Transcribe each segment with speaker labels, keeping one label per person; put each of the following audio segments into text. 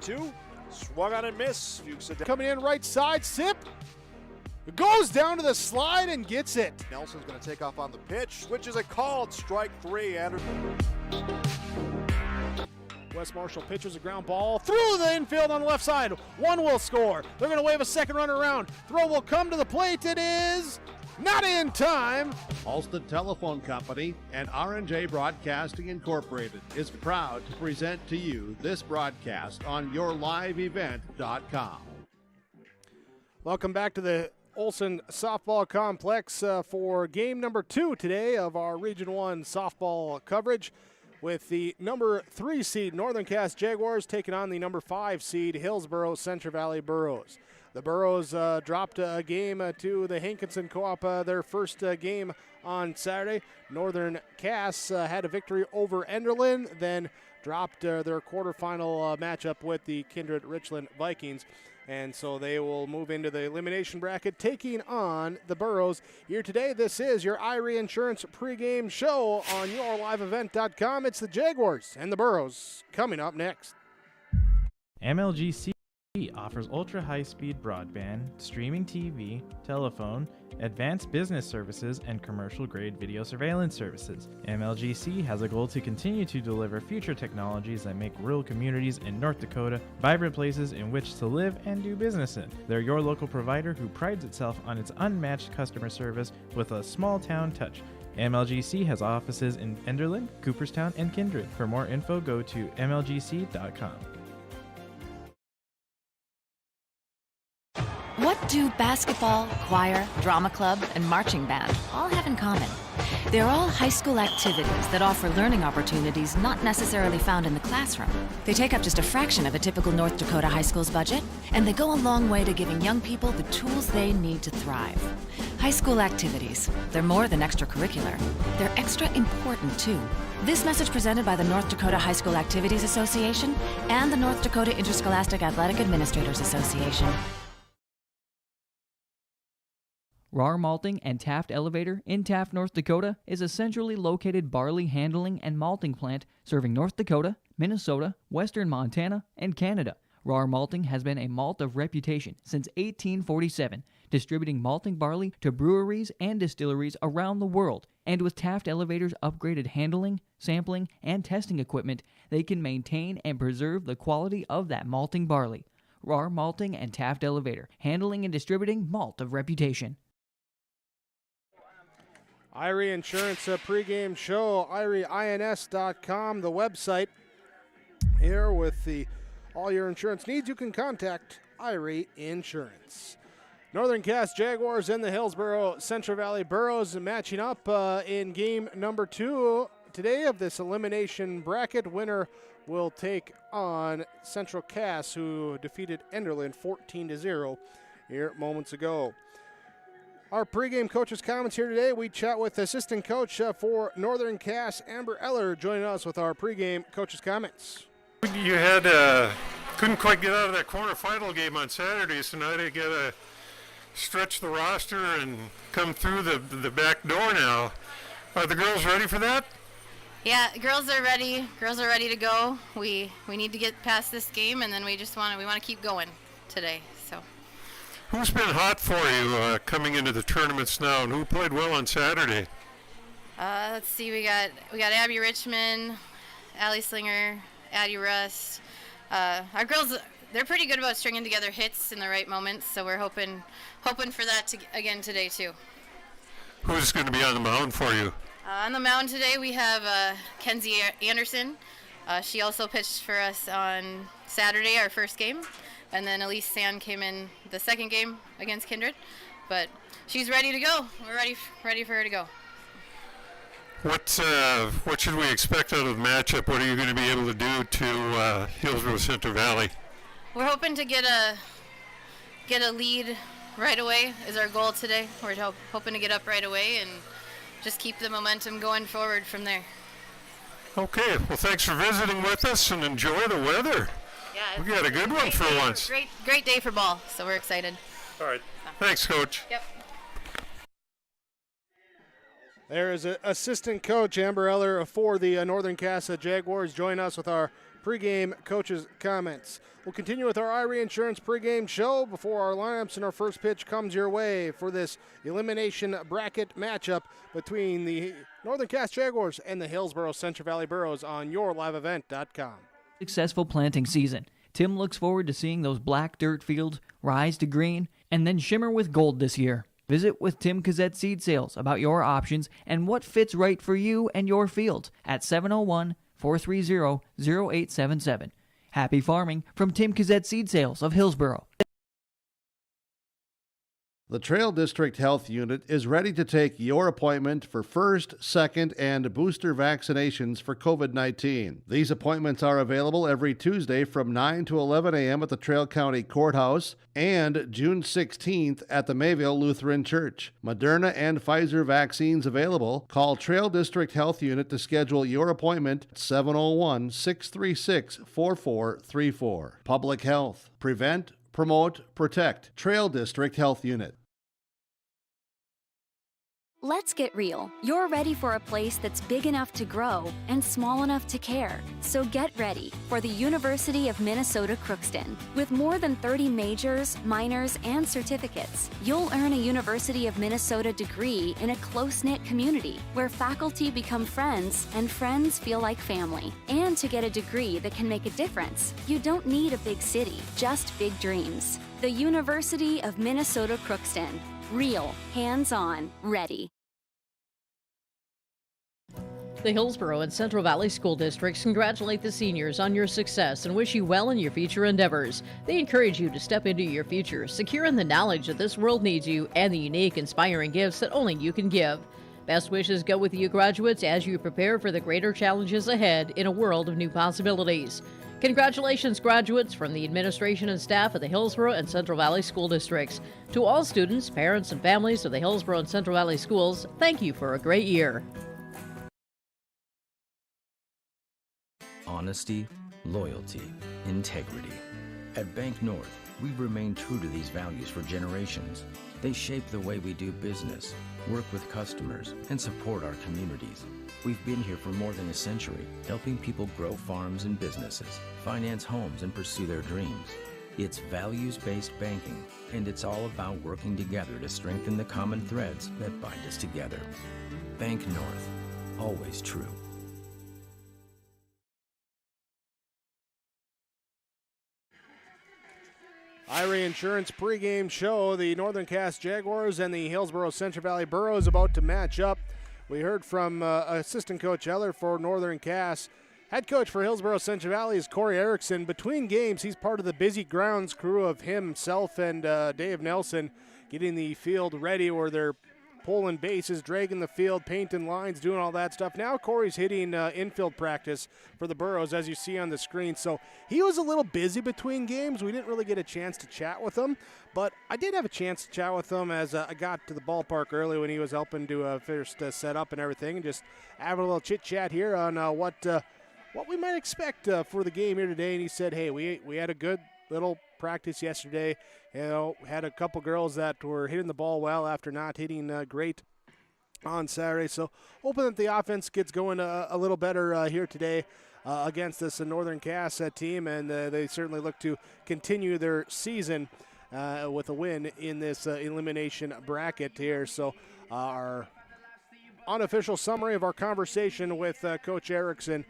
Speaker 1: 2. Swung on and missed. Fuchs
Speaker 2: coming in right side, Sip. It goes down to the slide and gets it.
Speaker 1: Nelson's going to take off on the pitch, which is a called strike 3. Anderson.
Speaker 2: Wes Marshall pitches a ground ball through the infield on the left side. One will score. They're going to wave a second runner around. Throw will come to the plate. It is not in time.
Speaker 3: Alston Telephone Company and R&J Broadcasting Incorporated is proud to present to you this broadcast on yourliveevent.com.
Speaker 2: Welcome back to the Olson Softball Complex for game number 2 today of our Region 1 softball coverage, with the number 3 seed Northern Cass Jaguars taking on the number 5 seed Hillsboro-Central Valley Burros. The Burros dropped a game to the Hankinson Co-op, their first game on Saturday. Northern Cass had a victory over Enderlin, then dropped their quarterfinal matchup with the Kindred Richland Vikings. And so they will move into the elimination bracket, taking on the Burros. Here today, this is your Irie Insurance pregame show on yourliveevent.com. It's the Jaguars and the Burros coming up next.
Speaker 4: MLGC offers ultra-high-speed broadband, streaming TV, telephone, advanced business services, and commercial-grade video surveillance services. MLGC has a goal to continue to deliver future technologies that make rural communities in North Dakota vibrant places in which to live and do business in. They're your local provider who prides itself on its unmatched customer service with a small-town touch. MLGC has offices in Enderlin, Cooperstown, and Kindred. For more info, go to mlgc.com.
Speaker 5: What do basketball, choir, drama club, and marching band all have in common? They're all high school activities that offer learning opportunities not necessarily found in the classroom. They take up just a fraction of a typical North Dakota high school's budget, and they go a long way to giving young people the tools they need to thrive. High school activities, they're more than extracurricular. They're extra important, too. This message presented by the North Dakota High School Activities Association and the North Dakota Interscholastic Athletic Administrators Association.
Speaker 6: Rar Malting and Taft Elevator in Taft, North Dakota is a centrally located barley handling and malting plant serving North Dakota, Minnesota, western Montana, and Canada. Rar Malting has been a malt of reputation since 1847, distributing malting barley to breweries and distilleries around the world. And with Taft Elevator's upgraded handling, sampling, and testing equipment, they can maintain and preserve the quality of that malting barley. Rar Malting and Taft Elevator, handling and distributing malt of reputation.
Speaker 2: Irie Insurance pregame show, IrieINS.com, the website. Here with all your insurance needs, you can contact Irie Insurance. Northern Cass Jaguars and the Hillsboro-Central Valley Burros matching up in game number 2 today of this elimination bracket. Winner will take on Central Cass, who defeated Enderlin 14-0 here moments ago. Our pregame coach's comments here today. We chat with assistant coach for Northern Cass, Amber Eller, joining us with our pregame coach's comments.
Speaker 7: You had couldn't quite get out of that quarterfinal game on Saturday, so now they got to stretch the roster and come through the back door now. Are the girls ready for that?
Speaker 8: Yeah, girls are ready. Girls are ready to go. We need to get past this game, and then we want to keep going today. So.
Speaker 7: Who's been hot for you coming into the tournaments now, and who played well on Saturday?
Speaker 8: Let's see. We got Abby Richmond, Allie Slinger, Addie Rust. Our girls, they're pretty good about stringing together hits in the right moments, so we're hoping for that again today too.
Speaker 7: Who's going to be on the mound for you?
Speaker 8: On the mound today we have Kenzie Anderson. She also pitched for us on Saturday, our first game. And then Elise Sand came in the second game against Kindred. But she's ready to go. We're ready for her to go.
Speaker 7: What should we expect out of the matchup? What are you going to be able to do to Hillsboro-Central Valley?
Speaker 8: We're hoping to get a lead right away is our goal today. We're hoping to get up right away and just keep the momentum going forward from there.
Speaker 7: Okay. Well, thanks for visiting with us, and enjoy the weather.
Speaker 8: Yeah,
Speaker 7: we got a good one for once.
Speaker 8: Great day for ball, so we're excited.
Speaker 7: All right. Thanks, Coach.
Speaker 8: Yep.
Speaker 2: There is assistant coach Amber Eller for the Northern Cass Jaguars. Join us with our pregame coaches' comments. We'll continue with our Irie Insurance pregame show before our lineups and our first pitch comes your way for this elimination bracket matchup between the Northern Cass Jaguars and the Hillsboro-Central Valley Burros on yourliveevent.com.
Speaker 6: Successful planting season. Tim looks forward to seeing those black dirt fields rise to green and then shimmer with gold this year. Visit with Tim Kazette Seed Sales about your options and what fits right for you and your field at 701-430-0877. Happy farming from Tim Kazette Seed Sales of Hillsboro.
Speaker 3: The Trail District Health Unit is ready to take your appointment for first, second, and booster vaccinations for COVID-19. These appointments are available every Tuesday from 9 to 11 a.m. at the Trail County Courthouse and June 16th at the Mayville Lutheran Church. Moderna and Pfizer vaccines available. Call Trail District Health Unit to schedule your appointment at 701-636-4434. Public Health. Prevent, promote, protect. Trail District Health Unit.
Speaker 9: Let's get real. You're ready for a place that's big enough to grow and small enough to care. So get ready for the University of Minnesota Crookston. With more than 30 majors, minors, and certificates, you'll earn a University of Minnesota degree in a close-knit community where faculty become friends and friends feel like family. And to get a degree that can make a difference, you don't need a big city, just big dreams. The University of Minnesota Crookston. Real, hands-on, ready.
Speaker 10: The Hillsboro and Central Valley School Districts congratulate the seniors on your success and wish you well in your future endeavors. They encourage you to step into your future, secure in the knowledge that this world needs you and the unique, inspiring gifts that only you can give. Best wishes go with you graduates as you prepare for the greater challenges ahead in a world of new possibilities. Congratulations, graduates, from the administration and staff of the Hillsboro and Central Valley School Districts. To all students, parents, and families of the Hillsboro and Central Valley Schools, thank you for a great year.
Speaker 11: Honesty, loyalty, integrity. At Bank North, we've remained true to these values for generations. They shape the way we do business, work with customers, and support our communities. We've been here for more than a century, helping people grow farms and businesses, finance homes, and pursue their dreams. It's values-based banking, and it's all about working together to strengthen the common threads that bind us together. Bank North, always true.
Speaker 2: Irie Insurance pregame show. The Northern Cass Jaguars and the Hillsboro-Central Valley Burros about to match up. We heard from assistant coach Eller for Northern Cass. Head coach for Hillsboro-Central Valley is Corey Erickson. Between games, he's part of the busy grounds crew of himself and Dave Nelson getting the field ready where they're pulling bases, dragging the field, painting lines, doing all that stuff. Now Corey's hitting infield practice for the Burros, as you see on the screen. So he was a little busy between games. We didn't really get a chance to chat with him, but I did have a chance to chat with him as I got to the ballpark early when he was helping to first set up and everything, and just have a little chit-chat here on what we might expect for the game here today. And he said, hey, we had a good little practice yesterday. You know, had a couple girls that were hitting the ball well after not hitting great on Saturday. So hoping that the offense gets going a little better here today against this Northern Cass team, and they certainly look to continue their season with a win in this elimination bracket here. So our unofficial summary of our conversation with Coach Erickson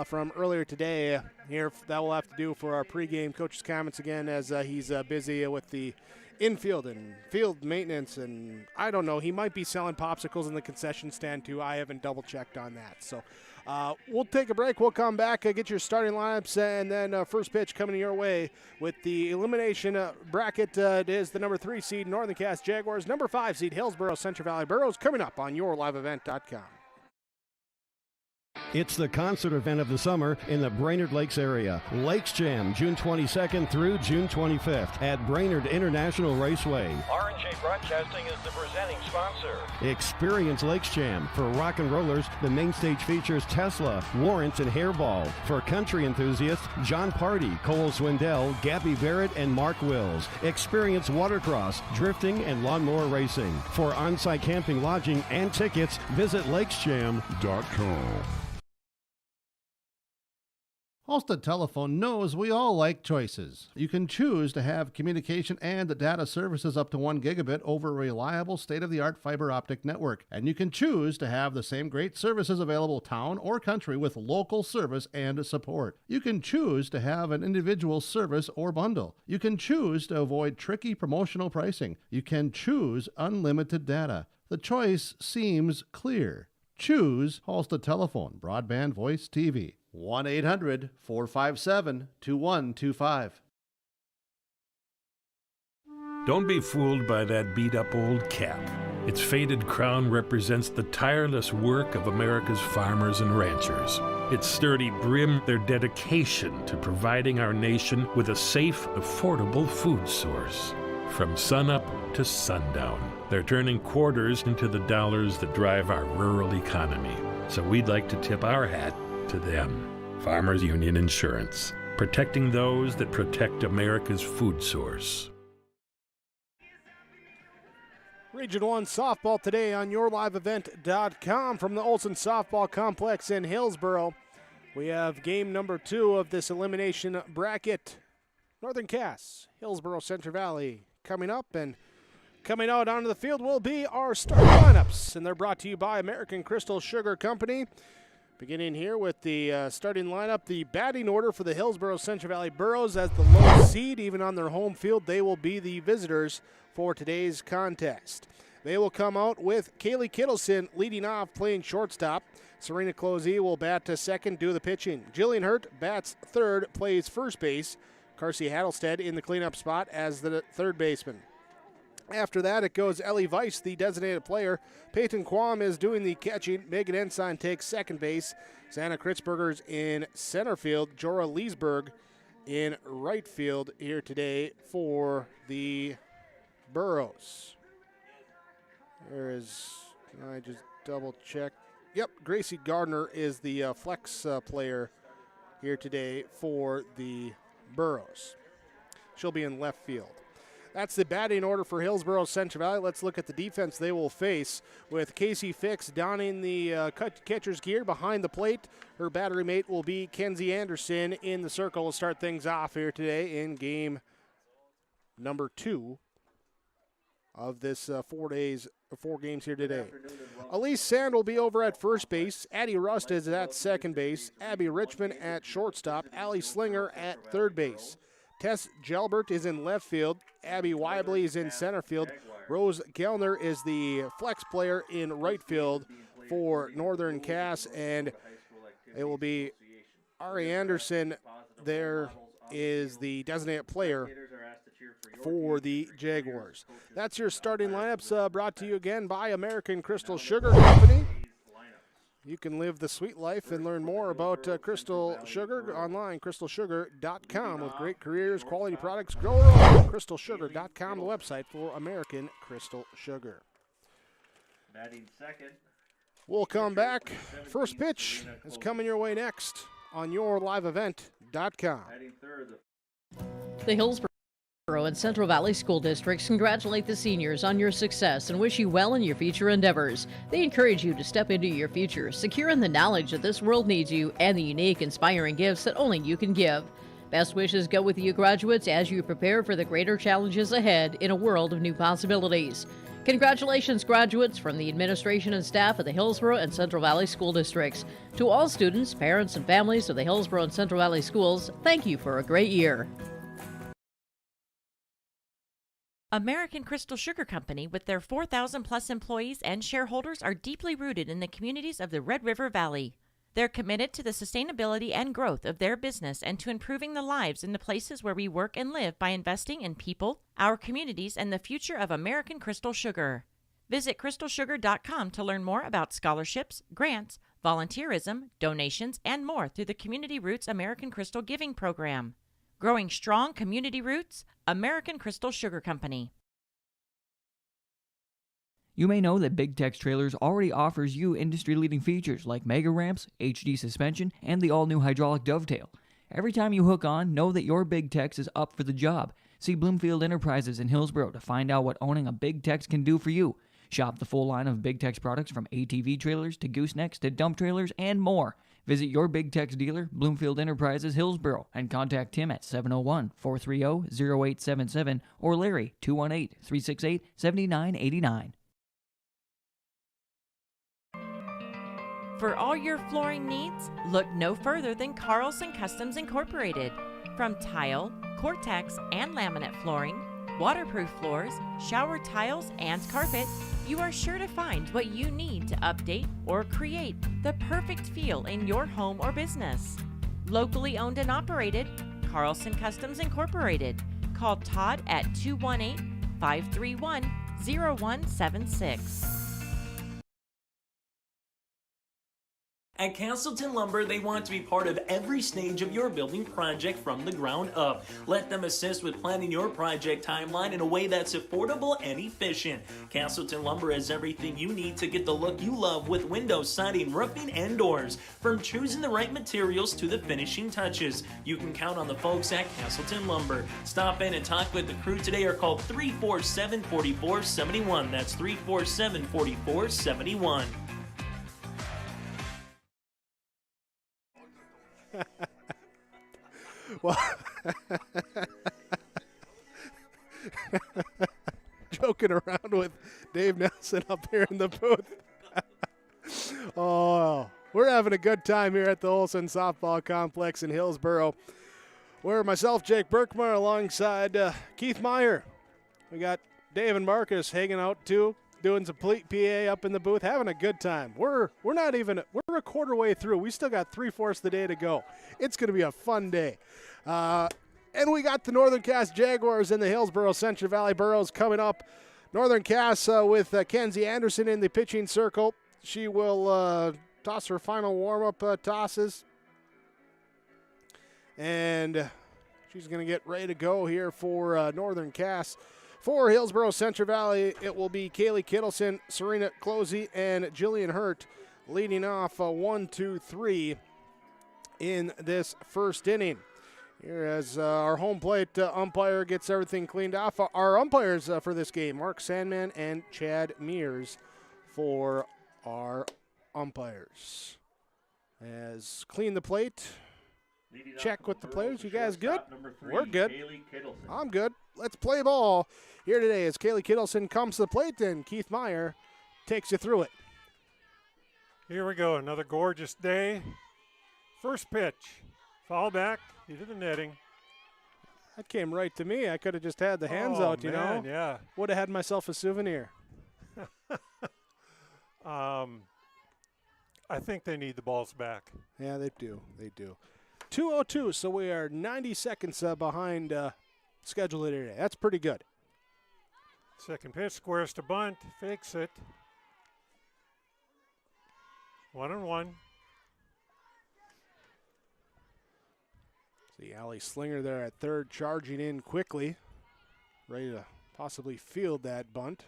Speaker 2: from earlier today here, that will have to do for our pregame coach's comments again, as he's busy with the infield and field maintenance, and I don't know, he might be selling popsicles in the concession stand too. I haven't double checked on that. So we'll take a break. We'll come back, get your starting lineups, and then first pitch coming your way with the elimination bracket. It is the number 3 seed Northern Cass Jaguars, number 5 seed Hillsboro-Central Valley Burros, coming up on yourliveevent.com.
Speaker 12: It's the concert event of the summer in the Brainerd Lakes area. Lakes Jam, June 22nd through June 25th at Brainerd International Raceway.
Speaker 13: R&J Broadcasting is the presenting sponsor.
Speaker 12: Experience Lakes Jam. For rock and rollers, the main stage features Tesla, Warrants, and Hairball. For country enthusiasts, John Party, Cole Swindell, Gabby Barrett, and Mark Wills. Experience watercross, drifting, and lawnmower racing. For on-site camping, lodging, and tickets, visit lakesjam.com.
Speaker 3: Halstead Telephone knows we all like choices. You can choose to have communication and data services up to 1 gigabit over a reliable state-of-the-art fiber optic network. And you can choose to have the same great services available town or country with local service and support. You can choose to have an individual service or bundle. You can choose to avoid tricky promotional pricing. You can choose unlimited data. The choice seems clear. Choose Halstead Telephone, broadband voice TV. 1-800-457-2125.
Speaker 14: Don't be fooled by that beat-up old cap. Its faded crown represents the tireless work of America's farmers and ranchers. Its sturdy brim, their dedication to providing our nation with a safe, affordable food source. From sunup to sundown, they're turning quarters into the dollars that drive our rural economy. So we'd like to tip our hat to them. Farmers Union Insurance, protecting those that protect America's food source.
Speaker 2: Region 1 softball today on yourliveevent.com from the Olson Softball Complex in Hillsboro. We have game number 2 of this elimination bracket. Northern Cass, Hillsboro-Central Valley coming up, and coming out onto the field will be our starting lineups, and they're brought to you by American Crystal Sugar Company. Beginning here with the starting lineup, the batting order for the Hillsboro-Central Valley Burros as the low seed. Even on their home field, they will be the visitors for today's contest. They will come out with Kaylee Kittleson leading off, playing shortstop. Serena Closey will bat to second, do the pitching. Jillian Hurt bats third, plays first base. Carsey Hattlestead in the cleanup spot as the third baseman. After that, it goes Ellie Weiss, the designated player. Peyton Quam is doing the catching. Megan Ensign takes second base. Santa Kritzberger's in center field. Jorah Leesburg in right field here today for the Burros. There is, can I just double check? Yep, Gracie Gardner is the flex player here today for the Burros. She'll be in left field. That's the batting order for Hillsboro-Central Valley. Let's look at the defense they will face with Casey Fix donning the catcher's gear behind the plate. Her battery mate will be Kenzie Anderson in the circle to start things off here today in game number 2 of this 4 games here today. Elise Sand will be over at first base. Addie Rust is at second base. Abby Richmond at shortstop. Allie Slinger at third base. Tess Gelbert is in left field. Abby Weibly is in center field. Rose Gellner is the flex player in right field for Northern Cass, and it will be Ari Anderson there is the designated player for the Jaguars. That's your starting lineups brought to you again by American Crystal Sugar Company. You can live the sweet life and learn more about Crystal Sugar online, crystalsugar.com, with great careers, quality products. Grow your own. crystalsugar.com, the website for American Crystal Sugar.
Speaker 15: Batting second.
Speaker 2: We'll come back. First pitch is coming your way next on yourliveevent.com.
Speaker 15: Batting third.
Speaker 10: The Hillsboro and Central Valley School Districts congratulate the seniors on your success and wish you well in your future endeavors. They encourage you to step into your future, secure in the knowledge that this world needs you and the unique, inspiring gifts that only you can give. Best wishes go with you, graduates, as you prepare for the greater challenges ahead in a world of new possibilities. Congratulations, graduates, from the administration and staff of the Hillsboro and Central Valley School Districts. To all students, parents, and families of the Hillsboro and Central Valley Schools, thank you for a great year.
Speaker 16: American Crystal Sugar Company, with their 4,000-plus employees and shareholders, are deeply rooted in the communities of the Red River Valley. They're committed to the sustainability and growth of their business and to improving the lives in the places where we work and live by investing in people, our communities, and the future of American Crystal Sugar. Visit crystalsugar.com to learn more about scholarships, grants, volunteerism, donations, and more through the Community Roots American Crystal Giving Program. Growing strong community roots, American Crystal Sugar Company.
Speaker 6: You may know that Big Tex Trailers already offers you industry-leading features like mega ramps, HD suspension, and the all-new hydraulic dovetail. Every time you hook on, know that your Big Tex is up for the job. See Bloomfield Enterprises in Hillsboro to find out what owning a Big Tex can do for you. Shop the full line of Big Tex products from ATV trailers to goosenecks to dump trailers and more. Visit your Big Tex dealer, Bloomfield Enterprises, Hillsboro, and contact Tim at 701-430-0877 or Larry, 218-368-7989.
Speaker 16: For all your flooring needs, look no further than Carlson Customs Incorporated. From tile, Cortex, and laminate flooring, waterproof floors, shower tiles, and carpet, you are sure to find what you need to update or create the perfect feel in your home or business. Locally owned and operated, Carlson Customs Incorporated. Call Todd at 218-531-0176.
Speaker 17: At Castleton Lumber, they want to be part of every stage of your building project from the ground up. Let them assist with planning your project timeline in a way that's affordable and efficient. Castleton Lumber has everything you need to get the look you love with windows, siding, roofing, and doors. From choosing the right materials to the finishing touches, you can count on the folks at Castleton Lumber. Stop in and talk with the crew today or call 347-4471. That's 347-4471.
Speaker 2: Well, joking around with Dave Nelson up here in the booth. Oh, we're having a good time here at the Olson Softball Complex in Hillsboro, where myself, Jake Berkmeyer, alongside Keith Meyer. We got Dave and Marcus hanging out too, doing some PA up in the booth, having a good time. We're a quarter way through. We still got 3/4 the day to go. It's going to be a fun day. And we got the Northern Cass Jaguars and the Hillsboro-Central Valley Burros coming up. Northern Cass with Kenzie Anderson in the pitching circle. She will toss her final warm-up tosses. And she's going to get ready to go here for Northern Cass. For Hillsboro-Central Valley, it will be Kaylee Kittleson, Serena Closey, and Jillian Hurt leading off 1-2-3 in this first inning. Here as our home plate umpire gets everything cleaned off. Our umpires for this game, Mark Sandman and Chad Mears for our umpires. As clean the plate, check with the players. You guys good? We're good. I'm good. Let's play ball here today as Kaylee Kittleson comes to the plate and Keith Meyer takes you through it.
Speaker 7: Here we go, another gorgeous day. First pitch, foul back into the netting.
Speaker 2: That came right to me. I could have just had the hands out, you know.
Speaker 7: Yeah.
Speaker 2: Would have had myself a souvenir.
Speaker 7: I think they need the balls back.
Speaker 2: Yeah, they do. They do. 2:02, so we are 90 seconds behind schedule today. That's pretty good.
Speaker 7: Second pitch, squares to bunt, fakes it. 1-1.
Speaker 2: See Allie Slinger there at third, charging in quickly, ready to possibly field that bunt.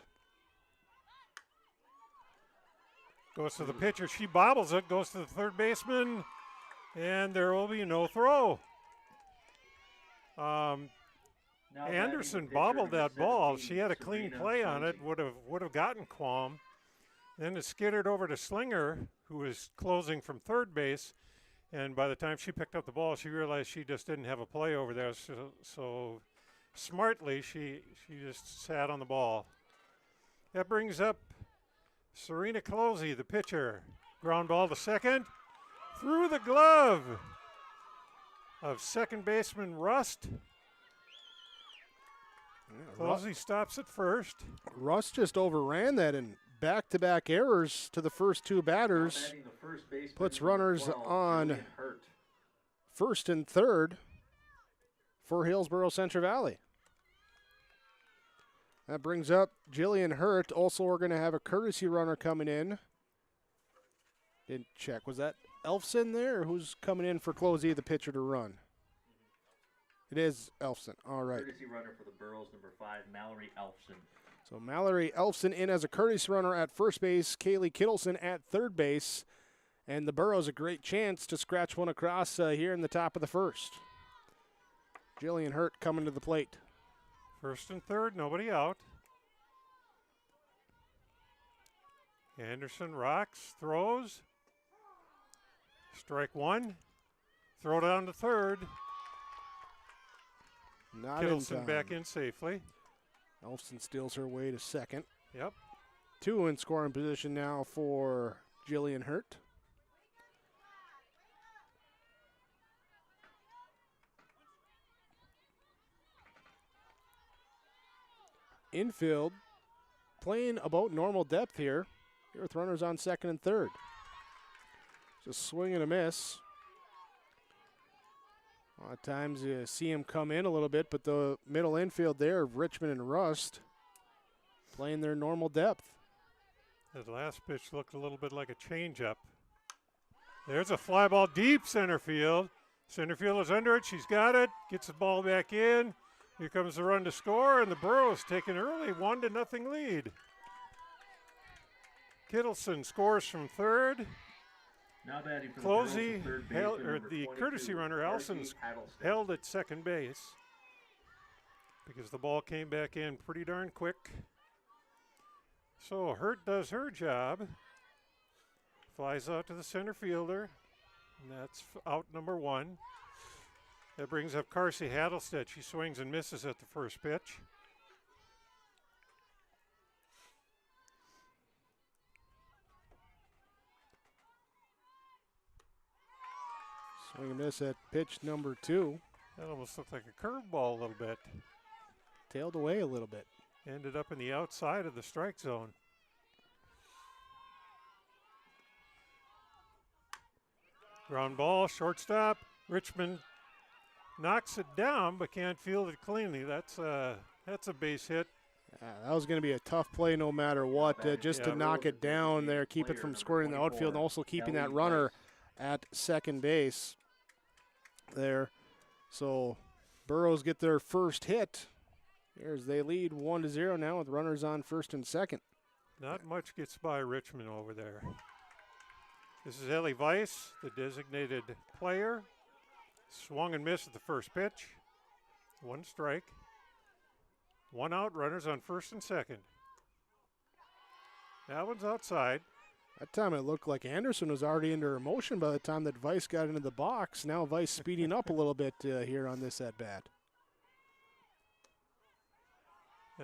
Speaker 7: Goes to the pitcher, she bobbles it, goes to the third baseman, and there will be no throw. Anderson bobbled that ball. She had a clean play on it, would have gotten Quam. Then it skittered over to Slinger, who was closing from third base. And by the time she picked up the ball, she realized she just didn't have a play over there. So smartly, she just sat on the ball. That brings up Serena Closey, the pitcher. Ground ball to second. Through the glove of second baseman Rust. Closey stops at first.
Speaker 2: Rust just overran that in back-to-back errors to the first two batters. Puts runners on first and third for Hillsboro-Central Valley. That brings up Jillian Hurt. Also, we're going to have a courtesy runner coming in. Didn't check. Was that Elfson there, or who's coming in for Closey, the pitcher, to run? It is Elfson. All right.
Speaker 15: Courtesy runner for the Burros, number 5, Mallory Elfson.
Speaker 2: So Mallory Elfson in as a courtesy runner at first base, Kaylee Kittleson at third base, and the Burros a great chance to scratch one across here in the top of the first. Jillian Hurt coming to the plate.
Speaker 7: First and third, nobody out. Anderson rocks, throws. Strike one. Throw down to third.
Speaker 2: Not
Speaker 7: Kittleson
Speaker 2: in time.
Speaker 7: back in safely.
Speaker 2: Elfson steals her way to second.
Speaker 7: Yep.
Speaker 2: 2 in scoring position now for Jillian Hurt. Infield playing about normal depth here. Here with runners on second and third. Just swing and a miss. A lot of times you see him come in a little bit, but the middle infield there of Richmond and Rust playing their normal depth.
Speaker 7: That last pitch looked a little bit like a changeup. There's a fly ball deep center field. Center field is under it. She's got it. Gets the ball back in. Here comes the run to score, and the Burros take an early 1-0 lead. Kittleson scores from third.
Speaker 15: Now batting for
Speaker 7: Closey,
Speaker 15: the Burros,
Speaker 7: the courtesy runner, Elson's held at second base because the ball came back in pretty darn quick. So Hurt does her job. Flies out to the center fielder, and that's out number 1. That brings up Carsey Hattlestead. She swings and misses at the first pitch.
Speaker 2: Swing and miss at pitch number 2.
Speaker 7: That almost looked like a curveball a little bit.
Speaker 2: Tailed away a little bit.
Speaker 7: Ended up in the outside of the strike zone. Ground ball, shortstop. Richmond knocks it down, but can't field it cleanly. That's a base hit.
Speaker 2: That was going to be a tough play no matter what, just to knock it down there, keep it from scoring in the outfield, and also keeping that runner at second base there. So Burros get their first hit. Here's they lead 1-0 now with runners on first and second.
Speaker 7: Not much gets by Richmond over there. This is Ellie Weiss, the designated player. Swung and missed at the first pitch. 1 strike. 1 out, runners on first and second. That one's outside.
Speaker 2: That time it looked like Anderson was already into her motion by the time that Weiss got into the box. Now Weiss speeding up a little bit here on this at bat.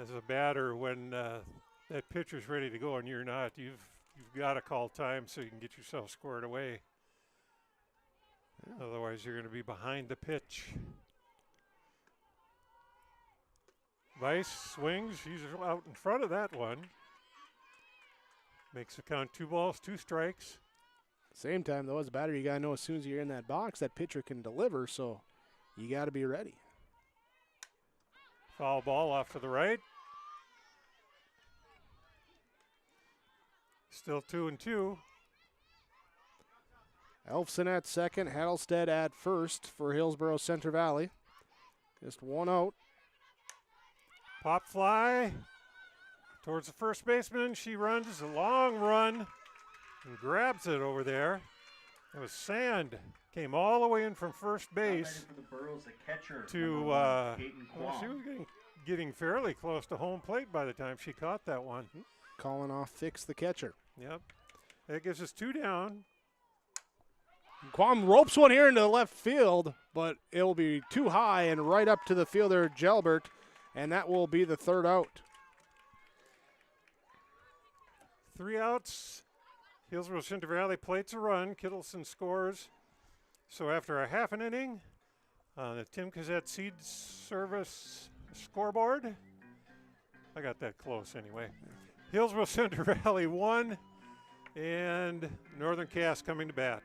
Speaker 7: As a batter, when that pitcher's ready to go and you're not, you've got to call time so you can get yourself squared away. Yeah. Otherwise, you're going to be behind the pitch. Weiss swings. She's out in front of that one. Makes the count 2 balls, 2 strikes.
Speaker 2: Same time, though, as a batter, you got to know as soon as you're in that box, that pitcher can deliver, so you got to be ready.
Speaker 7: Foul ball off to the right. Still 2-2.
Speaker 2: Elfson at second, Hattlestead at first for Hillsboro-Central Valley. Just 1 out.
Speaker 7: Pop fly towards the first baseman. She runs a long run and grabs it over there. It was Sand. Came all the way in from first base
Speaker 15: for the Burros, the catcher,
Speaker 7: to, she was getting fairly close to home plate by the time she caught that one.
Speaker 2: Calling off Fix the catcher.
Speaker 7: Yep. That gives us 2 down.
Speaker 2: Quam ropes one here into the left field, but it'll be too high and right up to the fielder, Gelbert, and that will be the 3rd out.
Speaker 7: 3 outs. Hillsboro-Central Valley plates a run. Kittleson scores. So after a half an inning, the Tim Cassette Seed Service scoreboard, I got that close anyway. Hillsboro-Central Valley 1, and Northern Cass coming to bat.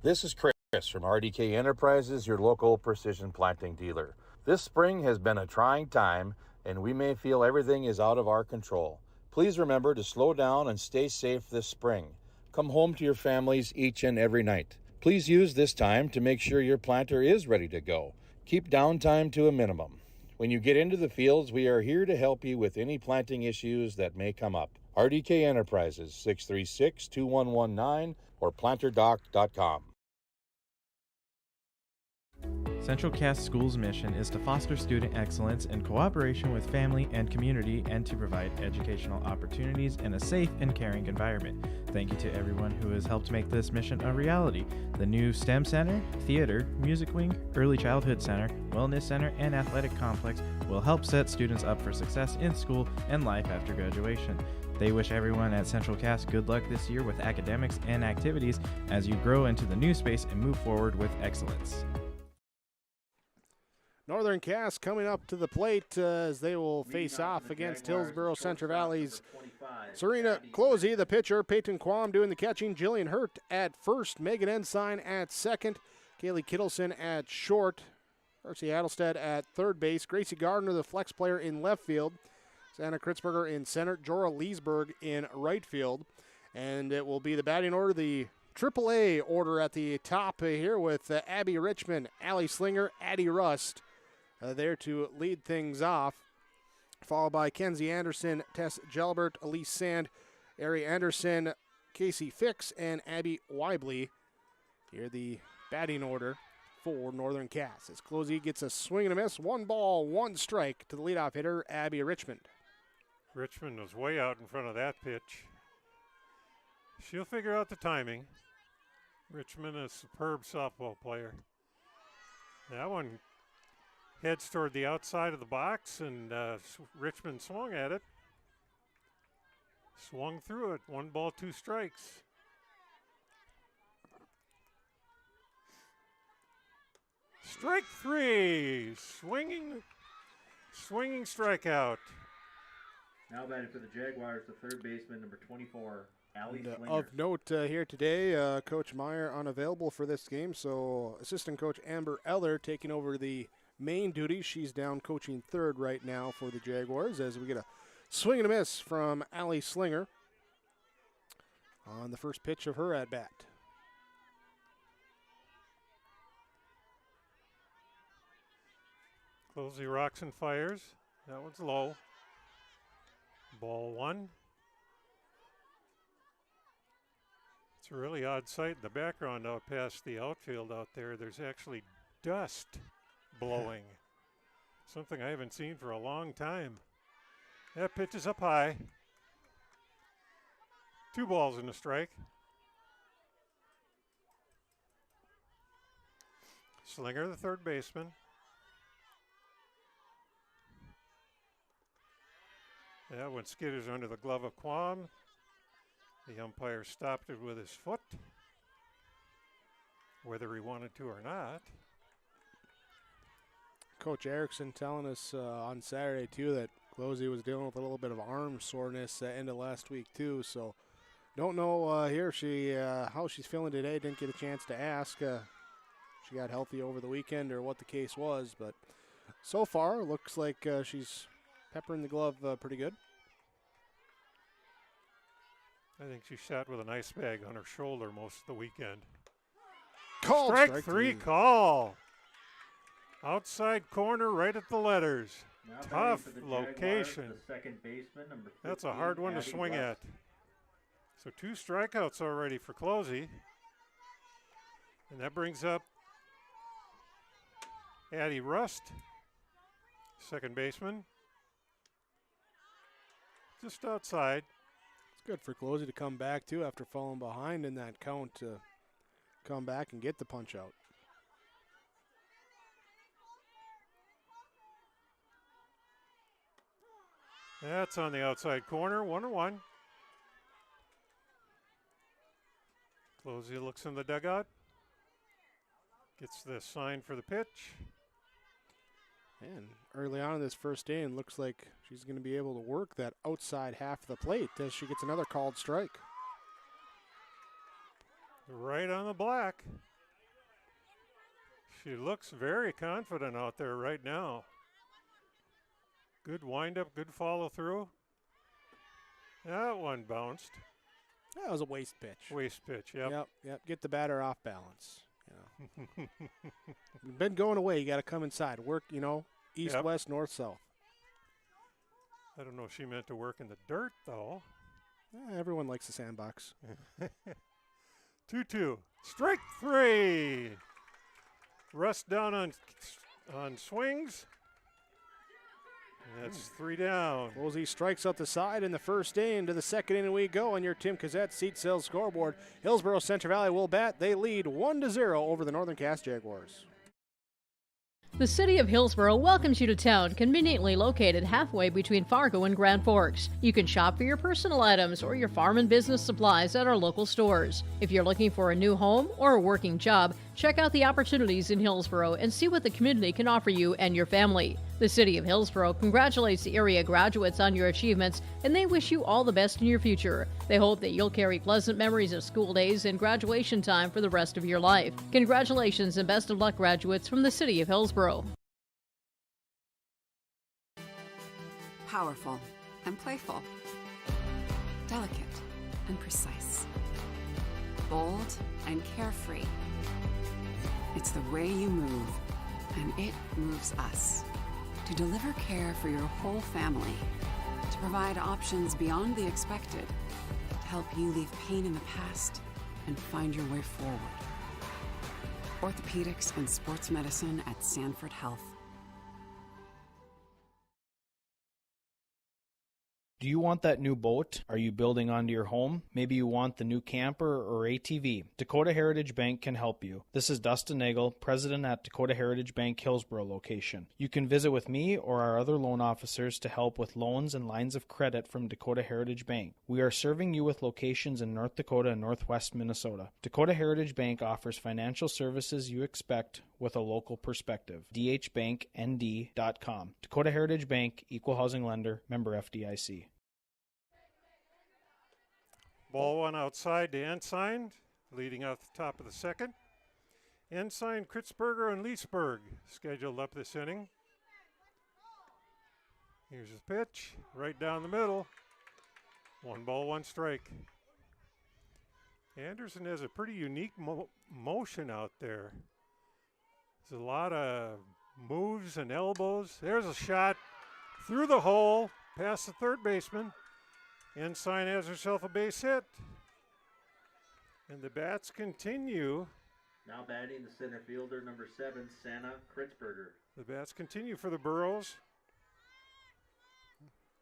Speaker 18: This is Chris from RDK Enterprises, your local precision planting dealer. This spring has been a trying time, and we may feel everything is out of our control. Please remember to slow down and stay safe this spring. Come home to your families each and every night. Please use this time to make sure your planter is ready to go. Keep downtime to a minimum. When you get into the fields, we are here to help you with any planting issues that may come up. RDK Enterprises, 636-2119 or planterdoc.com.
Speaker 4: Central Cass School's mission is to foster student excellence in cooperation with family and community and to provide educational opportunities in a safe and caring environment. Thank you to everyone who has helped make this mission a reality. The new STEM Center, Theater, Music Wing, Early Childhood Center, Wellness Center, and Athletic Complex will help set students up for success in school and life after graduation. They wish everyone at Central Cass good luck this year with academics and activities as you grow into the new space and move forward with excellence.
Speaker 2: Northern Cass coming up to the plate as they will face off against Hillsboro-Central Valley's Serena Closey, the pitcher. Peyton Quam doing the catching. Jillian Hurt at first. Megan Ensign at second. Kaylee Kittleson at short. Darcy Adelstead at third base. Gracie Gardner, the flex player, in left field. Santa Kritzberger in center. Jorah Leesburg in right field. And it will be the batting order, the AAA order at the top here with Abby Richmond, Allie Slinger, Addie Rust there to lead things off, followed by Kenzie Anderson, Tess Gelbert, Elise Sand, Ari Anderson, Casey Fix, and Abby Weibley. Here the batting order for Northern Cass as Closey gets a swing and a miss. 1 ball, 1 strike to the leadoff hitter, Abby Richmond.
Speaker 7: Richmond was way out in front of that pitch. She'll figure out the timing. Richmond is a superb softball player. That one heads toward the outside of the box, and Richmond swung at it. Swung through it. 1 ball, 2 strikes. Strike 3. Swinging strikeout.
Speaker 15: Now batting for the Jaguars, the third baseman, number 24, Allie Slinger.
Speaker 2: Of note here today, Coach Meyer unavailable for this game, so assistant coach Amber Eller taking over the main duties. She's down coaching third right now for the Jaguars as we get a swing and a miss from Allie Slinger on the first pitch of her at-bat.
Speaker 7: Closey rocks and fires. That one's low. Ball 1. It's a really odd sight in the background out past the outfield out there. There's actually dust blowing. Something I haven't seen for a long time. That pitch is up high. 2 balls and a strike. Slinger, the third baseman. That one skitters under the glove of Quam. The umpire stopped it with his foot, whether he wanted to or not.
Speaker 2: Coach Erickson telling us on Saturday, too, that Closey was dealing with a little bit of arm soreness at the end of last week, too. So don't know here how she's feeling today. Didn't get a chance to ask. She got healthy over the weekend or what the case was. But so far, looks like she's peppering the glove pretty good.
Speaker 7: I think she sat with an ice bag on her shoulder most of the weekend.
Speaker 2: Called
Speaker 7: strike 3 call. Outside corner right at the letters.
Speaker 15: Now
Speaker 7: Tough
Speaker 15: batting for the
Speaker 7: location.
Speaker 15: Jaguars, the second baseman, number 15,
Speaker 7: That's a hard one to
Speaker 15: Abby
Speaker 7: swing
Speaker 15: Rust.
Speaker 7: at. So 2 strikeouts already for Closey. And that brings up Addie Rust, second baseman. Just outside.
Speaker 2: It's good for Closey to come back, too, after falling behind in that count to come back and get the punch out.
Speaker 7: That's on the outside corner, 1-1. Closey looks in the dugout. Gets the sign for the pitch.
Speaker 2: And early on in this first inning, looks like she's going to be able to work that outside half of the plate as she gets another called strike.
Speaker 7: Right on the black. She looks very confident out there right now. Good windup, good follow through. That one bounced.
Speaker 2: That was a waste pitch.
Speaker 7: Waste pitch, yep.
Speaker 2: Yep. Get the batter off balance. You know. You've been going away. You got to come inside. Work, east,
Speaker 7: Yep.
Speaker 2: west, north, south.
Speaker 7: I don't know if she meant to work in the dirt, though.
Speaker 2: Everyone likes the sandbox.
Speaker 7: 2-2. Strike 3. Rust down on swings. And that's 3 down.
Speaker 2: Posey strikes out the side in the first inning. To the second inning we go on your Tim Cassette seat sales scoreboard. Hillsboro-Central Valley will bat. They lead 1-0 over the Northern Cass Jaguars.
Speaker 10: The City of Hillsboro welcomes you to town, conveniently located halfway between Fargo and Grand Forks. You can shop for your personal items or your farm and business supplies at our local stores. If you're looking for a new home or a working job, check out the opportunities in Hillsboro and see what the community can offer you and your family. The City of Hillsboro congratulates the area graduates on your achievements, and they wish you all the best in your future. They hope that you'll carry pleasant memories of school days and graduation time for the rest of your life. Congratulations and best of luck, graduates from the City of Hillsboro.
Speaker 19: Powerful and playful. Delicate and precise. Bold and carefree. It's the way you move, and it moves us. To deliver care for your whole family, to provide options beyond the expected, to help you leave pain in the past and find your way forward. Orthopedics and sports medicine at Sanford Health.
Speaker 20: Do you want that new boat? Are you building onto your home? Maybe you want the new camper or ATV. Dakota Heritage Bank can help you. This is Dustin Nagel, president at Dakota Heritage Bank Hillsboro location. You can visit with me or our other loan officers to help with loans and lines of credit from Dakota Heritage Bank. We are serving you with locations in North Dakota and Northwest Minnesota. Dakota Heritage Bank offers financial services you expect with a local perspective. dhbanknd.com. Dakota Heritage Bank, Equal Housing Lender, member FDIC.
Speaker 7: Ball one outside to Ensign, leading out the top of the second. Ensign, Kritzberger, and Leesburg scheduled up this inning. Here's his pitch, right down the middle. 1 ball, 1 strike. Anderson has a pretty unique motion out there. There's a lot of moves and elbows. There's a shot through the hole, past the third baseman. Ensign has herself a base hit. And the bats continue.
Speaker 15: Now batting the center fielder, number 7, Santa Kritzberger.
Speaker 7: The bats continue for the Burros.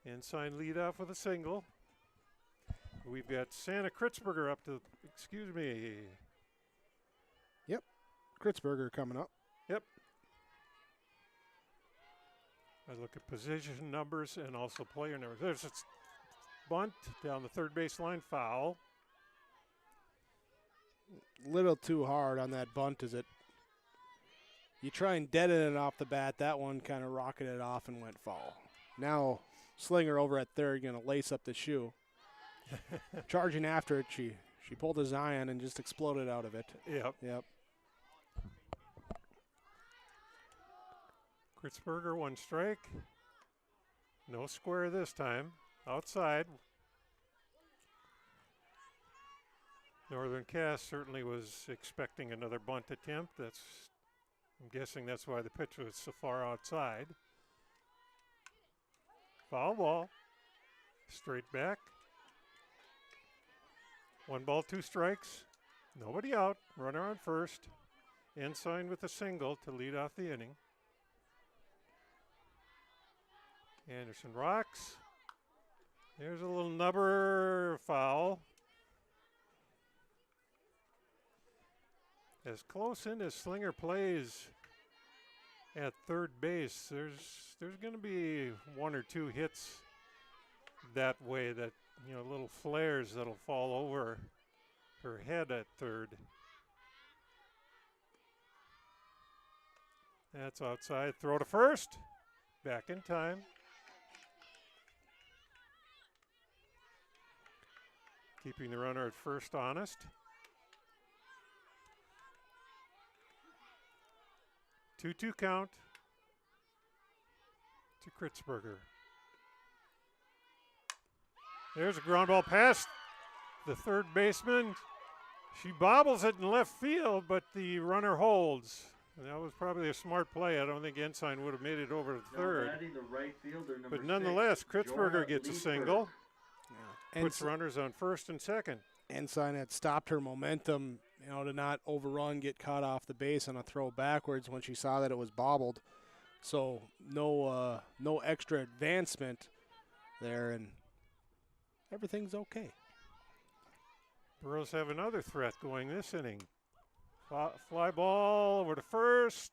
Speaker 7: Ensign lead off with a single. We've got Santa Kritzberger up to, excuse me.
Speaker 2: Yep, Kritzberger coming up.
Speaker 7: Yep. I look at position numbers and also player numbers. There's a bunt down the third base line, foul.
Speaker 2: Little too hard on that bunt, is it? You try and deaden it off the bat. That one kind of rocketed it off and went foul. Now Slinger over at third going to lace up the shoe. Charging after it, she pulled a Zion and just exploded out of it.
Speaker 7: Yep. Kritzberger, 1 strike. No square this time. Outside. Northern Cass certainly was expecting another bunt attempt. I'm guessing that's why the pitch was so far outside. Foul ball. Straight back. 1 ball, 2 strikes. Nobody out. Runner on first. Ensign with a single to lead off the inning. Anderson rocks. There's a little nubber foul. As close in as Slinger plays at third base, there's going to be 1 or 2 hits that way, that, little flares that'll fall over her head at third. That's outside. Throw to first. Back in time. Keeping the runner at first honest. 2-2 count to Kritzberger. There's a ground ball past the third baseman. She bobbles it in left field, but the runner holds. And that was probably a smart play. I don't think Ensign would have made it over to third.
Speaker 15: The right fielder,
Speaker 7: but nonetheless, Kritzberger gets a single. Puts runners on first and second.
Speaker 2: Ensign had stopped her momentum to not overrun, get caught off the base on a throw backwards when she saw that it was bobbled. So no extra advancement there, and everything's okay.
Speaker 7: Burros have another threat going this inning. Fly ball over to first.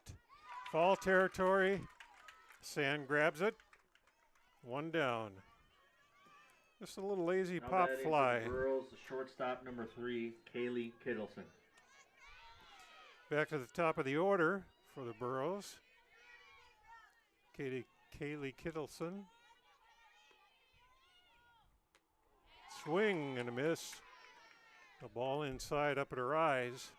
Speaker 7: Foul territory. Sand grabs it. One down. Just a little lazy
Speaker 15: Now
Speaker 7: pop
Speaker 15: batting for
Speaker 7: fly.
Speaker 15: the Burros, the shortstop, number 3, Kaylee Kittleson.
Speaker 7: Back to the top of the order for the Burros. Kaylee Kittleson. Swing and a miss. A ball inside up at her eyes.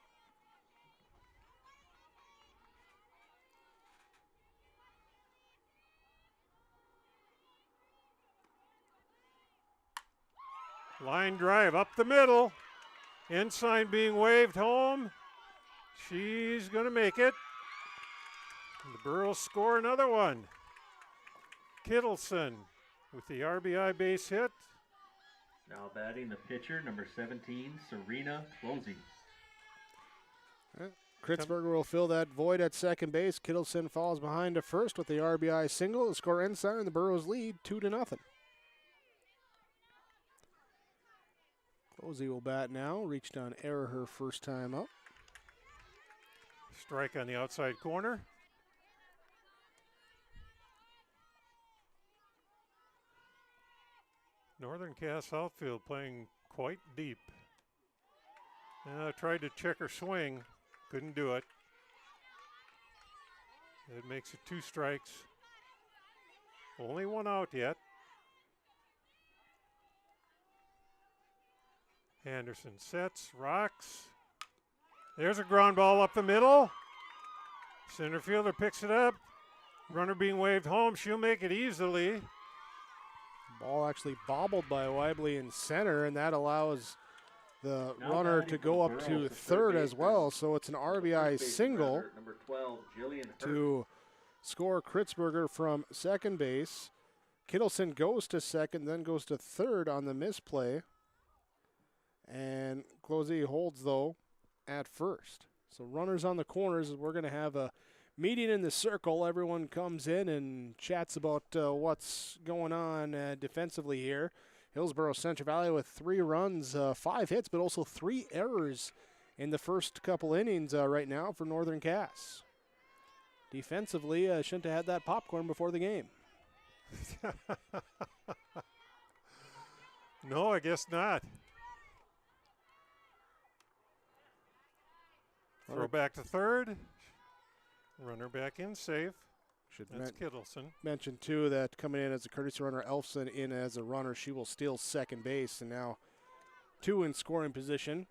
Speaker 7: Line drive up the middle. Ensign being waved home. She's going to make it. The Burros score another one. Kittleson with the RBI base hit.
Speaker 15: Now batting the pitcher, number 17, Serena Closey.
Speaker 2: Kritzberger will fill that void at second base. Kittleson falls behind to first with the RBI single. The score Ensign and the Burros lead 2-0. Closey will bat now. Reached on error her first time up.
Speaker 7: Strike on the outside corner. Northern Cass outfield playing quite deep. I tried to check her swing. Couldn't do it. It makes it 2 strikes. Only 1 out yet. Anderson sets, rocks. There's a ground ball up the middle. Center fielder picks it up. Runner being waved home. She'll make it easily.
Speaker 2: Ball actually bobbled by Weibly in center, and that allows the runner to go up to third as well. So it's an RBI single
Speaker 15: Number 12, Jillian Hurt.
Speaker 2: to score Kritzberger from second base. Kittleson goes to second, then goes to third on the misplay. And Closey holds, though, at first. So runners on the corners. We're going to have a meeting in the circle. Everyone comes in and chats about what's going on defensively here. Hillsboro-Central Valley with 3 runs, 5 hits, but also 3 errors in the first couple innings right now for Northern Cass. Defensively, shouldn't have had that popcorn before the game.
Speaker 7: No, I guess not. Throw back to third. Runner back in safe. That's Kittleson.
Speaker 2: Mention, too, that coming in as a courtesy runner, Elfson in as a runner. She will steal second base, and now 2 in scoring position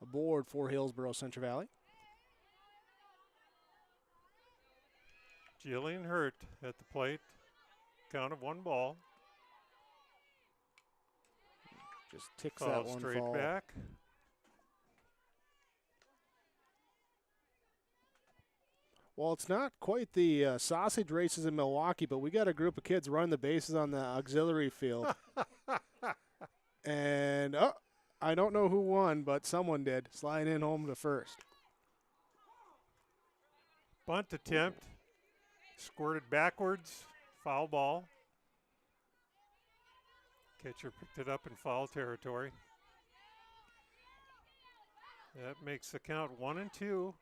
Speaker 2: aboard for Hillsboro-Central Valley.
Speaker 7: Jillian Hurt at the plate. Count of 1 ball.
Speaker 2: Just ticks
Speaker 7: Foul
Speaker 2: that one
Speaker 7: straight
Speaker 2: fall.
Speaker 7: back.
Speaker 2: Well, it's not quite the sausage races in Milwaukee, but we got a group of kids running the bases on the auxiliary field. And I don't know who won, but someone did. Sliding in home to first.
Speaker 7: Bunt attempt. Squirted backwards. Foul ball. Catcher picked it up in foul territory. That makes the count 1-2.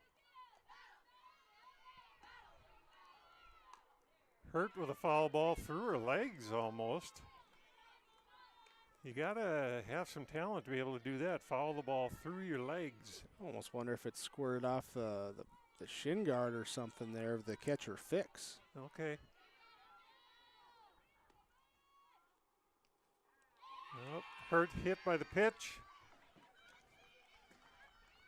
Speaker 7: Hurt with a foul ball through her legs almost. You got to have some talent to be able to do that. Foul the ball through your legs.
Speaker 2: I almost wonder if it squirted off the shin guard or something there of the catcher fix.
Speaker 7: Okay. Nope. Hurt hit by the pitch.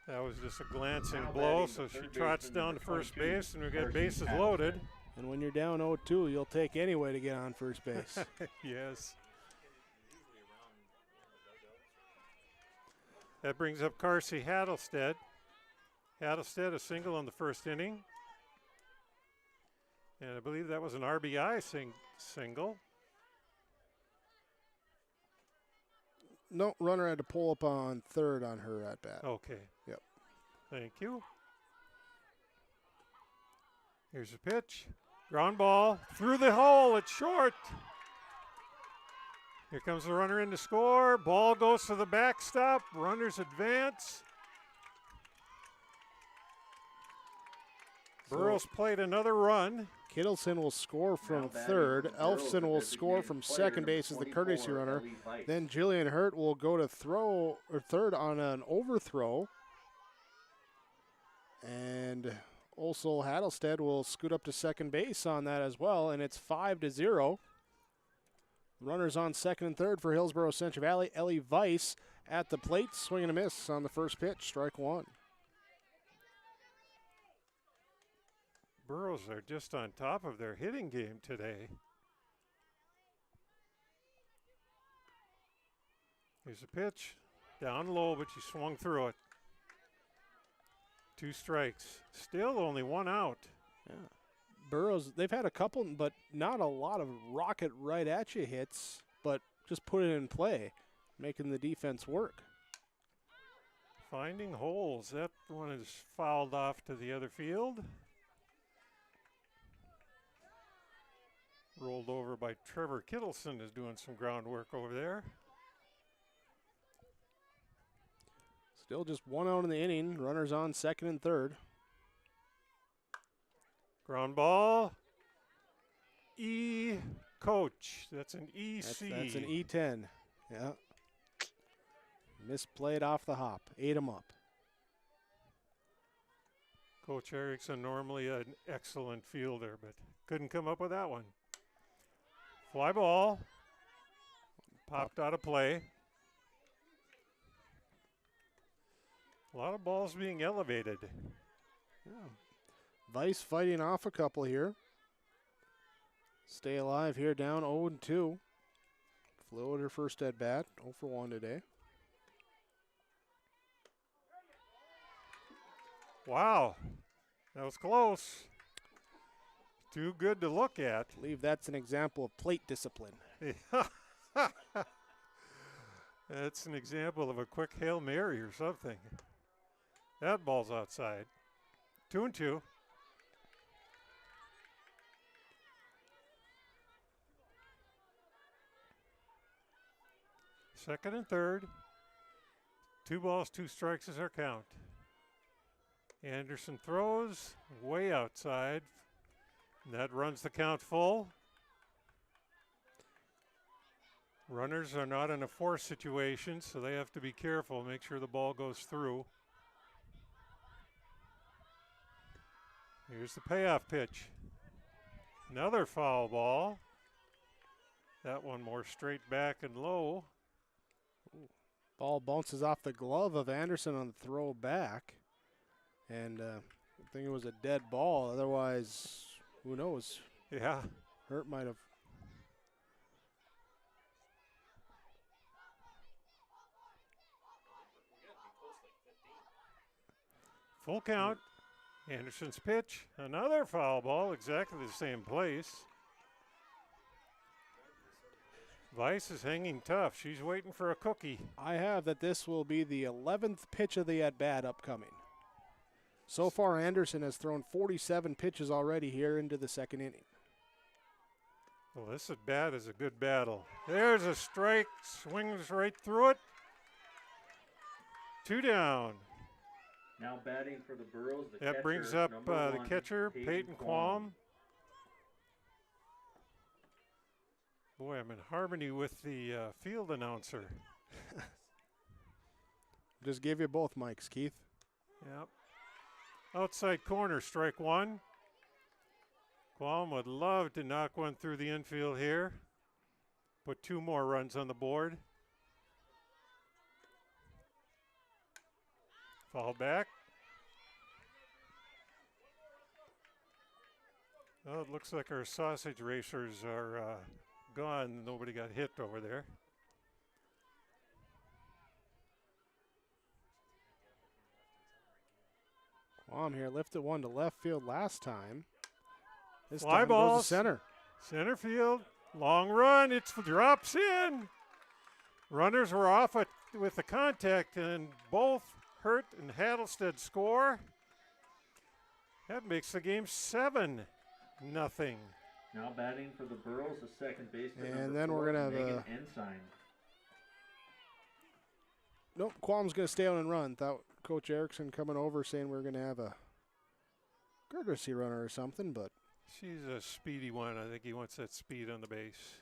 Speaker 7: That was just a glancing blow, so she trots down to first base, and we got bases loaded.
Speaker 2: And when you're down 0-2, you'll take any way to get on first base.
Speaker 7: Yes. That brings up Carsey Hattlestead. Hattlestead a single in the first inning. And I believe that was an RBI single.
Speaker 2: No, runner had to pull up on third on her at bat.
Speaker 7: Okay.
Speaker 2: Yep.
Speaker 7: Thank you. Here's a pitch. Ground ball through the hole. It's short. Here comes the runner in to score. Ball goes to the backstop. Runners advance. Burrows played another run.
Speaker 2: Kittleson will score from third. Elfson will score from second base as the courtesy runner. Then Jillian Hurt will go to third on an overthrow. And also Hattlestead will scoot up to second base on that as well, and it's 5-0. Runners on second and third for Hillsboro-Central Valley. Ellie Weiss at the plate, swing and a miss on the first pitch, strike one.
Speaker 7: Burrows are just on top of their hitting game today. Here's a pitch, down low, but she swung through it. 2 strikes, still only 1 out.
Speaker 2: Yeah. Burrows, they've had a couple, but not a lot of rocket right at you hits, but just put it in play, making the defense work.
Speaker 7: Finding holes. That one is fouled off to the other field. Rolled over by Trevor Kittleson, is doing some groundwork over there.
Speaker 2: Still just 1 out in the inning. Runners on second and third.
Speaker 7: Ground ball. Coach. That's an EC.
Speaker 2: That's an E10. Yeah. Misplayed off the hop. Ate him up.
Speaker 7: Coach Erickson, normally an excellent fielder, but couldn't come up with that one. Fly ball. Popped out of play. A lot of balls being elevated.
Speaker 2: Yeah. Weiss fighting off a couple here. Stay alive here, down 0-2. Flew at her first at bat, 0 for 1 today.
Speaker 7: Wow, that was close. Too good to look at.
Speaker 2: I believe that's an example of plate discipline.
Speaker 7: That's an example of a quick Hail Mary or something. That ball's outside. 2-2. Second and third. 2 balls, 2 strikes is our count. Anderson throws way outside. That runs the count full. Runners are not in a force situation, so they have to be careful, make sure the ball goes through. Here's the payoff pitch. Another foul ball. That one more straight back and low.
Speaker 2: Ball bounces off the glove of Anderson on the throw back. And I think it was a dead ball. Otherwise, who knows?
Speaker 7: Yeah.
Speaker 2: Hurt might have.
Speaker 7: Full count. Anderson's pitch. Another foul ball, exactly the same place. Weiss is hanging tough. She's waiting for a cookie.
Speaker 2: I have that this will be the 11th pitch of the at-bat upcoming. So far, Anderson has thrown 47 pitches already here into the second inning.
Speaker 7: Well, this at-bat is a good battle. There's a strike. Swings right through it. 2 down.
Speaker 15: Now batting for the Burrows, the
Speaker 7: that
Speaker 15: catcher,
Speaker 7: brings up the
Speaker 15: one,
Speaker 7: catcher, Peyton Quam. Boy, I'm in harmony with the field announcer.
Speaker 2: Just give you both mics, Keith.
Speaker 7: Yep. Outside corner, strike 1. Quam would love to knock one through the infield here. Put 2 more runs on the board. Foul back. Well, it looks like our sausage racers are gone. Nobody got hit over there.
Speaker 2: Quam here lifted one to left field last time. This
Speaker 7: Fly
Speaker 2: time
Speaker 7: ball.
Speaker 2: goes to center.
Speaker 7: Center field. Long run. It drops in. Runners were off with the contact, and both Hurt and Hattlestead score. That makes the game 7-0.
Speaker 15: Now batting for the Burros, the second baseman.
Speaker 2: And then we're going to have
Speaker 15: a Ensign.
Speaker 2: Nope, Qualm's going to stay on and run. Thought Coach Erickson coming over saying we're going to have a courtesy runner or something, but
Speaker 7: she's a speedy one. I think he wants that speed on the base.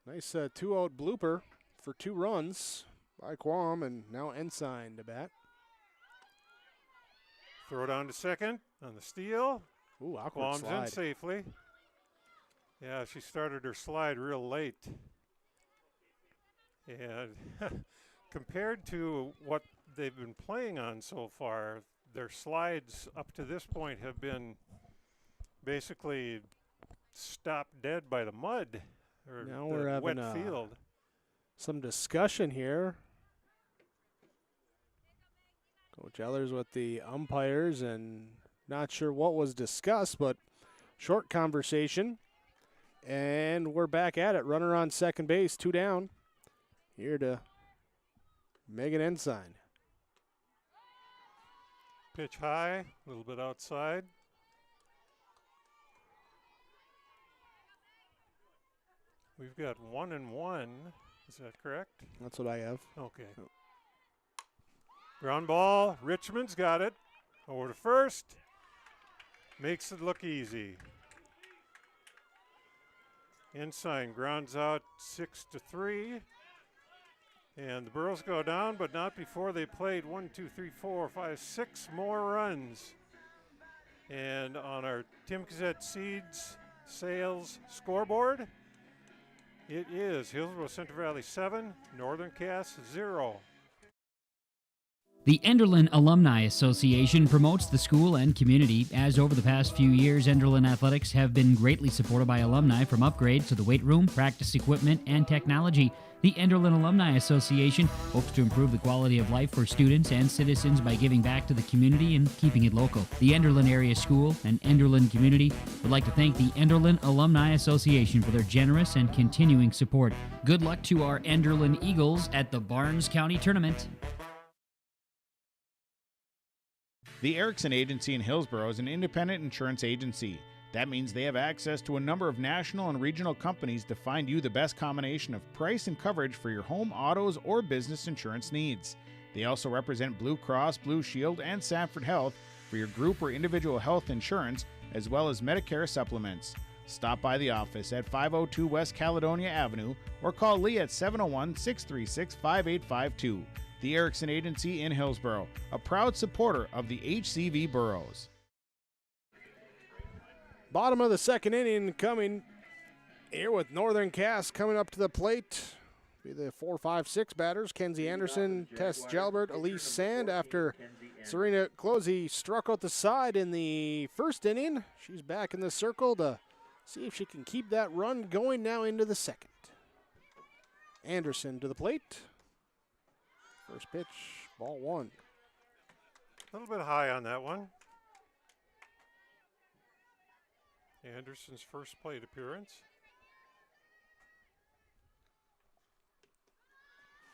Speaker 2: Nice 2-out blooper for 2 runs by Qualm, and now Ensign to bat.
Speaker 7: Throw down to second on the steal.
Speaker 2: Ooh, awkward
Speaker 7: Qualm's
Speaker 2: slide.
Speaker 7: in safely. Yeah, she started her slide real late. And compared to what they've been playing on so far, their slides up to this point have been basically stopped dead by the mud or
Speaker 2: Now
Speaker 7: the
Speaker 2: we're having
Speaker 7: wet field.
Speaker 2: Some discussion here. Coach Ellers with the umpires, and not sure what was discussed, but short conversation. And we're back at it. Runner on second base, 2 down. Here to Megan Ensign.
Speaker 7: Pitch high, a little bit outside. We've got 1-1. Is that correct?
Speaker 2: That's what I have.
Speaker 7: Okay. Ground ball. Richmond's got it. Over to first. Makes it look easy. Ensign grounds out 6-3. And the Burros go down, but not before they played 6 more runs. And on our Timcazet Seeds sales scoreboard, it is Hillsboro-Central Valley 7, Northern Cass 0.
Speaker 21: The Enderlin Alumni Association promotes the school and community, as over the past few years, Enderlin athletics have been greatly supported by alumni from upgrades to the weight room, practice equipment, and technology. The Enderlin Alumni Association hopes to improve the quality of life for students and citizens by giving back to the community and keeping it local. The Enderlin Area School and Enderlin community would like to thank the Enderlin Alumni Association for their generous and continuing support. Good luck to our Enderlin Eagles at the Barnes County Tournament.
Speaker 22: The Erickson Agency in Hillsboro is an independent insurance agency. That means they have access to a number of national and regional companies to find you the best combination of price and coverage for your home, autos, or business insurance needs. They also represent Blue Cross, Blue Shield, and Sanford Health for your group or individual health insurance, as well as Medicare supplements. Stop by the office at 502 West Caledonia Avenue or call Lee at 701-636-5852. The Erickson Agency in Hillsboro, a proud supporter of the HCV Burros.
Speaker 2: Bottom of the second inning coming here with Northern Cass coming up to the plate. Be the 4-5-6 batters. Kenzie Anderson, Tess Jalbert, Elise Sand. After Serena Closey struck out the side in the first inning, she's back in the circle to see if she can keep that run going now into the second. Anderson to the plate. First pitch, ball 1.
Speaker 7: A little bit high on that one. Anderson's first plate appearance.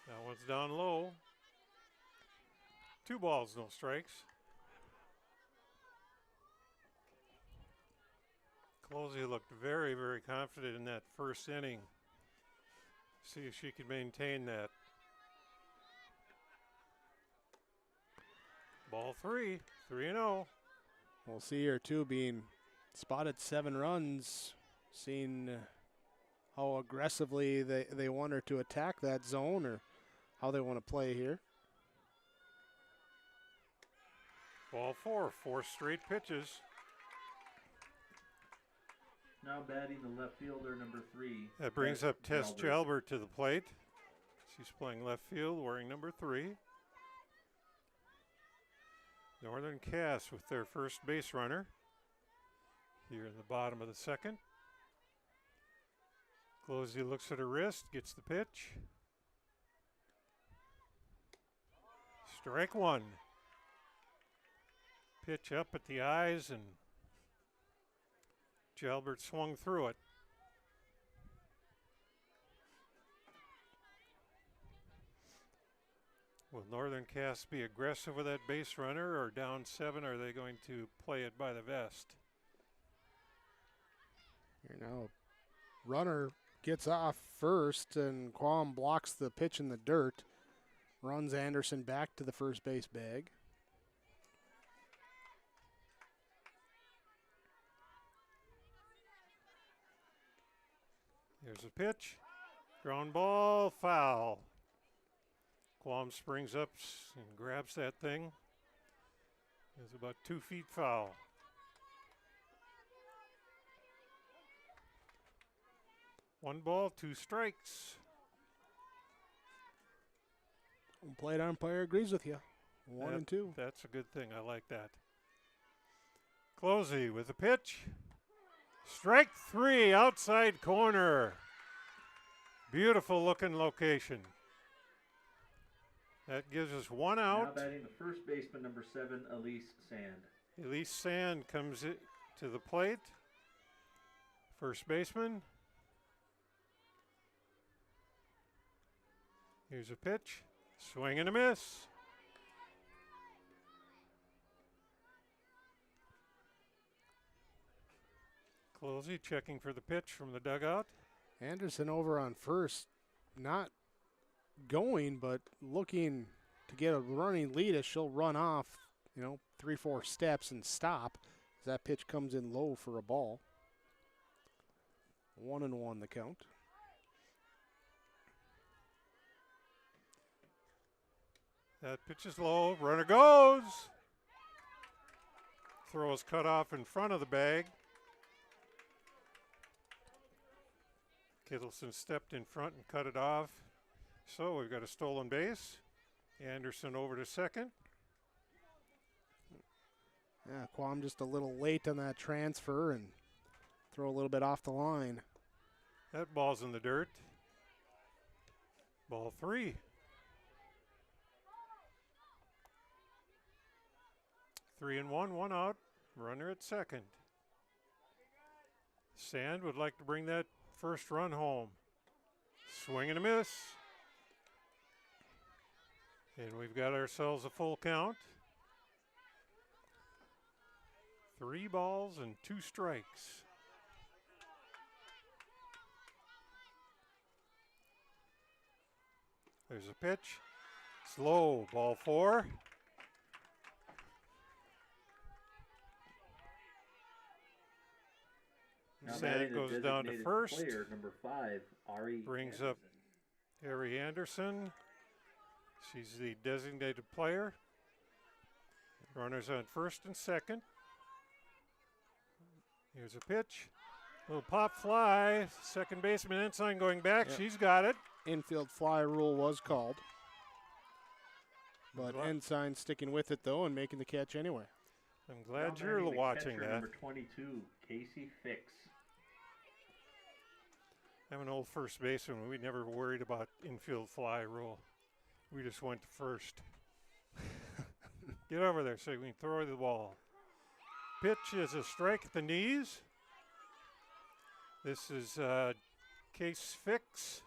Speaker 7: That one's down low. 2 balls, no strikes. Closey looked very, very confident in that first inning. See if she can maintain that. Ball 3, 3-0.
Speaker 2: We'll see here too, being spotted 7 runs, seeing how aggressively they want her to attack that zone or how they want to play here.
Speaker 7: Ball 4, 4 straight pitches.
Speaker 15: Now batting the left fielder, number 3.
Speaker 7: That brings up Tess Jalbert to the plate. She's playing left field, wearing number 3. Northern Cass with their first base runner here in the bottom of the second. Closey looks at her wrist, gets the pitch. Strike 1. Pitch up at the eyes, and Jalbert swung through it. Will Northern Cass be aggressive with that base runner, or down 7? Are they going to play it by the vest?
Speaker 2: Here now, runner gets off first, and Quam blocks the pitch in the dirt. Runs Anderson back to the first base bag.
Speaker 7: Here's a pitch. Ground ball, foul. Quam springs up and grabs that thing. It's about 2 feet foul. One ball, 2 strikes.
Speaker 2: Home plate umpire agrees with you. 1 and 2.
Speaker 7: That's a good thing. I like that. Closey with a pitch. Strike 3, outside corner. Beautiful looking location. That gives us 1 out.
Speaker 15: Now batting the first baseman, number 7, Elise Sand.
Speaker 7: Elise Sand comes to the plate. First baseman. Here's a pitch. Swing and a miss. Closey checking for the pitch from the dugout.
Speaker 2: Anderson over on first, not going, but looking to get a running lead as she'll run off, 3-4 steps and stop as that pitch comes in low for a ball. 1-1 the count.
Speaker 7: That pitch is low. Runner goes. Throw is cut off in front of the bag. Kittleson stepped in front and cut it off. So we've got a stolen base. Anderson over to second.
Speaker 2: Yeah, Quam just a little late on that transfer and throw a little bit off the line.
Speaker 7: That ball's in the dirt. Ball 3. 3-1, 1 out. Runner at second. Sand would like to bring that first run home. Swing and a miss. And we've got ourselves a full count. 3 balls and 2 strikes. There's a pitch. Slow. Ball 4. Sand goes down to first.
Speaker 15: Player, number 5, Ari
Speaker 7: brings
Speaker 15: Anderson.
Speaker 7: up Harry Anderson. She's the designated player. Runners on first and second. Here's a pitch. Little pop fly. Second baseman Ensign going back.
Speaker 2: Yep.
Speaker 7: She's got it.
Speaker 2: Infield fly rule was called. But Ensign sticking with it, though, and making the catch anyway.
Speaker 7: I'm glad
Speaker 15: Now
Speaker 7: you're
Speaker 15: batting the
Speaker 7: watching
Speaker 15: catcher,
Speaker 7: that.
Speaker 15: Number 22, Casey Fix.
Speaker 7: I'm an old first baseman. We never worried about infield fly rule. We just went to first. Get over there so we can throw the ball. Pitch is a strike at the knees. This is Case Fix.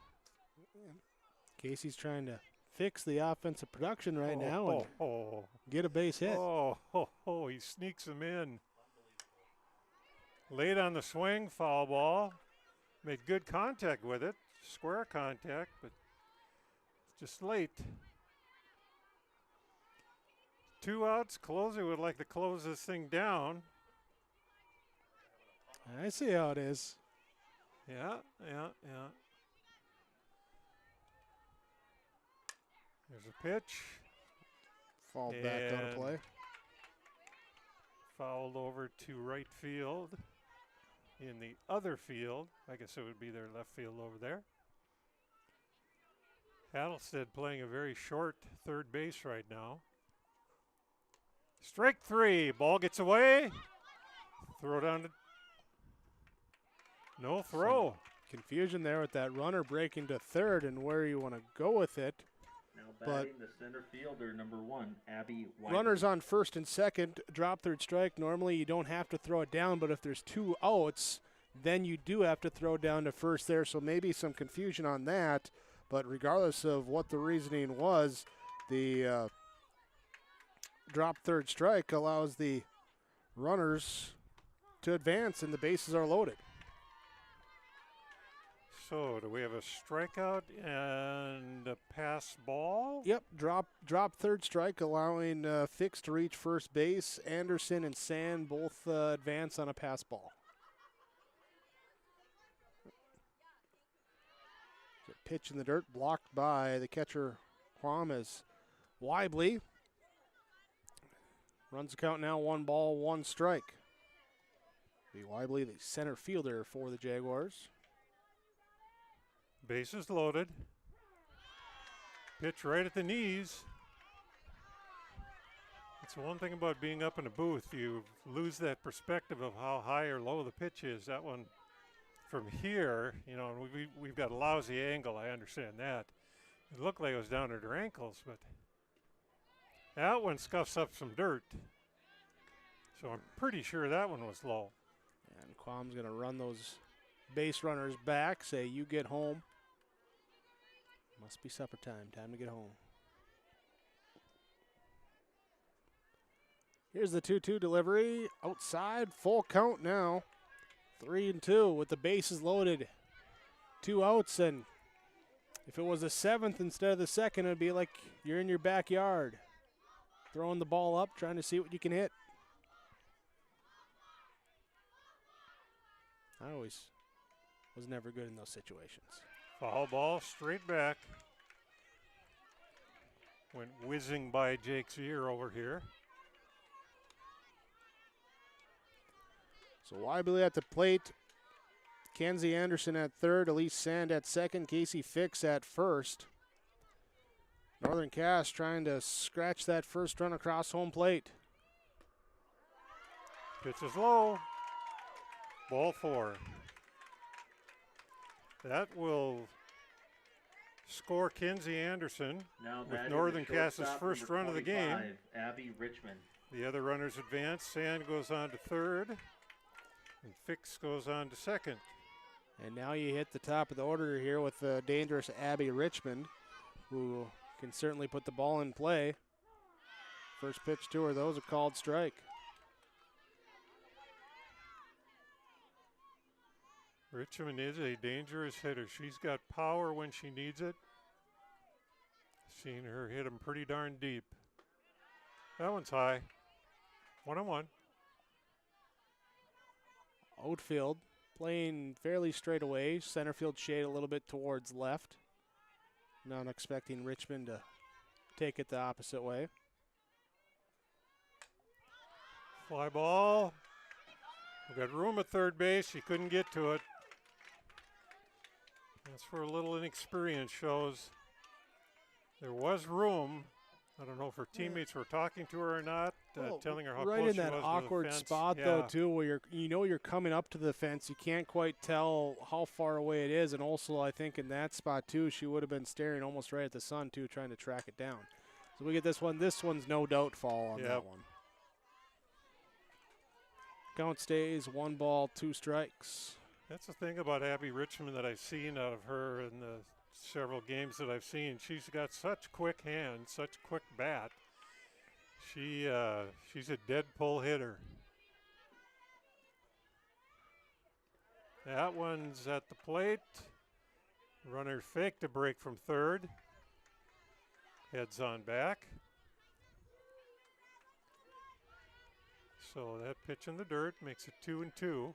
Speaker 2: Casey's trying to fix the offensive production right now and get a base hit.
Speaker 7: He sneaks them in. Late on the swing, foul ball. Made good contact with it, square contact, but it's just late. 2 outs. Closer would like to close this thing down.
Speaker 2: I see how it is.
Speaker 7: Yeah. There's a pitch.
Speaker 2: Fall back out of play.
Speaker 7: Fouled over to right field. In the other field, I guess it would be their left field over there. Hattlestead playing a very short third base right now. Strike 3, ball gets away. Throw down to, no throw.
Speaker 2: Some confusion there with that runner breaking to third and where you want to go with it.
Speaker 15: Now batting the center fielder, number 1, Abby White.
Speaker 2: Runners on first and second, drop third strike. Normally you don't have to throw it down, but if there's 2 outs, then you do have to throw down to first there. So maybe some confusion on that. But regardless of what the reasoning was, The drop third strike allows the runners to advance, and the bases are loaded.
Speaker 7: So, do we have a strikeout and a pass ball?
Speaker 2: Yep, drop third strike, allowing Fix to reach first base. Anderson and Sand both advance on a pass ball. Pitch in the dirt, blocked by the catcher, Quam, as Weibly runs the count now, 1 ball, 1 strike. Be Weibly, the center fielder for the Jaguars.
Speaker 7: Bases loaded. Pitch right at the knees. That's one thing about being up in a booth. You lose that perspective of how high or low the pitch is. That one from here, you know, we've got a lousy angle. I understand that. It looked like it was down at her ankles, but that one scuffs up some dirt. So I'm pretty sure that one was low.
Speaker 2: And Quam's going to run those base runners back, say, you get home. Must be supper time. Time to get home. Here's the 2-2 delivery. Outside, full count now. 3-2 with the bases loaded. 2 outs, and if it was a 7th instead of the 2nd, it'd be like you're in your backyard. Throwing the ball up, trying to see what you can hit. I always was never good in those situations.
Speaker 7: Foul ball straight back. Went whizzing by Jake's ear over here.
Speaker 2: So Weibly at the plate. Kenzie Anderson at third. Elise Sand at second. Casey Fix at first. Northern Cass trying to scratch that first run across home plate.
Speaker 7: Pitch is low. Ball 4. That will score Kenzie Anderson with Northern Cass's first run of the game.
Speaker 15: Abby Richmond.
Speaker 7: The other runners advance. Sand goes on to third, and Fix goes on to second.
Speaker 2: And now you hit the top of the order here with the dangerous Abby Richmond, who can certainly put the ball in play. First pitch to her, those a called strike.
Speaker 7: Richmond is a dangerous hitter. She's got power when she needs it. Seen her hit them pretty darn deep. That one's high. 1-1.
Speaker 2: Outfield playing fairly straight away. Center field shade a little bit towards left. Not expecting Richmond to take it the opposite way.
Speaker 7: Fly ball. We've got room at third base. She couldn't get to it. That's where a little inexperience shows. There was room. I don't know if her teammates were talking to her or not, telling her how
Speaker 2: right
Speaker 7: close
Speaker 2: in
Speaker 7: she
Speaker 2: that
Speaker 7: was to the
Speaker 2: awkward
Speaker 7: fence.
Speaker 2: spot, though, too, where you're coming up to the fence. You can't quite tell how far away it is. And also, I think in that spot, too, she would have been staring almost right at the sun, too, trying to track it down. So we get this one. This one's no doubt fall on that one. Count stays 1 ball, 2 strikes.
Speaker 7: That's the thing about Abby Richmond that I've seen out of her in the several games that I've seen. She's got such quick hands, such quick bat. She's a dead pull hitter. That one's at the plate. Runner fake to break from third. Heads on back. So that pitch in the dirt makes it 2-2.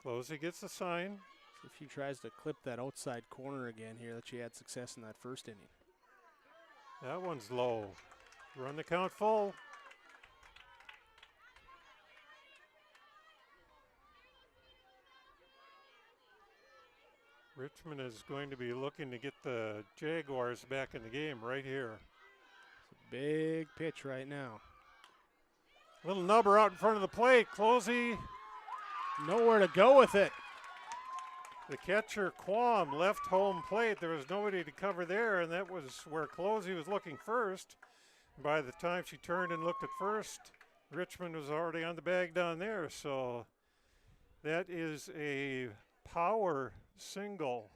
Speaker 7: Closey gets the sign.
Speaker 2: See if she tries to clip that outside corner again here that she had success in that first inning.
Speaker 7: That one's low. Run the count full. Richmond is going to be looking to get the Jaguars back in the game right here.
Speaker 2: Big pitch right now.
Speaker 7: Little nubber out in front of the plate. Closey.
Speaker 2: Nowhere to go with it.
Speaker 7: The catcher, Quam, left home plate. There was nobody to cover there, and that was where Closey was looking first. By the time she turned and looked at first, Richmond was already on the bag down there. So that is a power single.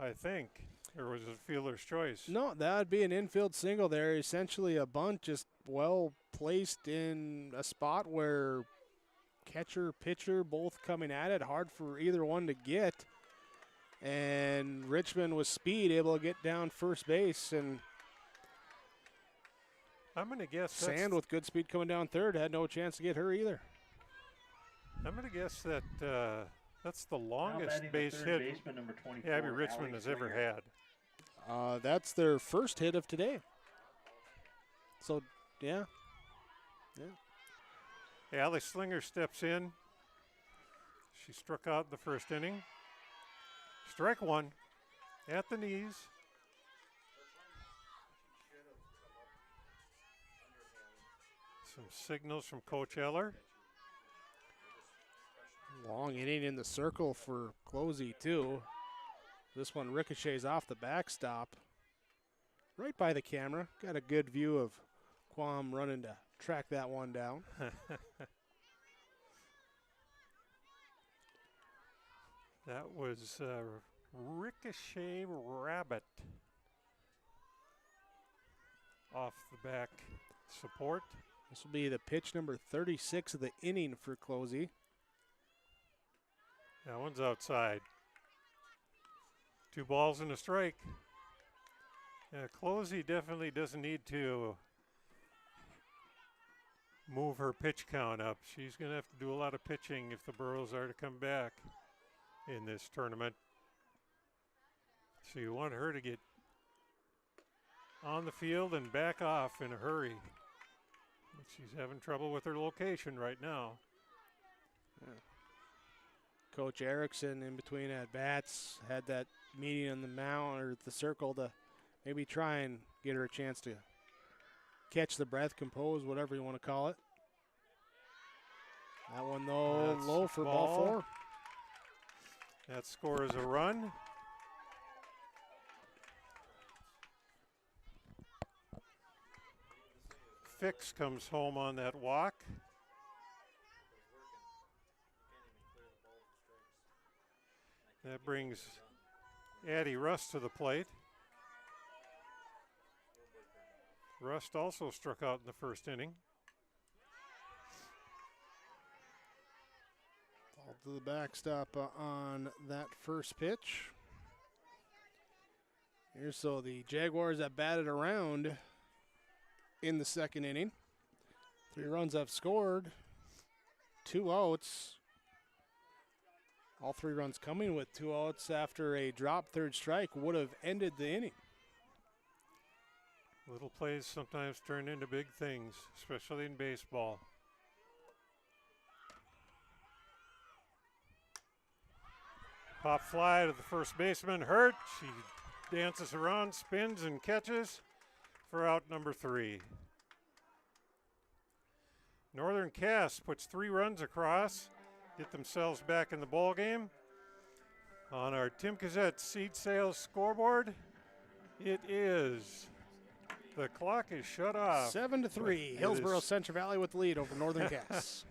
Speaker 7: I think. Or was it fielder's choice?
Speaker 2: No, that would be an infield single there. Essentially a bunt just well placed in a spot where catcher, pitcher, both coming at it. Hard for either one to get. And Richmond with speed able to get down first base. And
Speaker 7: I'm going to guess
Speaker 2: Sand with good speed coming down third had no chance to get her either.
Speaker 7: I'm going to guess that that's the longest
Speaker 15: batting the
Speaker 7: base
Speaker 15: third
Speaker 7: hit
Speaker 15: baseman, number 24,
Speaker 7: Abby Richmond has ever had.
Speaker 2: That's their first hit of today. So, yeah.
Speaker 7: Allie Slinger steps in. She struck out in the first inning. Strike one at the knees. Some signals from Coach Eller.
Speaker 2: Long inning in the circle for Closey, too. This one ricochets off the backstop. Right by the camera. Got a good view of Quam running to track that one down.
Speaker 7: That was Ricochet Rabbit off the back support.
Speaker 2: This will be the pitch number 36 of the inning for Closey.
Speaker 7: That one's outside. 2 balls and a strike. Closey definitely doesn't need to move her pitch count up. She's going to have to do a lot of pitching if the Burros are to come back in this tournament. So you want her to get on the field and back off in a hurry. But she's having trouble with her location right now.
Speaker 2: Yeah. Coach Erickson in between at bats had that meeting on the mound or the circle to maybe try and get her a chance to catch the breath, compose, whatever you want to call it. That one though low for ball 4.
Speaker 7: That scores a run. Fix comes home on that walk. That brings Addie Rust to the plate. Rust also struck out in the first inning.
Speaker 2: Ball to the backstop on that first pitch. Here, so the Jaguars have batted around in the second inning. 3 runs have scored, 2 outs. All 3 runs coming with 2 outs after a drop third strike would have ended the inning.
Speaker 7: Little plays sometimes turn into big things, especially in baseball. Pop fly to the first baseman, hurt. She dances around, spins, and catches for out number 3. Northern Cass puts 3 runs across, get themselves back in the ball game. On our Tim Cassette seed sales scoreboard, it is, the clock is shut off.
Speaker 2: 7-3, Hillsboro-Central Valley with the lead over Northern Cass.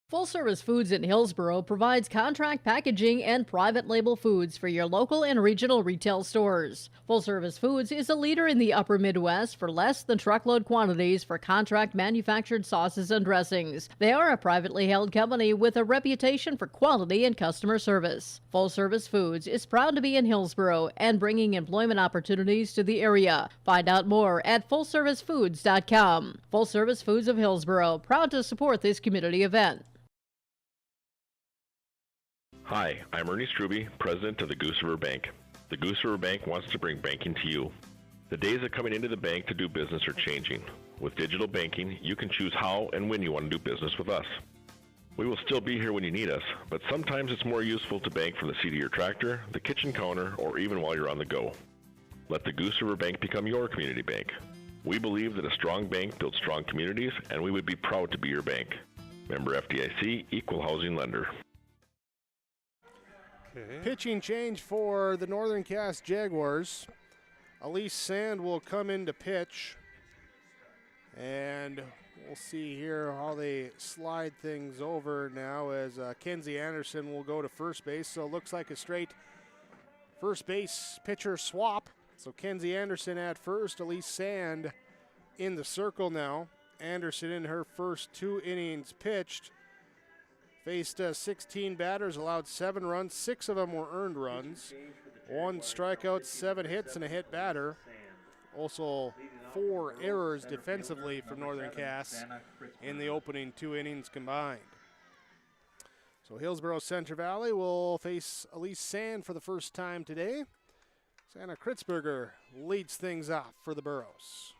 Speaker 10: Full Service Foods in Hillsboro provides contract packaging and private label foods for your local and regional retail stores. Full Service Foods is a leader in the upper Midwest for less than truckload quantities for contract manufactured sauces and dressings. They are a privately held company with a reputation for quality and customer service. Full Service Foods is proud to be in Hillsboro and bringing employment opportunities to the area. Find out more at fullservicefoods.com. Full Service Foods of Hillsboro, proud to support this community event.
Speaker 1: Hi, I'm Ernie Struby, president of the Goose River Bank. The Goose River Bank wants to bring banking to you. The days of coming into the bank to do business are changing. With digital banking, you can choose how and when you want to do business with us. We will still be here when you need us, but sometimes it's more useful to bank from the seat of your tractor, the kitchen counter, or even while you're on the go. Let the Goose River Bank become your community bank. We believe that a strong bank builds strong communities, and we would be proud to be your bank. Member FDIC, Equal Housing Lender.
Speaker 2: Pitching change for the Northern Cass Jaguars. Elise Sand will come in to pitch. And we'll see here how they slide things over now as Kenzie Anderson will go to first base. So it looks like a straight First base pitcher swap. So Kenzie Anderson at first, Elise Sand in the circle now. Anderson in her first 2 innings pitched. Faced 16 batters, allowed 7 runs. 6 of them were earned runs. 1 strikeout, 7 hits, and a hit batter. Also 4 errors defensively for Northern Cass in the opening 2 innings combined. So Hillsboro-Central Valley will face Elise Sand for the first time today. Santa Kritzberger leads things off for the Burros.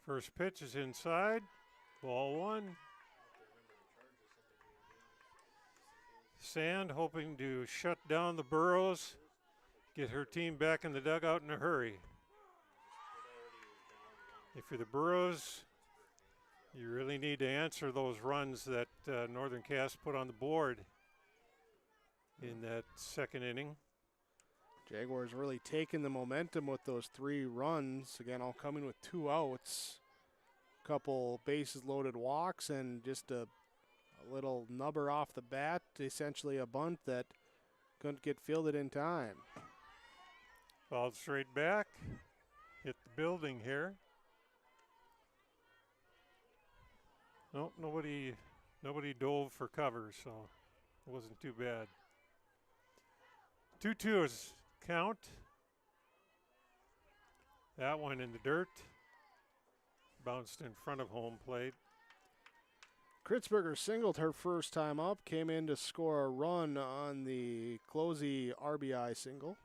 Speaker 7: First pitch is inside. Ball 1. Sand hoping to shut down the Burros, get her team back in the dugout in a hurry. If you're the Burros, you really need to answer those runs that Northern Cass put on the board in that second inning.
Speaker 2: Jaguars really taking the momentum with those 3 runs. Again, all coming with 2 outs. Couple bases loaded walks and just a little nubber off the bat, essentially a bunt that couldn't get fielded in time.
Speaker 7: Fouled straight back, hit the building here. Nope, nobody dove for cover, so it wasn't too bad. 2-2 is count. That one in the dirt. Bounced in front of home plate.
Speaker 2: Kritzberger singled her first time up, came in to score a run on the Closey RBI single.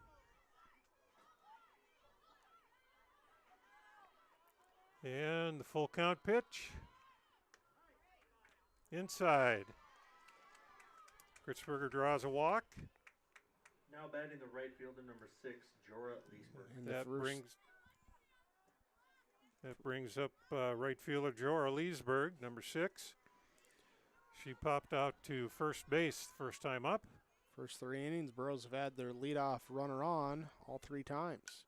Speaker 7: And the full count pitch. Inside. Kritzberger draws a walk.
Speaker 15: Now batting the right fielder, number 6, Jorah Leesberg.
Speaker 7: That brings up right fielder Jorah Leesberg, number 6. She popped out to first base first time up.
Speaker 2: First 3 innings, Burros have had their leadoff runner on all 3 times.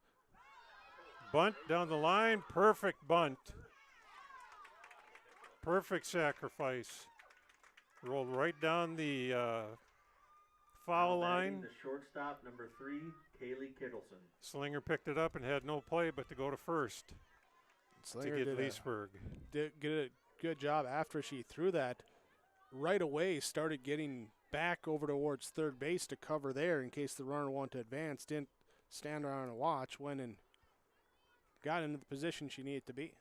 Speaker 7: Bunt down the line, perfect bunt. Perfect sacrifice. Rolled right down the foul line.
Speaker 15: The shortstop, number 3, Kaylee Kittleson.
Speaker 7: Slinger picked it up and had no play but to go to first.
Speaker 2: Slinger
Speaker 7: to get Leesberg.
Speaker 2: Did a good job after she threw that. Right away started getting back over towards third base to cover there in case the runner wanted to advance. Didn't stand around and watch. Went and got into the position she needed to be.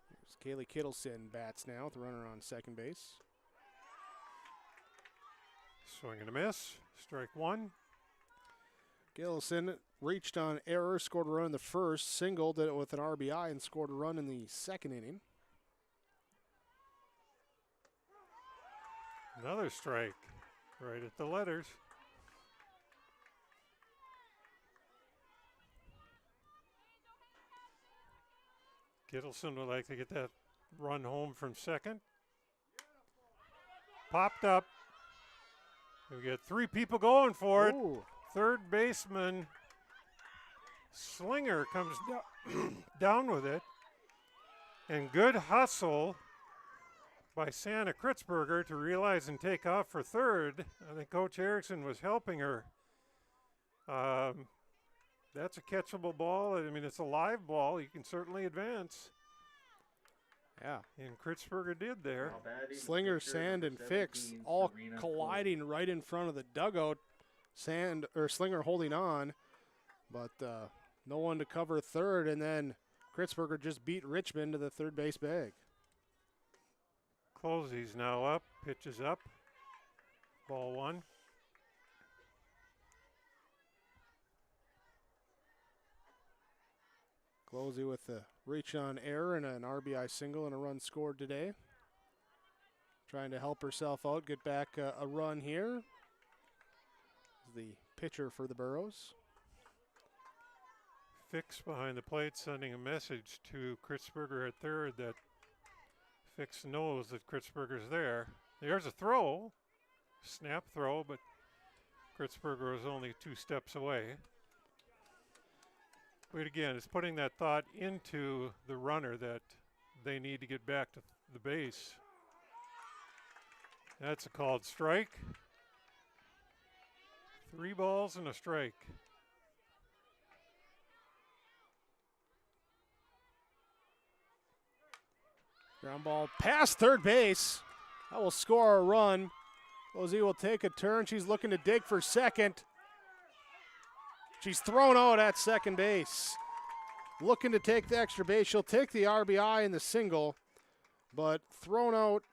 Speaker 2: Here's Kaylee Kittleson bats now with the runner on second base.
Speaker 7: Swing and a miss. Strike 1.
Speaker 2: Gillison reached on error, scored a run in the first, singled it with an RBI, and scored a run in the second inning.
Speaker 7: Another strike right at the letters. Kittleson would like to get that run home from second. Popped up. We got 3 people going for it.
Speaker 2: Ooh.
Speaker 7: Third baseman Slinger comes down with it. And good hustle by Santa Kritzberger to realize and take off for third. I think Coach Erickson was helping her. That's a catchable ball. I mean, it's a live ball. You can certainly advance.
Speaker 2: Yeah.
Speaker 7: And Kritzberger did there.
Speaker 2: Slinger, Sand, and Fix all colliding right in front of the dugout. Slinger holding on, but no one to cover third, and then Kritzberger just beat Richmond to the third base bag.
Speaker 7: Closey's now up, pitches up, ball 1.
Speaker 2: Closey with the reach on error and an RBI single and a run scored today. Trying to help herself out, get back a run here. The pitcher for the Burros.
Speaker 7: Fix behind the plate sending a message to Kritzberger at third that Fix knows that Kritzberger's there. There's a throw, snap throw, but Kritzberger was only 2 steps away. But again, it's putting that thought into the runner that they need to get back to the base. That's a called strike. 3 balls and a strike.
Speaker 2: Ground ball past third base. That will score a run. Lozzie will take a turn. She's looking to dig for second. She's thrown out at second base. Looking to take the extra base. She'll take the RBI in the single, but thrown out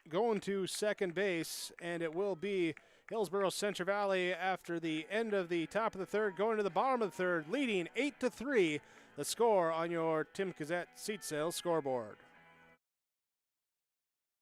Speaker 2: going to second base, and it will be Hillsboro-Central Valley after the end of the top of the third, going to the bottom of the third, leading 8-3. The score on your Tim Gazette seat sales scoreboard.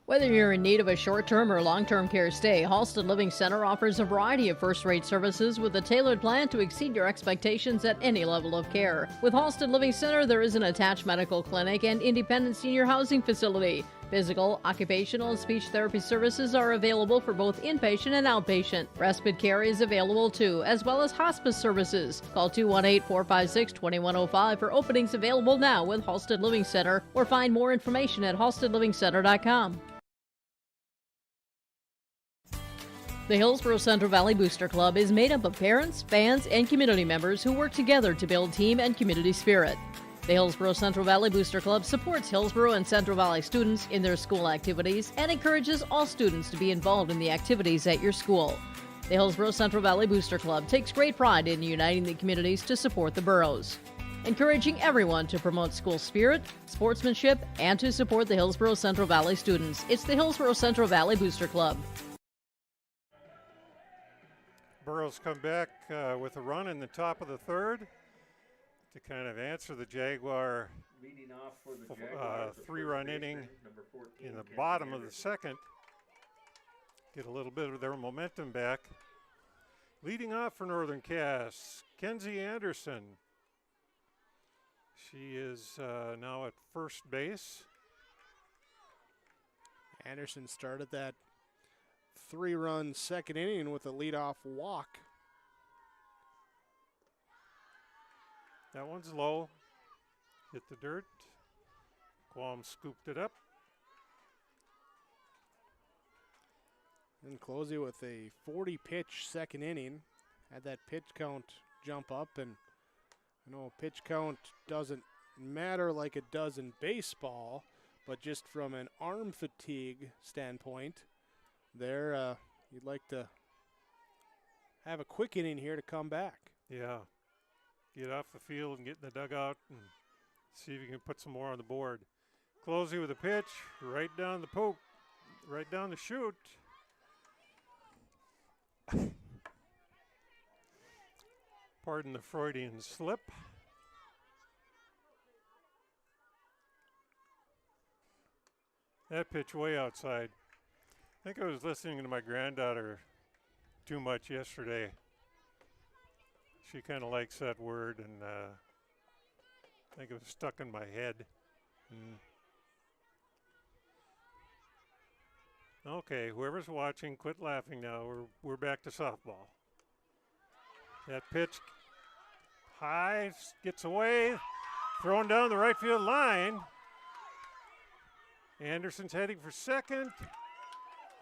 Speaker 10: Whether you're in need of a short-term or long-term care stay, Halsted Living Center offers a variety of first-rate services with a tailored plan to exceed your expectations at any level of care. With Halsted Living Center, there is an attached medical clinic and independent senior housing facility. Physical, occupational, and speech therapy services are available for both inpatient and outpatient. Respite care is available too, as well as hospice services. Call 218-456-2105 for openings available now with Halsted Living Center, or find more information at halstedlivingcenter.com. The Hillsboro-Central Valley Booster Club is made up of parents, fans, and community members who work together to build team and community spirit. The Hillsboro-Central Valley Booster Club supports Hillsboro and Central Valley students in their school activities and encourages all students to be involved in the activities at your school. The Hillsboro-Central Valley Booster Club takes great pride in uniting the communities to support the boroughs, encouraging everyone to promote school spirit, sportsmanship, and to support the Hillsboro-Central Valley students. It's the Hillsboro-Central Valley Booster Club.
Speaker 7: Burrows come back with a run in the top of the third to kind of answer the Jaguar
Speaker 15: Leading off for the Jaguars,
Speaker 7: 3-run inning in the bottom of the second. Get a little bit of their momentum back. Leading off for Northern Cass, Kenzie Anderson. She is now at first base.
Speaker 2: Anderson started that 3-run second inning with a leadoff walk.
Speaker 7: That one's low. Hit the dirt. Qualm scooped it up.
Speaker 2: And Closey with a 40-pitch second inning. Had that pitch count jump up, and I know pitch count doesn't matter like it does in baseball, but just from an arm fatigue standpoint, there you'd like to have a quick inning here to come back.
Speaker 7: Yeah. Get off the field and get in the dugout and see if you can put some more on the board. Closey with a pitch, right down the poke, right down the chute. Pardon the Freudian slip. That pitch way outside. I think I was listening to my granddaughter too much yesterday. She kind of likes that word, and I think it was stuck in my head. Okay, whoever's watching, quit laughing now. We're back to softball. That pitch high, gets away, thrown down the right field line. Anderson's heading for second.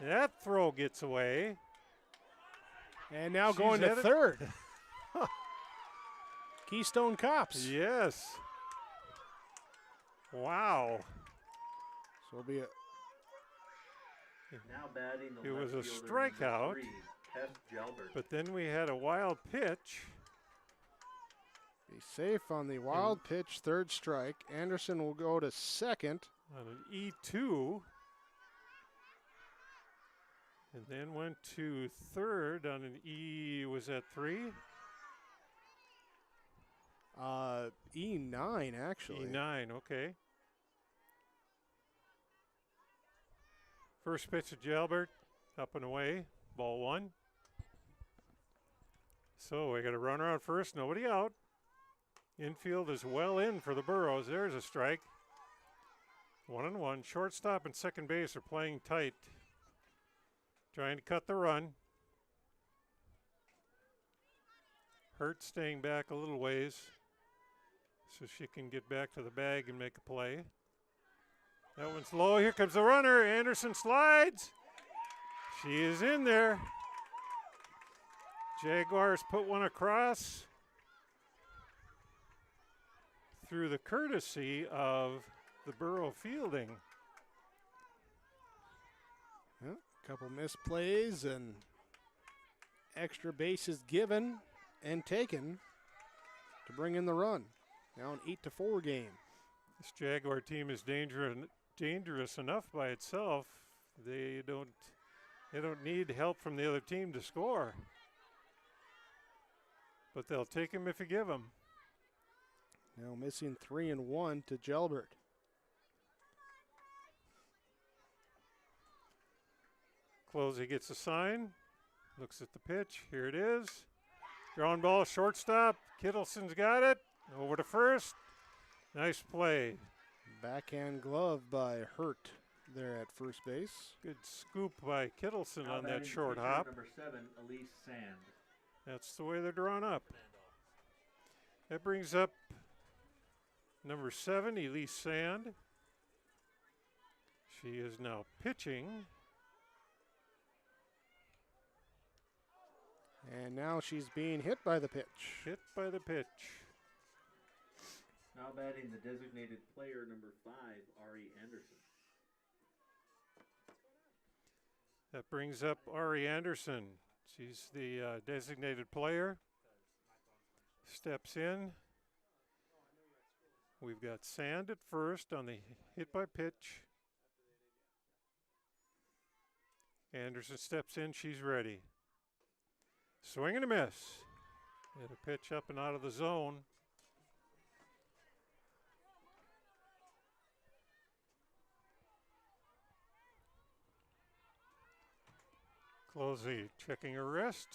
Speaker 7: That throw gets away.
Speaker 2: And now going to third. Keystone Cops.
Speaker 7: Yes. Wow.
Speaker 2: So it'll be a
Speaker 15: now batting the
Speaker 7: it was a
Speaker 15: left fielder,
Speaker 7: strikeout,
Speaker 15: number 3, Tess Gelbert.
Speaker 7: but then we had a wild pitch.
Speaker 2: Be safe on the wild pitch, third strike. Anderson will go to second.
Speaker 7: On an E2. And then went to third on an E, was that 3?
Speaker 2: E9, actually.
Speaker 7: E9, okay. First pitch to Gelbert, up and away, ball 1. So we got a runner on first, nobody out. Infield is well in for the Burros. There's a strike. 1-1. Shortstop and second base are playing tight, trying to cut the run. Hurt staying back a little ways so she can get back to the bag and make a play. That one's low. Here comes the runner. Anderson slides. She is in there. Jaguars put one across through the courtesy of the Borough fielding.
Speaker 2: Well, a couple misplays and extra bases given and taken to bring in the run. Now an 8-4 game.
Speaker 7: This Jaguar team is dangerous enough by itself. They don't need help from the other team to score. But they'll take him if you give him.
Speaker 2: Now missing 3 and 1 to Gelbert.
Speaker 7: Closey gets a sign, looks at the pitch. Here it is. Ground ball, shortstop. Kittleson's got it. Over to first. Nice play.
Speaker 2: Backhand glove by Hurt there at first base.
Speaker 7: Good scoop by Kittleson
Speaker 15: Now
Speaker 7: on that
Speaker 15: batting
Speaker 7: short
Speaker 15: pitcher
Speaker 7: hop.
Speaker 15: Number 7, Elise Sand.
Speaker 7: That's the way they're drawn up. That brings up number 7, Elise Sand. She is now pitching.
Speaker 2: And now she's being hit by the pitch.
Speaker 7: Hit by the pitch.
Speaker 15: Now batting the designated player number 5, Ari Anderson.
Speaker 7: That brings up Ari Anderson. She's the designated player. Steps in. We've got Sand at first on the hit by pitch. Anderson steps in. She's ready. Swing and a miss. Hit a pitch up and out of the zone. Closey checking her wrist.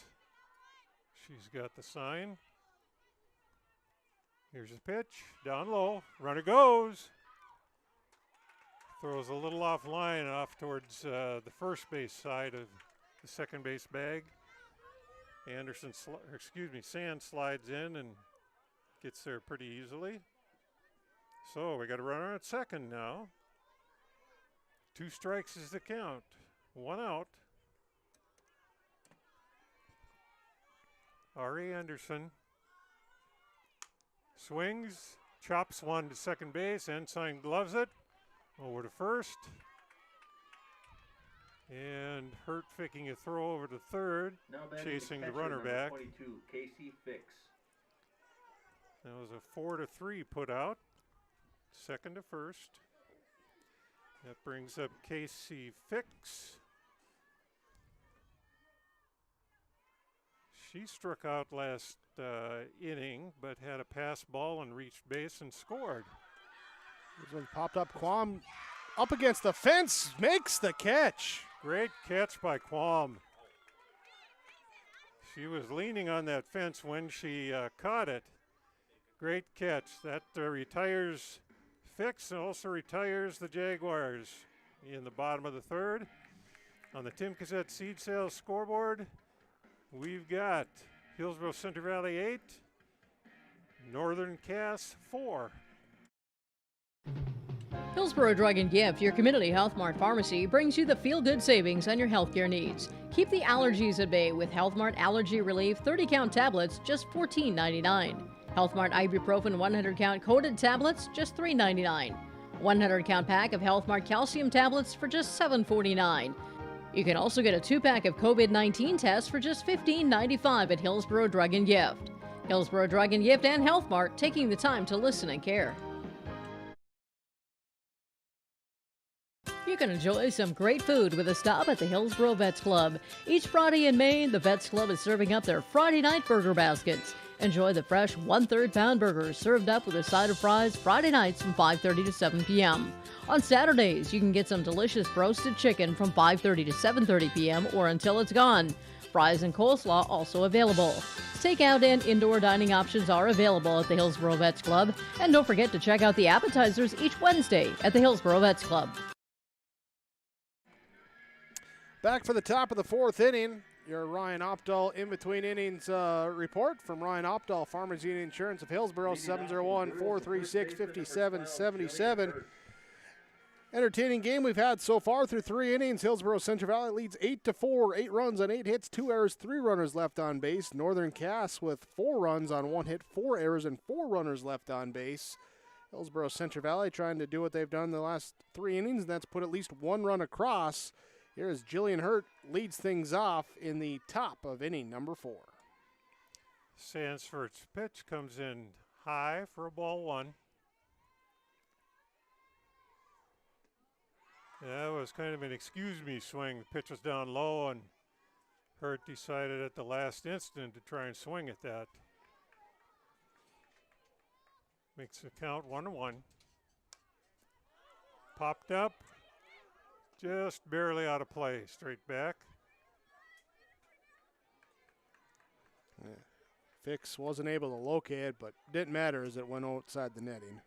Speaker 7: She's got the sign. Here's a pitch. Down low. Runner goes. Throws a little off line off towards the first base side of the second base bag. Sand slides in and gets there pretty easily. So we got a runner at second now. 2 strikes is the count. 1 out. Ari Anderson swings, chops one to second base. Ensign gloves it. Over to first. And Hurt faking a throw over to third,
Speaker 15: Now batting
Speaker 7: chasing the
Speaker 15: catcher,
Speaker 7: runner
Speaker 15: number
Speaker 7: back.
Speaker 15: 22, Casey Fix.
Speaker 7: That was a 4-3 put out. Second to first. That brings up Casey Fix. She struck out last inning, but had a pass ball and reached base and scored.
Speaker 2: This one popped up. Quam up against the fence, makes the catch.
Speaker 7: Great catch by Quam. She was leaning on that fence when she caught it. Great catch. That retires Fix and also retires the Jaguars in the bottom of the third. On the Tim Cassette Seed Sales scoreboard, we've got Hillsboro-Central Valley 8, Northern Cass 4.
Speaker 10: Hillsboro Drug and Gift, your community Health Mart pharmacy, brings you the feel-good savings on your healthcare needs. Keep the allergies at bay with Health Mart Allergy Relief 30-count tablets, just $14.99. Health Mart Ibuprofen 100-count coated tablets, just $3.99. 100-count pack of Health Mart calcium tablets for just $7.49. You can also get a 2-pack of COVID-19 tests for just $15.95 at Hillsboro Drug and Gift. Hillsboro Drug and Gift and Health Mart, taking the time to listen and care. You can enjoy some great food with a stop at the Hillsboro Vets Club. Each Friday in May, the Vets Club is serving up their Friday night burger baskets. Enjoy the fresh 1/3 pound burgers served up with a side of fries Friday nights from 5:30 to 7 p.m. On Saturdays, you can get some delicious roasted chicken from 5:30 to 7:30 p.m. or until it's gone. Fries and coleslaw also available. Takeout and indoor dining options are available at the Hillsboro Vets Club. And don't forget to check out the appetizers each Wednesday at the Hillsboro Vets Club.
Speaker 2: Back for the top of the 4th inning. Your Ryan Opdahl in between innings report from Ryan Opdahl, Farmers Union Insurance of Hillsboro, 701-436-5777. Entertaining game we've had so far through 3 innings. Hillsboro-Central Valley leads 8-4, 8 runs on 8 hits, 2 errors, 3 runners left on base. Northern Cass with 4 runs on 1 hit, 4 errors, and 4 runners left on base. Hillsboro-Central Valley trying to do what they've done the last 3 innings, and that's put at least 1 run across. Here as Jillian Hurt leads things off in the top of inning number 4.
Speaker 7: Sandsford's pitch comes in high for a ball 1. That was kind of an excuse me swing. The pitch was down low, and Hurt decided at the last instant to try and swing at that. Makes the count 1-1. Popped up, just barely out of play. Straight back.
Speaker 2: Yeah. Fix wasn't able to locate it, but didn't matter as it went outside the netting.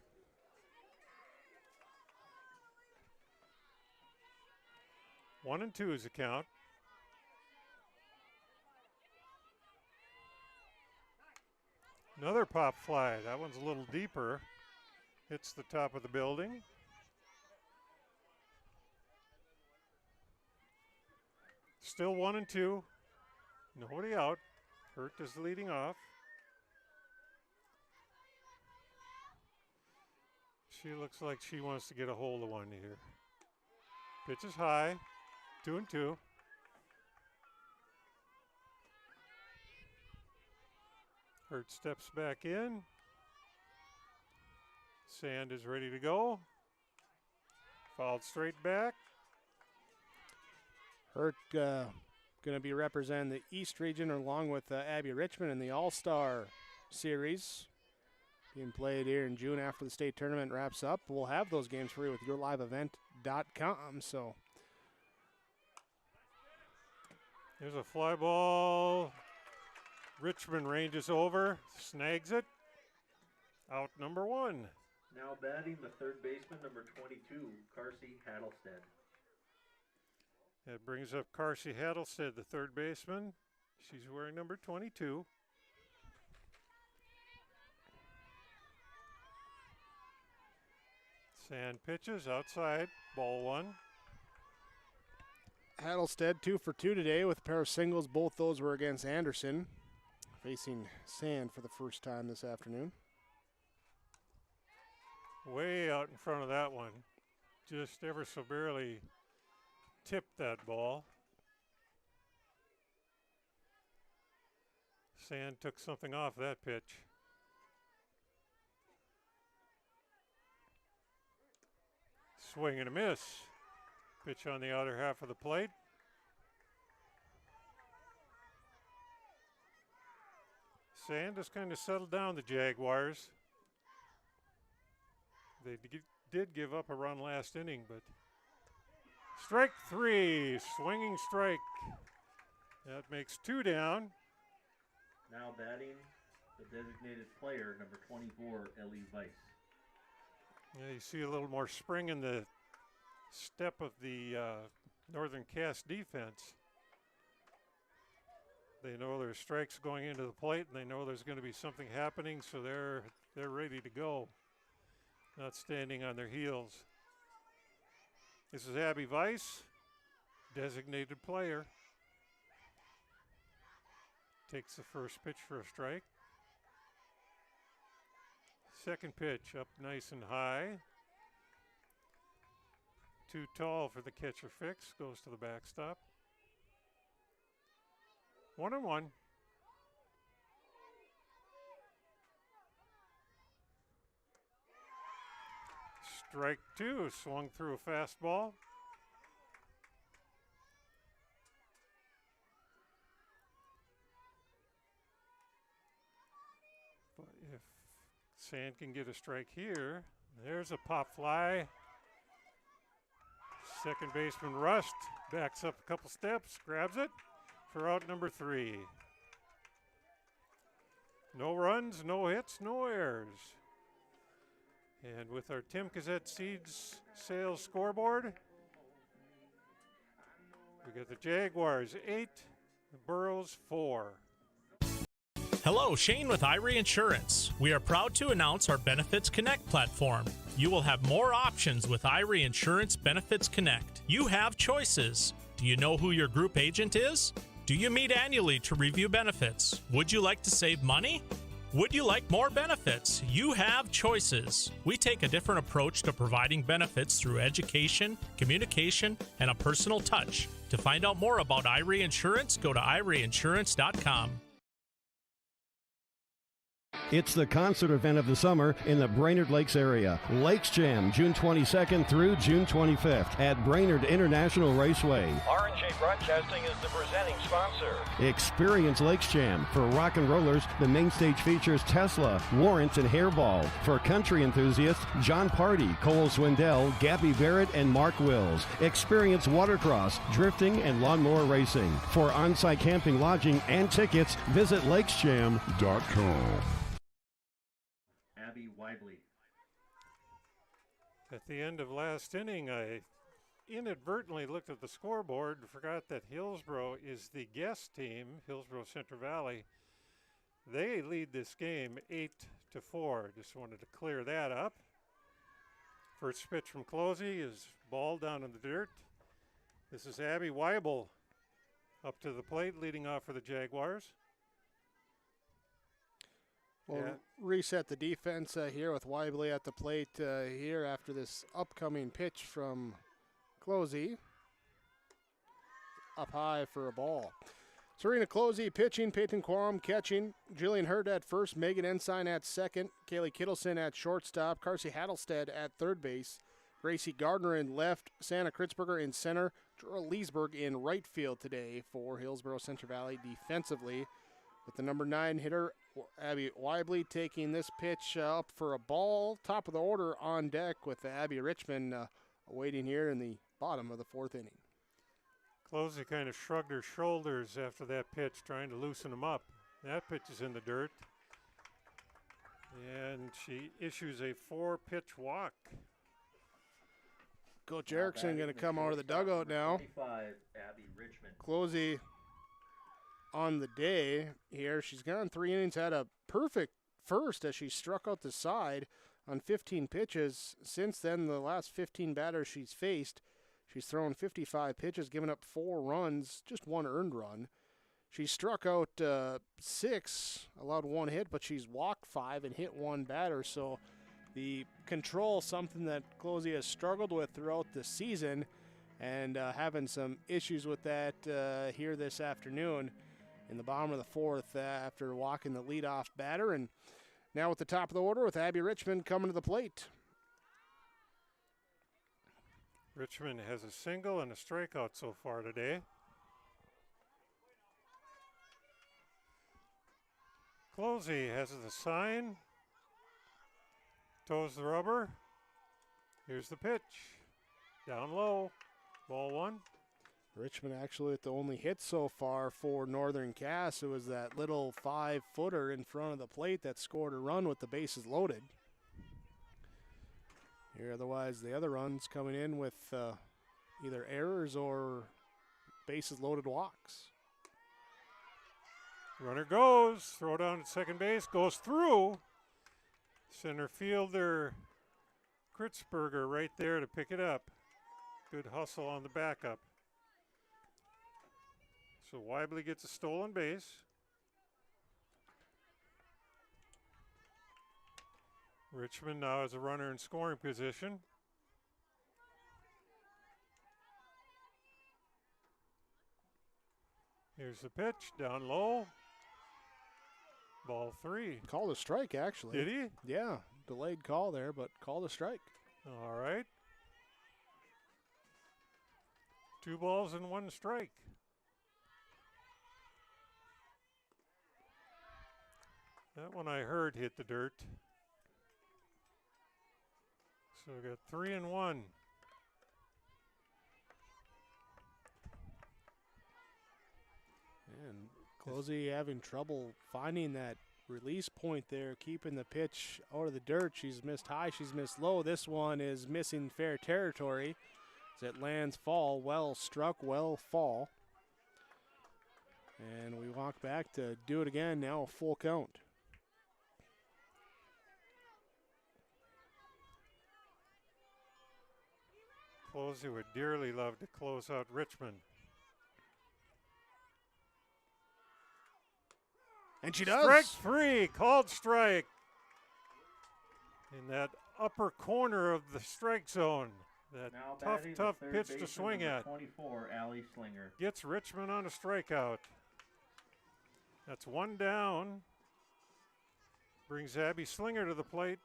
Speaker 7: One and 2 is the count. Another pop fly. That one's a little deeper. Hits the top of the building. Still 1 and 2. Nobody out. Hurt is leading off. She looks like she wants to get a hold of one here. Pitch is high. 2 and 2. Hurt steps back in. Sand is ready to go. Fouled straight back.
Speaker 2: Hurt going to be representing the East region along with Abby Richmond in the All-Star Series. Being played here in June after the state tournament wraps up. We'll have those games for you with yourliveevent.com. So
Speaker 7: there's a fly ball. Richmond ranges over, snags it. Out number 1.
Speaker 15: Now batting the third baseman, number 22, Carsey Hattlestead.
Speaker 7: That brings up Carsey Hattlestead, the third baseman. She's wearing number 22. Sand pitches outside, ball 1.
Speaker 2: Hattlestead 2 for 2 today with a pair of singles. Both those were against Anderson, facing Sand for the first time this afternoon.
Speaker 7: Way out in front of that one. Just ever so barely tipped that ball. Sand took something off that pitch. Swing and a miss. Pitch on the outer half of the plate. Sand has kind of settled down the Jaguars. They did give up a run last inning, but strike 3, swinging strike. That makes 2 down.
Speaker 15: Now batting the designated player, number 24, Ellie Weiss.
Speaker 7: Yeah, you see a little more spring in the step of the Northern Cass defense. They know there's strikes going into the plate, and they know there's going to be something happening, so they're ready to go, not standing on their heels. This is Abby Weiss, designated player. Takes the first pitch for a strike. Second pitch up nice and high. Too tall for the catcher Fix. Goes to the backstop. 1-1. Strike 2. Swung through a fastball. But if Sand can get a strike here, there's a pop fly. Second baseman Rust backs up a couple steps, grabs it for out number 3. No runs, no hits, no errors. And with our Tim Cassette Seeds sales scoreboard, we got the Jaguars 8, the Burros 4.
Speaker 5: Hello, Shane with Irie Insurance. We are proud to announce our Benefits Connect platform. You will have more options with Irie Insurance Benefits Connect. You have choices. Do you know who your group agent is? Do you meet annually to review benefits? Would you like to save money? Would you like more benefits? You have choices. We take a different approach to providing benefits through education, communication, and a personal touch. To find out more about Irie Insurance, go to IrieInsurance.com.
Speaker 12: It's the concert event of the summer in the Brainerd Lakes area. Lakes Jam, June 22nd through June 25th at Brainerd International Raceway.
Speaker 13: R&J Broadcasting is the presenting sponsor.
Speaker 12: Experience Lakes Jam. For rock and rollers, the main stage features Tesla, Warrants, and Hairball. For country enthusiasts, John Party, Cole Swindell, Gabby Barrett, and Mark Wills. Experience watercross, drifting, and lawnmower racing. For on-site camping, lodging, and tickets, visit lakesjam.com.
Speaker 15: Abby Weibly.
Speaker 7: At the end of last inning, I inadvertently looked at the scoreboard and forgot that Hillsboro is the guest team, Hillsboro-Central Valley. They lead this game 8-4. Just wanted to clear that up. First pitch from Closey is ball down in the dirt. This is Abby Weibel up to the plate, leading off for the Jaguars.
Speaker 2: We'll reset the defense here with Weibly at the plate here after this upcoming pitch from Closey. Up high for a ball. Serena Closey pitching, Peyton Quorum catching, Jillian Hurd at first, Megan Ensign at second, Kaylee Kittleson at shortstop, Carsey Hattelstead at third base, Gracie Gardner in left, Santa Kritzberger in center, Jorah Leesburg in right field today for Hillsboro-Central Valley defensively. With the number 9 hitter, Abby Weibly taking this pitch up for a ball. Top of the order on deck with Abby Richmond waiting here in the bottom of the 4th inning.
Speaker 7: Closey kind of shrugged her shoulders after that pitch, trying to loosen him up. That pitch is in the dirt. And she issues a 4-pitch walk.
Speaker 2: Coach Erickson going to come out of the dugout now.
Speaker 15: 25, Abby Richmond.
Speaker 2: Closey on the day here. She's gone 3 innings, had a perfect first as she struck out the side on 15 pitches. Since then, the last 15 batters she's faced, she's thrown 55 pitches, given up 4 runs, just 1 earned run. She struck out 6, allowed 1 hit, but she's walked 5 and hit 1 batter. So the control, something that Closey has struggled with throughout the season, and having some issues with that here this afternoon in the bottom of the 4th after walking the leadoff batter. And now at the top of the order with Abby Richmond coming to the plate.
Speaker 7: Richmond has a single and a strikeout so far today. Closey has the sign. Toes the rubber. Here's the pitch. Down low. Ball 1.
Speaker 2: Richmond actually with the only hit so far for Northern Cass. It was that little 5-footer in front of the plate that scored a run with the bases loaded. Here, otherwise, the other runs coming in with either errors or bases loaded walks.
Speaker 7: Runner goes. Throw down at second base. Goes through. Center fielder Kritzberger right there to pick it up. Good hustle on the backup. So Weibly gets a stolen base. Richmond now has a runner in scoring position. Here's the pitch, down low. Ball 3.
Speaker 2: Called a strike, actually.
Speaker 7: Did he?
Speaker 2: Yeah, delayed call there, but called a strike.
Speaker 7: All right. 2 balls and 1 strike. That one I heard hit the dirt. So we got 3 and 1.
Speaker 2: And Closey having trouble finding that release point there, keeping the pitch out of the dirt. She's missed high, she's missed low. This one is missing fair territory as it lands fall. Well struck, well fall. And we walk back to do it again, now a full count.
Speaker 7: Closey would dearly love to close out Richmond.
Speaker 2: And she does.
Speaker 7: Strike 3, called strike. In that upper corner of the strike zone. That
Speaker 15: Now
Speaker 7: tough
Speaker 15: batting the third
Speaker 7: pitch to
Speaker 15: baseman,
Speaker 7: swing
Speaker 15: number
Speaker 7: at.
Speaker 15: 24, Allie Slinger.
Speaker 7: Gets Richmond on a strikeout. That's one down. Brings Abby Slinger to the plate.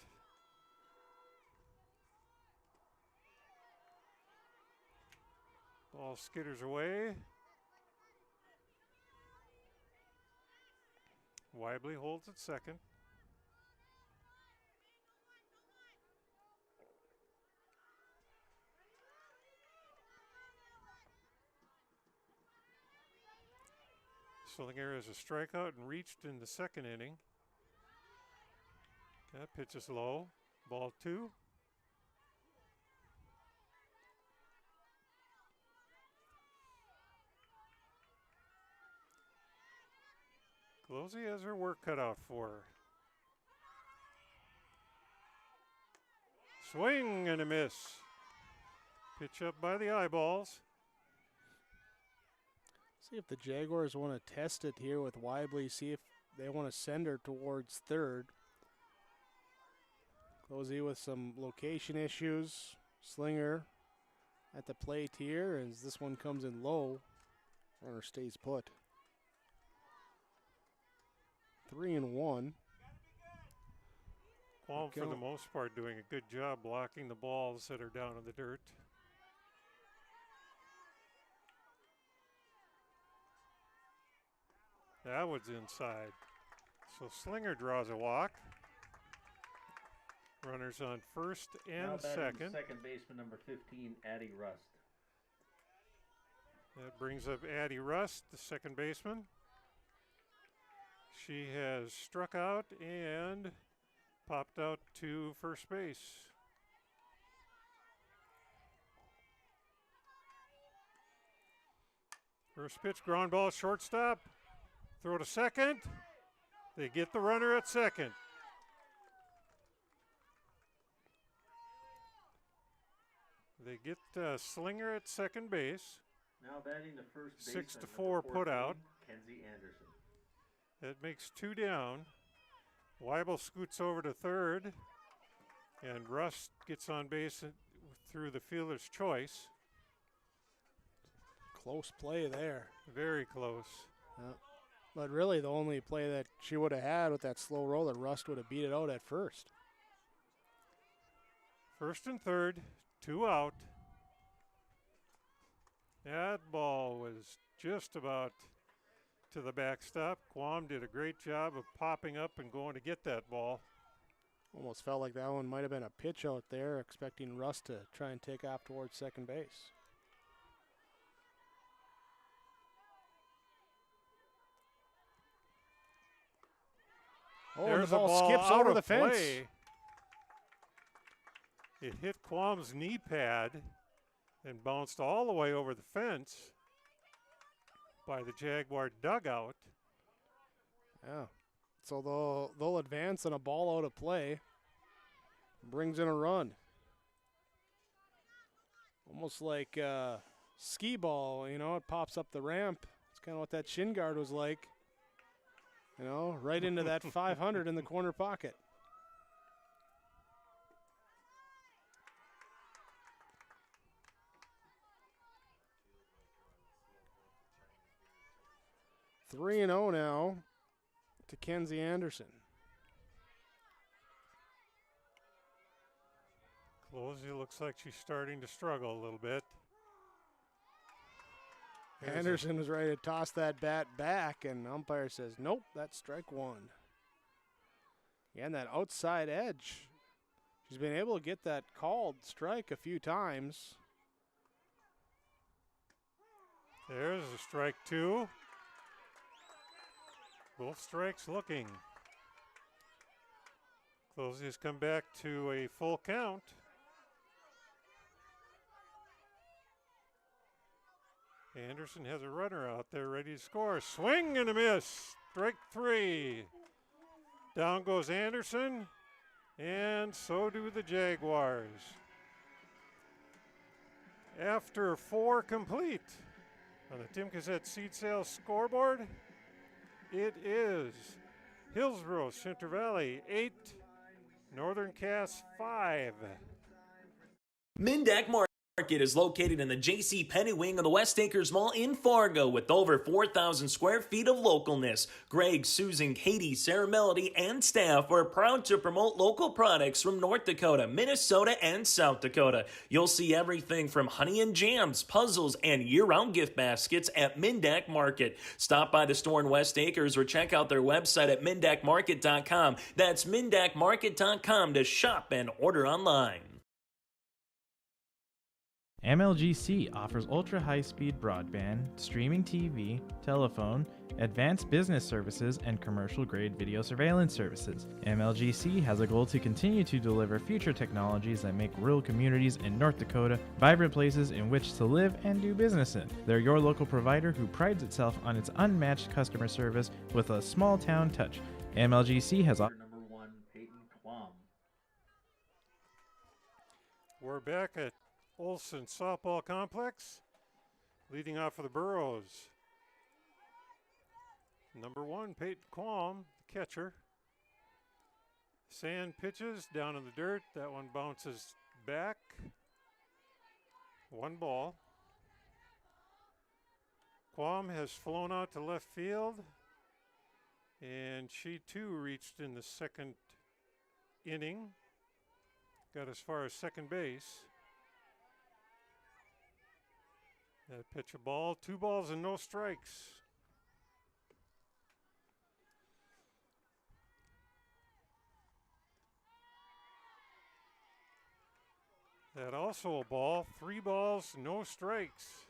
Speaker 7: Ball skitters away. Webley holds at second. Slinger has a strikeout and reached in the second inning. That pitch is low. Ball 2. Closey has her work cut out for her. Swing and a miss. Pitch up by the eyeballs.
Speaker 2: See if the Jaguars want to test it here with Webley, see if they want to send her towards third. Closey with some location issues. Slinger at the plate here as this one comes in low. Runner stays put. 3-1.
Speaker 7: Qualm, for the most part, doing a good job blocking the balls that are down in the dirt. That one's inside. So Slinger draws a walk. Runners on first and
Speaker 15: Now batting
Speaker 7: second.
Speaker 15: second baseman, number 15, Addie Rust.
Speaker 7: That brings up Addie Rust, the second baseman. She has struck out and popped out to first base. First pitch, ground ball, shortstop. Throw to second. They get the runner at second. They get Slinger at second base.
Speaker 15: Now batting the first baseman,
Speaker 7: 6-4
Speaker 15: number
Speaker 7: put out.
Speaker 15: 14, Kenzie Anderson.
Speaker 7: That makes 2 down. Weibel scoots over to third, and Rust gets on base through the fielder's choice.
Speaker 2: Close play there.
Speaker 7: Very close.
Speaker 2: But really the only play that she would have had with that slow roller, Rust would have beat it out at first.
Speaker 7: First and third, 2 out. That ball was just about to the backstop. Quam did a great job of popping up and going to get that ball.
Speaker 2: Almost felt like that one might have been a pitch out there, expecting Rust to try and take off towards second base. Oh,
Speaker 7: there's
Speaker 2: the ball
Speaker 7: a ball
Speaker 2: skips
Speaker 7: out
Speaker 2: over
Speaker 7: of
Speaker 2: the fence.
Speaker 7: play. It hit Quam's knee pad and bounced all the way over the fence by the Jaguar dugout.
Speaker 2: Yeah. So they'll advance on a ball out of play. Brings in a run. Almost like skee ball, you know, it pops up the ramp. It's kind of what that shin guard was like. You know, right into that 500 in the corner pocket. Three and 0 now to Kenzie Anderson.
Speaker 7: Closey looks like she's starting to struggle a little bit.
Speaker 2: Anderson was ready to toss that bat back, and umpire says, nope, that's strike 1. Yeah, and that outside edge. She's been able to get that called strike a few times.
Speaker 7: There's a strike 2. Both strikes looking. Closey has come back to a full count. Anderson has a runner out there ready to score. Swing and a miss. Strike 3. Down goes Anderson, and so do the Jaguars. After 4 complete on the Tim Cassette Seed Sales scoreboard, it is Hillsboro-Central Valley 8, Northern Cass 5.
Speaker 17: Mindak Market is located in the J.C. Penney wing of the West Acres Mall in Fargo with over 4,000 square feet of localness. Greg, Susan, Katie, Sarah Melody, and staff are proud to promote local products from North Dakota, Minnesota, and South Dakota. You'll see everything from honey and jams, puzzles, and year-round gift baskets at Mindak Market. Stop by the store in West Acres or check out their website at mindakmarket.com. That's mindakmarket.com to shop and order online.
Speaker 4: MLGC offers ultra-high-speed broadband, streaming TV, telephone, advanced business services, and commercial-grade video surveillance services. MLGC has a goal to continue to deliver future technologies that make rural communities in North Dakota vibrant places in which to live and do business in. They're your local provider who prides itself on its unmatched customer service with a small-town touch. MLGC has
Speaker 15: Number 1, Peyton Quam.
Speaker 7: We're back at Olson Softball Complex. Leading off for the Burros. Number 1, Peyton Quam, the catcher. Sand pitches down in the dirt. That one bounces back. 1 ball. Quam has flown out to left field. And she too reached in the second inning. Got as far as second base. That pitch a ball, 2 balls and no strikes. That also a ball, 3 balls, no strikes.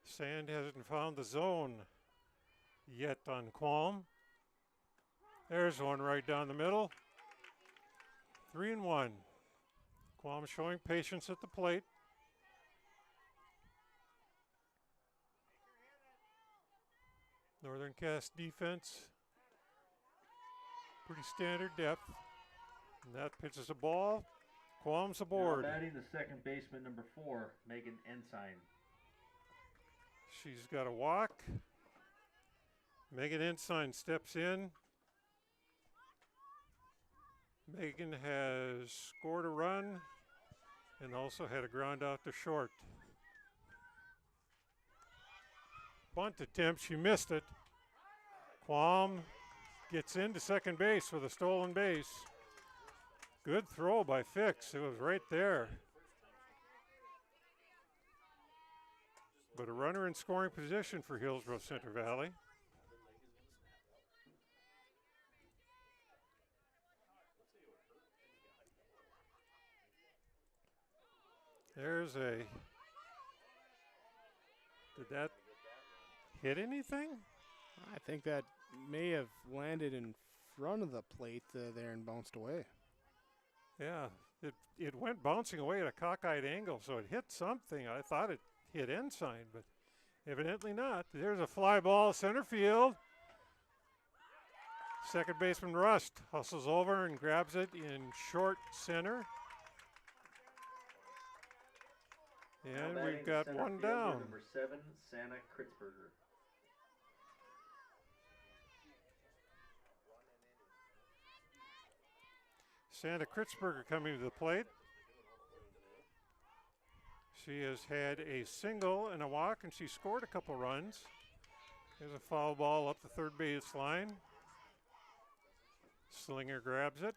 Speaker 7: Sand hasn't found the zone yet on Quam. There's one right down the middle. 3-1. Quam showing patience at the plate. Northern Cass defense, pretty standard depth. And that pitches a ball. Quam's aboard.
Speaker 15: Now batting the second baseman, number 4, Megan Ensign.
Speaker 7: She's got a walk. Megan Ensign steps in. Megan has scored a run and also had a ground out to short. Bunt attempt, she missed it. Quam gets into second base with a stolen base. Good throw by Fix, it was right there. But a runner in scoring position for Hillsboro-Central Valley. There's a, did that hit anything?
Speaker 2: I think that may have landed in front of the plate there and bounced away.
Speaker 7: Yeah, it went bouncing away at a cockeyed angle, so it hit something. I thought it hit Ensign, but evidently not. There's a fly ball center field. Second baseman Rust hustles over and grabs it in short center. And
Speaker 15: Now
Speaker 7: we've got
Speaker 15: center
Speaker 7: one
Speaker 15: fielder,
Speaker 7: down.
Speaker 15: Number 7, Santa Kritzberger.
Speaker 7: Santa Kritzberger coming to the plate. She has had a single and a walk, and she scored a couple runs. There's a foul ball up the third base line. Slinger grabs it.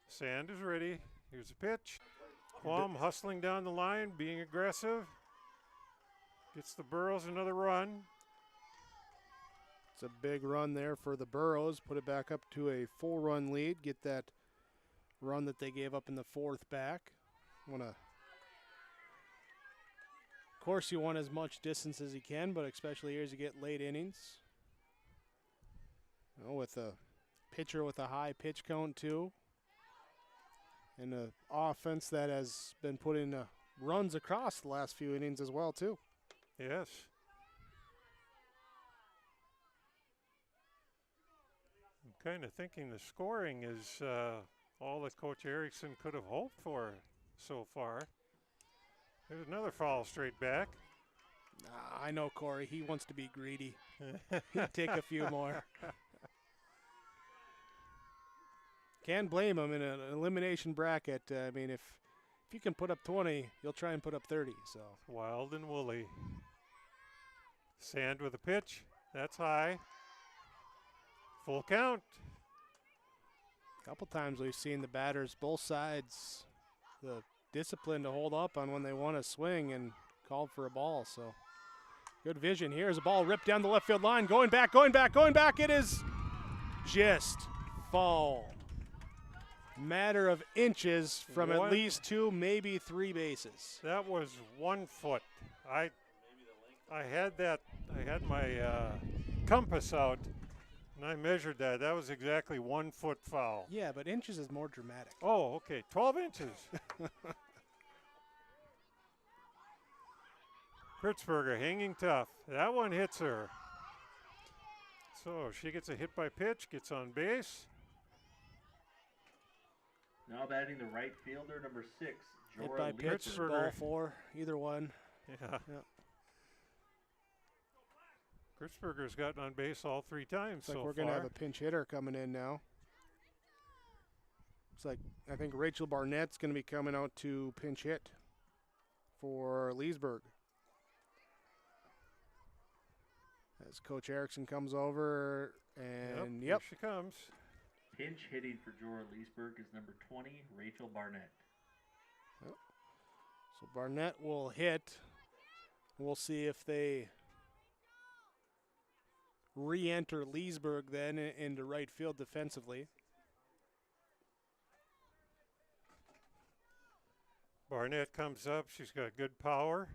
Speaker 7: Sand is ready. Here's a pitch. Quam hustling down the line, being aggressive. Gets the Burros another run.
Speaker 2: It's a big run there for the Burros. Put it back up to a 4-run lead. Get that run that they gave up in the 4th back. Of course, you want as much distance as you can, but especially here as you get late innings. With a pitcher with a high pitch count, too. And an offense that has been putting runs across the last few innings as well, too.
Speaker 7: Yes. I'm kind of thinking the scoring is all that Coach Erickson could have hoped for so far. There's another foul straight back.
Speaker 2: I know Corey. He wants to be greedy. He'd take a few more. Can't blame him in an elimination bracket. I mean, if you can put up 20, you'll try and put up 30. So
Speaker 7: Wild and woolly. Sand with a pitch. That's high. Full count.
Speaker 2: A couple times we've seen the batters, both sides, the discipline to hold up on when they want to swing and called for a ball. So good vision. Here's a ball ripped down the left field line. Going back. It is just foul. Matter of inches from at least 2, maybe 3 bases.
Speaker 7: That was 1 foot. I had my compass out, and I measured that. That was exactly 1 foot foul.
Speaker 2: Yeah, but inches is more dramatic.
Speaker 7: Oh, okay, 12 inches. Kritzberger hanging tough. That one hits her. So she gets a hit by pitch, gets on base.
Speaker 15: Now batting the right fielder, number 6,
Speaker 2: Hit
Speaker 15: Jorah
Speaker 2: by pitch, ball 4, either one.
Speaker 7: Yeah. Kritzberger's gotten on base all 3 times so far.
Speaker 2: We're going to have a pinch hitter coming in now. Looks like I think Rachel Barnett's going to be coming out to pinch hit for Leesburg. As Coach Erickson comes over, and
Speaker 7: here she comes.
Speaker 15: Pinch hitting for Jorah Leesburg is number 20, Rachel Barnett.
Speaker 2: Yep. So Barnett will hit. We'll see if they re-enter Leesburg then into right field defensively.
Speaker 7: Barnett comes up. She's got good power.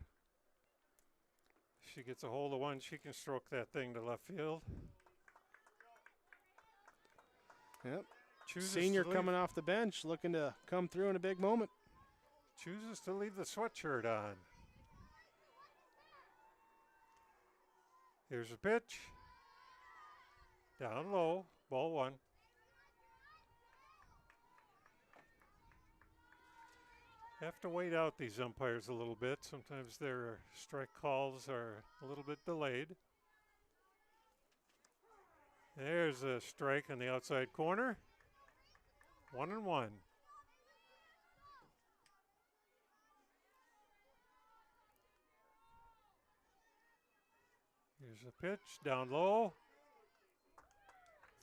Speaker 7: She gets a hold of one. She can stroke that thing to left field.
Speaker 2: Yep.
Speaker 7: Chooses
Speaker 2: Senior
Speaker 7: to leave.
Speaker 2: coming off the bench, looking to come through in a big moment.
Speaker 7: Chooses to leave the sweatshirt on. Here's a pitch. Down low, ball 1. Have to wait out these umpires a little bit. Sometimes their strike calls are a little bit delayed. There's a strike on the outside corner. 1-1. Here's a pitch down low.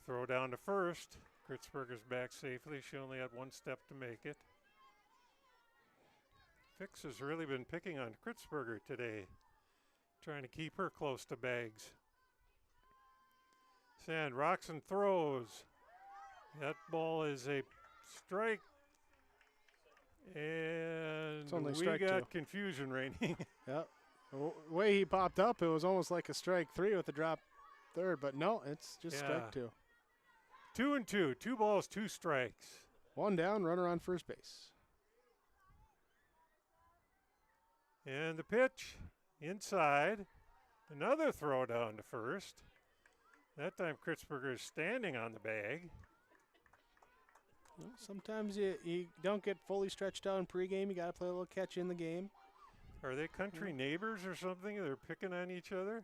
Speaker 7: Throw down to first. Kritzberger's back safely. She only had 1 step to make it. Fix has really been picking on Kritzberger today, trying to keep her close to bags. Sand rocks and throws. That ball is a strike. And we got confusion reigning.
Speaker 2: Yep. The way he popped up, it was almost like a strike 3 with a drop third, but no, it's just strike 2.
Speaker 7: 2-2. 2 balls, 2 strikes.
Speaker 2: 1 down, runner on first base.
Speaker 7: And the pitch inside. Another throw down to first. That time Kritzberger is standing on the bag.
Speaker 2: Well, sometimes you don't get fully stretched out in pregame. You got to play a little catch in the game.
Speaker 7: Are they country neighbors or something? They're picking on each other.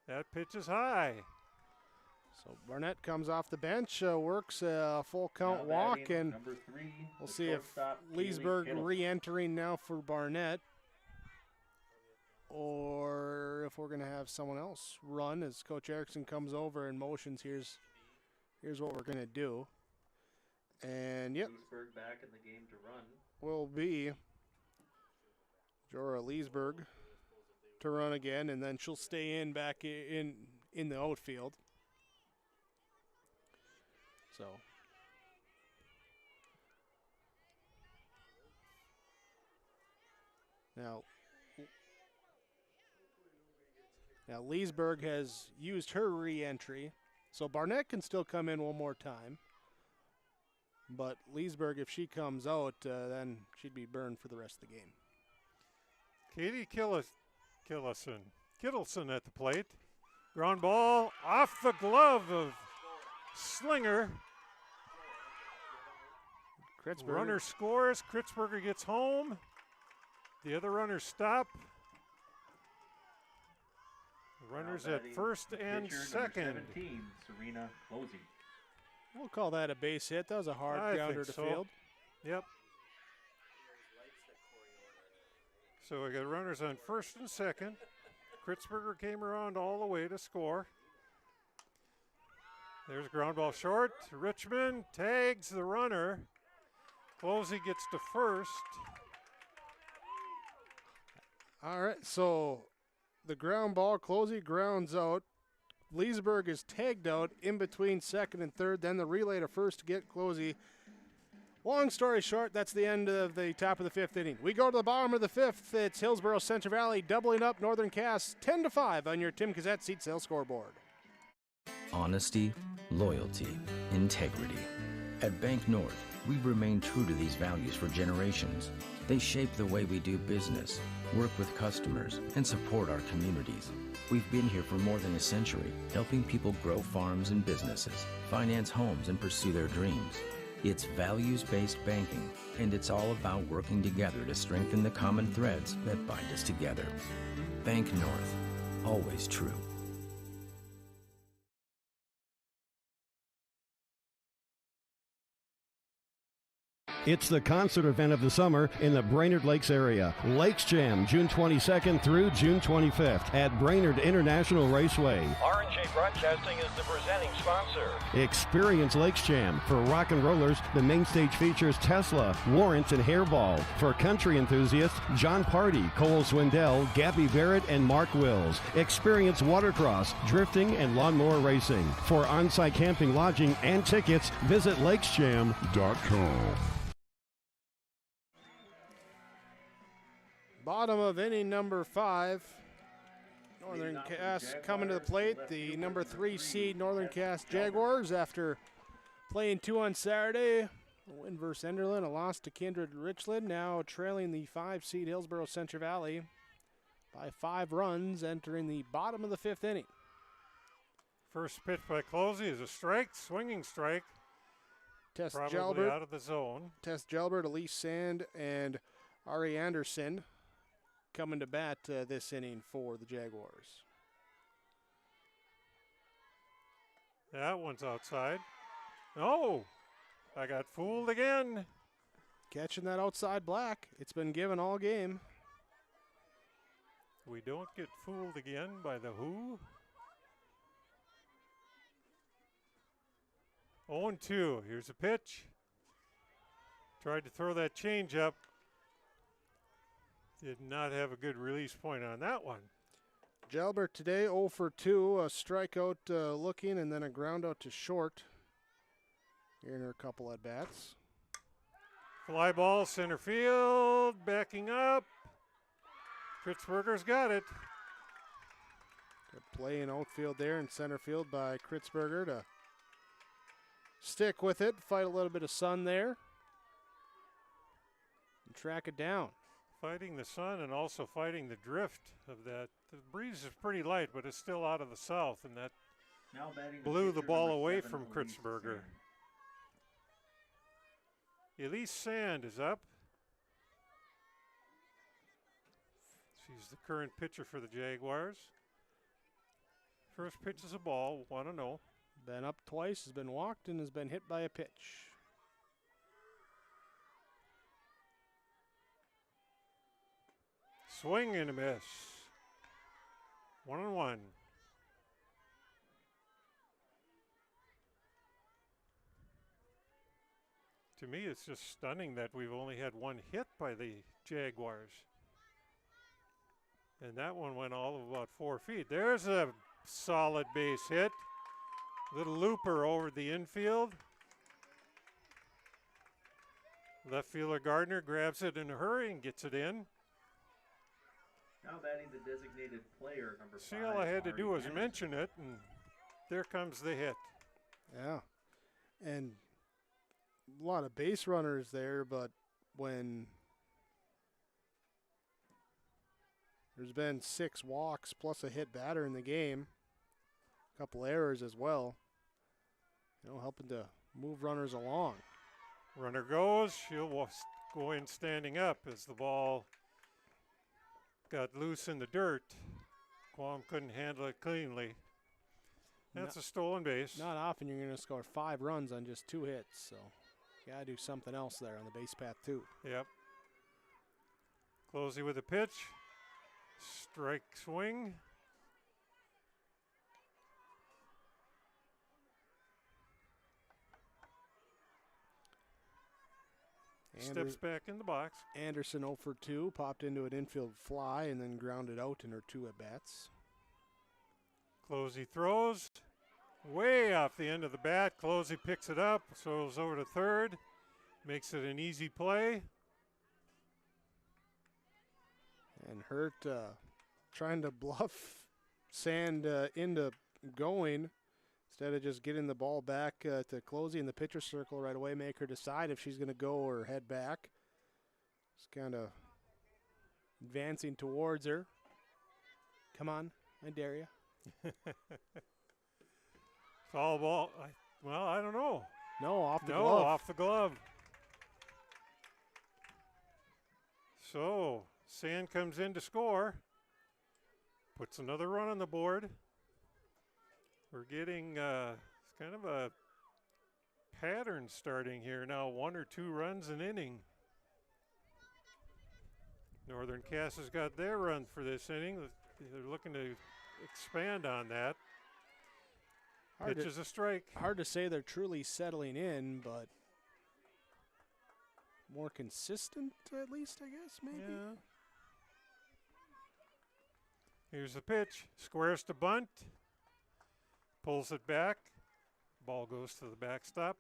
Speaker 7: That pitch is high.
Speaker 2: So Barnett comes off the bench, works a full count walk, and
Speaker 15: number 3,
Speaker 2: we'll see if Leesburg re-entering now for Barnett, or if we're going to have someone else run as Coach Erickson comes over and motions. Here's what we're going to do. And yep,
Speaker 15: Leesburg back in the game to run.
Speaker 2: Will be Jorah Leesburg to run again, and then she'll stay back in the outfield. So now Leesburg has used her re-entry So Barnett can still come in one more time. But Leesburg, if she comes out, then she'd be burned for the rest of the game.
Speaker 7: Katie Kittleson at the plate. Ground ball off the glove of Slinger.
Speaker 2: Kritzberger.
Speaker 7: Runner scores. Kritzberger gets home. The other runners stop. The runners at first and second.
Speaker 15: 17, Serena Closey.
Speaker 2: We'll call that a base hit. That was a hard
Speaker 7: I
Speaker 2: grounder to
Speaker 7: think so.
Speaker 2: field.
Speaker 7: Yep. So we got runners on first and second. Kritzberger came around all the way to score. There's ground ball short. Richmond tags the runner. Closey gets to first.
Speaker 2: All right, so the ground ball, Closey grounds out. Leesburg is tagged out in between second and third. Then the relay to first to get Closey. Long story short, that's the end of the top of the fifth inning. We go to the bottom of the fifth. It's Hillsboro-Central Valley doubling up Northern Cass 10-5 on your Tim Cassette seat sale scoreboard.
Speaker 11: Honesty, loyalty, integrity. At Bank North, we've remained true to these values for generations. They shape the way we do business, work with customers, and support our communities. We've been here for more than a century, helping people grow farms and businesses, finance homes, and pursue their dreams. It's values-based banking, and it's all about working together to strengthen the common threads that bind us together. Bank North, always true.
Speaker 12: It's the concert event of the summer in the Brainerd Lakes area. Lakes Jam, June 22nd through June 25th at Brainerd International Raceway.
Speaker 13: R&J Broadcasting is the presenting sponsor.
Speaker 12: Experience Lakes Jam. For rock and rollers, the main stage features Tesla, Warrants, and Hairball. For country enthusiasts, John Party, Cole Swindell, Gabby Barrett, and Mark Wills. Experience watercross, drifting, and lawnmower racing. For on-site camping, lodging, and tickets, visit lakesjam.com.
Speaker 2: Bottom of inning number 5. Northern Cass coming to the plate. The number 3 seed Northern Cass Jaguars, after playing 2 on Saturday. A win versus Enderlin, a loss to Kindred Richland. Now trailing the 5 seed Hillsboro-Central Valley by 5 runs, entering the bottom of the 5th inning.
Speaker 7: First pitch by Closey is a strike, swinging strike.
Speaker 2: Tess
Speaker 7: Probably
Speaker 2: Jalbert,
Speaker 7: out of the zone.
Speaker 2: Tess Jalbert, Elise Sand, and Ari Anderson coming to bat this inning for the Jaguars.
Speaker 7: That one's outside. Oh, I got fooled again.
Speaker 2: Catching that outside black. It's been given all game.
Speaker 7: We don't get fooled again by the who. 0-2. Here's a pitch. Tried to throw that change up. Did not have a good release point on that one.
Speaker 2: Jalbert today 0 for 2, a strikeout looking, and then a ground out to short here in her couple at bats.
Speaker 7: Fly ball, center field, backing up. Kritzberger's got it.
Speaker 2: Good play in outfield there in center field by Kritzberger to stick with it, fight a little bit of sun there, and track it down.
Speaker 7: Fighting the sun and also fighting the drift of that. The breeze is pretty light, but it's still out of the south, and that
Speaker 15: Now batting
Speaker 7: blew the
Speaker 15: pitcher,
Speaker 7: ball
Speaker 15: number
Speaker 7: away
Speaker 15: 7,
Speaker 7: from
Speaker 15: Elise
Speaker 7: Kritzberger.
Speaker 15: Sand.
Speaker 7: Elise Sand is up. She's the current pitcher for the Jaguars. First pitch is a ball, 1-0.
Speaker 2: Been up twice, has been walked, and has been hit by a pitch.
Speaker 7: Swing and a miss. 1-1. To me, it's just stunning that we've only had one hit by the Jaguars. And that one went all of about 4 feet. There's a solid base hit. Little looper over the infield. Left fielder Gardner grabs it in a hurry and gets it in.
Speaker 15: Now batting the designated player, number 5.
Speaker 7: See, all I had to do was
Speaker 15: Ari
Speaker 7: mention it, and there comes the hit.
Speaker 2: Yeah. And a lot of base runners there, but when there's been 6 walks plus a hit batter in the game, a couple errors as well, helping to move runners along.
Speaker 7: Runner goes. She'll go in standing up as the ball got loose in the dirt. Quam couldn't handle it cleanly. That's a stolen base.
Speaker 2: Not often you're going to score 5 runs on just 2 hits, so you got to do something else there on the base path too.
Speaker 7: Yep. Closey with a pitch. Strike swing. Steps back in the box.
Speaker 2: Anderson 0 for 2, popped into an infield fly and then grounded out in her 2 at-bats.
Speaker 7: Closey throws. Way off the end of the bat. Closey picks it up, throws over to third. Makes it an easy play.
Speaker 2: And Hurt trying to bluff Sand into going instead of just getting the ball back to Closey in the pitcher circle right away, make her decide if she's going to go or head back. Just kind of advancing towards her. Come on, I dare you.
Speaker 7: Foul ball. I don't know.
Speaker 2: No, off the
Speaker 7: glove.
Speaker 2: glove.
Speaker 7: No, off the glove. So, Sand comes in to score. Puts another run on the board. We're getting kind of a pattern starting here now. 1 or 2 runs an inning. Northern Cass has got their run for this inning. They're looking to expand on that. Pitch is a strike.
Speaker 2: Hard to say they're truly settling in, but more consistent at least, I guess, maybe.
Speaker 7: Yeah. Here's the pitch. Squares to bunt. Pulls it back. Ball goes to the backstop.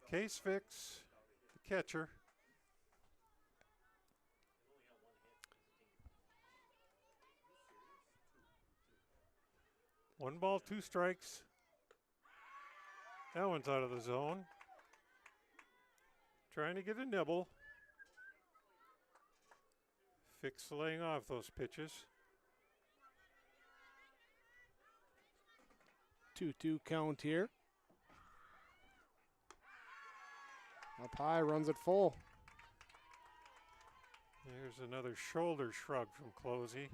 Speaker 7: Case fix, the catcher. One ball, 2 strikes. That one's out of the zone. Trying to get a nibble. Fix laying off those pitches.
Speaker 2: 2-2 count here. Up high, runs it full.
Speaker 7: There's another shoulder shrug from Closey.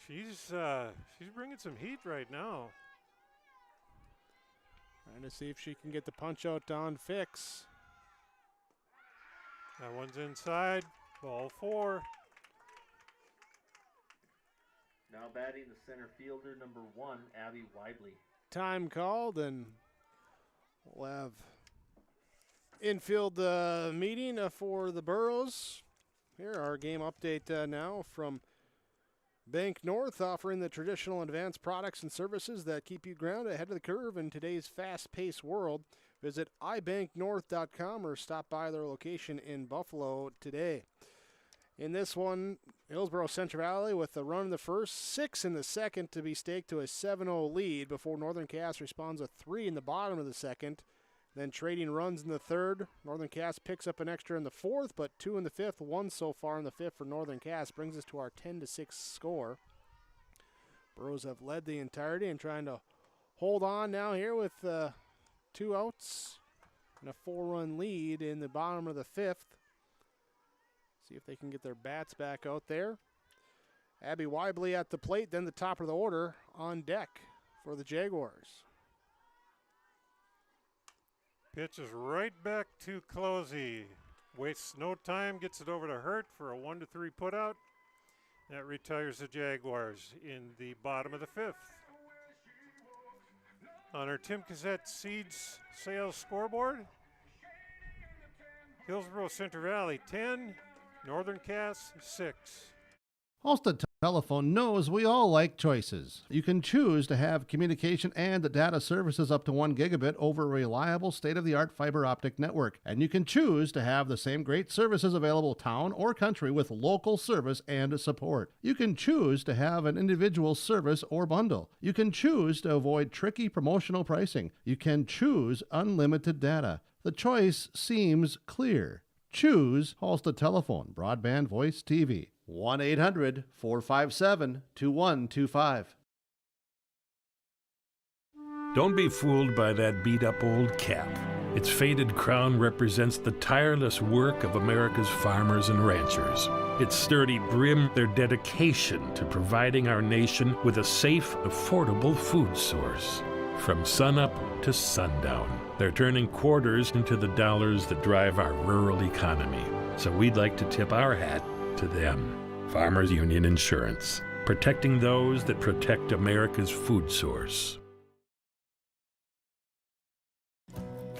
Speaker 7: She's bringing some heat right now.
Speaker 2: Trying to see if she can get the punch out on Fix.
Speaker 7: That one's inside. Ball 4.
Speaker 15: Now batting the center fielder, number 1, Abby Weidley.
Speaker 2: Time called, and we'll have infield meeting for the Burros. Here, our game update now from Bank North, offering the traditional advanced products and services that keep you grounded ahead of the curve in today's fast-paced world. Visit ibanknorth.com or stop by their location in Buffalo today. In this one, Hillsboro-Central Valley with a run in the first, 6 in the second to be staked to a 7-0 lead before Northern Cass responds with 3 in the bottom of the second. Then trading runs in the third. Northern Cass picks up an extra in the fourth, but 2 in the fifth, 1 so far in the fifth for Northern Cass. Brings us to our 10-6 score. Burros have led the entirety and trying to hold on now here with 2 outs and a 4-run lead in the bottom of the fifth. See if they can get their bats back out there. Abby Weidley at the plate, then the top of the order on deck for the Jaguars.
Speaker 7: Pitch is right back to Closey. Wastes no time, gets it over to Hurt for a 1-3 putout. That retires the Jaguars in the bottom of the fifth. On our Tim Cassette Seeds sales scoreboard, Hillsboro-Central Valley 10, Northern Cass 6.
Speaker 3: Halstead Telephone knows we all like choices. You can choose to have communication and data services up to 1 gigabit over a reliable state-of-the-art fiber optic network. And you can choose to have the same great services available town or country with local service and support. You can choose to have an individual service or bundle. You can choose to avoid tricky promotional pricing. You can choose unlimited data. The choice seems clear. Choose Halstead Telephone, Broadband Voice TV. 1-800-457-2125.
Speaker 14: Don't be fooled by that beat-up old cap. Its faded crown represents the tireless work of America's farmers and ranchers. Its sturdy brim, their dedication to providing our nation with a safe, affordable food source. From sunup to sundown, they're turning quarters into the dollars that drive our rural economy. So we'd like to tip our hat to them. Farmers Union Insurance, protecting those that protect America's food source.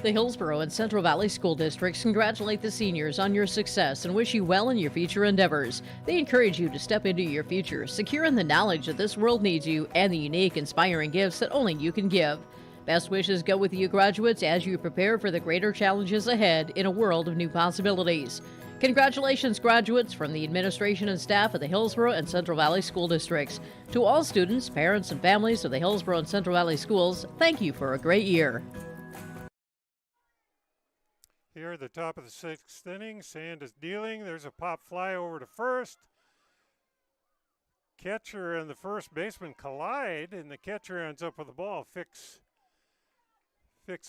Speaker 10: The Hillsboro and Central Valley School Districts congratulate the seniors on your success and wish you well in your future endeavors. They encourage you to step into your future, secure in the knowledge that this world needs you and the unique, inspiring gifts that only you can give. Best wishes go with you graduates as you prepare for the greater challenges ahead in a world of new possibilities. Congratulations, graduates, from the administration and staff of the Hillsboro and Central Valley School Districts. To all students, parents, and families of the Hillsboro and Central Valley Schools, thank you for a great year.
Speaker 7: Here at the top of the 6th inning, Sand is dealing. There's a pop fly over to first. Catcher and the first baseman collide, and the catcher ends up with the ball. Fix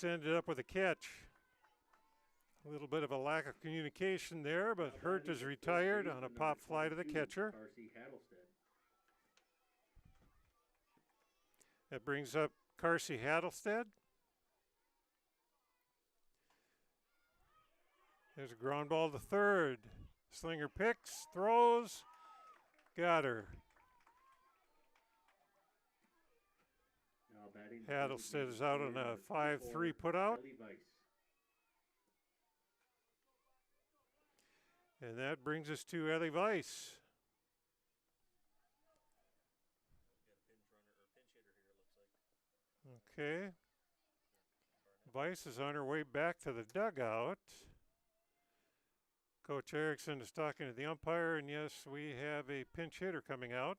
Speaker 7: ended up with a catch. A little bit of a lack of communication there, but Hurt is retired on a pop fly to the catcher. That brings up Carsey Hattlestead. There's a ground ball to third. Slinger picks, throws, got her. Hattlestead is out on a 5-3 putout. And that brings us to Ellie Weiss. Okay. Weiss is on her way back to the dugout. Coach Erickson is talking to the umpire, and yes, we have a pinch hitter coming out.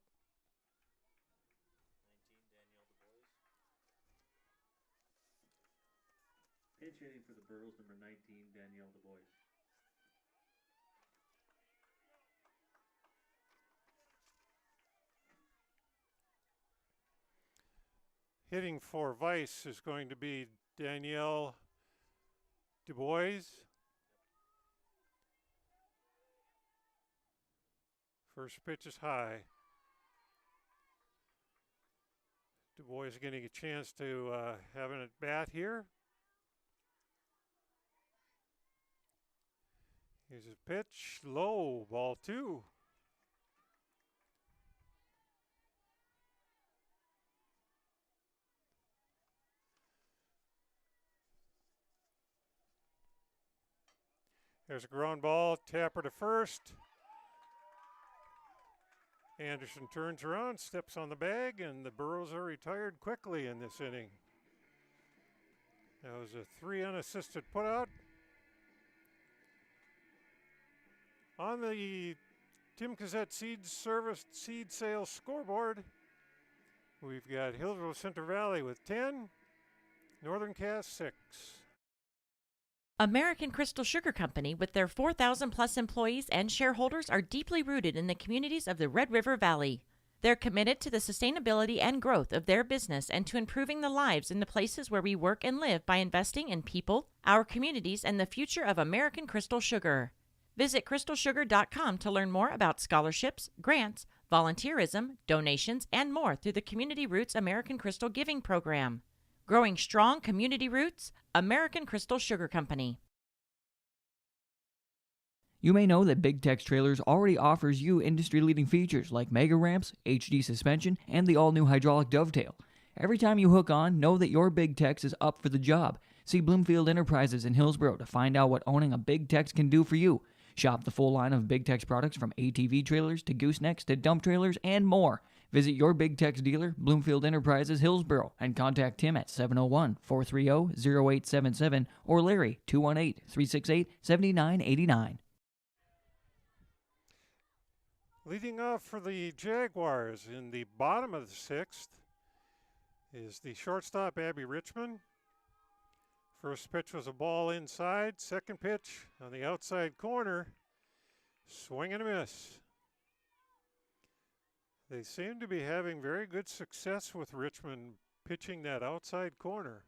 Speaker 15: Pinch hitting for the Burros, number 19, Danielle Du Bois.
Speaker 7: Hitting for Weiss is going to be Danielle Du Bois. First pitch is high. Du Bois getting a chance to have an at-bat here. Here's a pitch, low, ball 2. There's a ground ball, tapper to first. Anderson turns around, steps on the bag, and the Burros are retired quickly in this inning. That was a 3 unassisted putout. On the Tim Cassette Seed Service seed sales scoreboard, we've got Hillsboro-Central Valley with 10, Northern Cass 6.
Speaker 16: American Crystal Sugar Company, with their 4,000 plus employees and shareholders, are deeply rooted in the communities of the Red River Valley. They're committed to the sustainability and growth of their business and to improving the lives in the places where we work and live by investing in people, our communities, and the future of American Crystal Sugar. Visit crystalsugar.com to learn more about scholarships, grants, volunteerism, donations, and more through the Community Roots American Crystal Giving Program. Growing strong community roots, American Crystal Sugar Company.
Speaker 6: You may know that Big Tex Trailers already offers you industry-leading features like mega ramps, HD suspension, and the all-new hydraulic dovetail. Every time you hook on, know that your Big Tex is up for the job. See Bloomfield Enterprises in Hillsboro to find out what owning a Big Tex can do for you. Shop the full line of Big Tex products from ATV trailers to goosenecks to dump trailers and more. Visit your Big Tex dealer, Bloomfield Enterprises, Hillsboro, and contact Tim at 701-430-0877 or Larry 218-368-7989.
Speaker 8: Leading off for the Jaguars in the bottom of the sixth is the shortstop, Abby Richmond. First pitch was a ball inside. Second pitch on the outside corner. Swing and a miss. They seem to be having very good success with Richmond pitching that outside corner.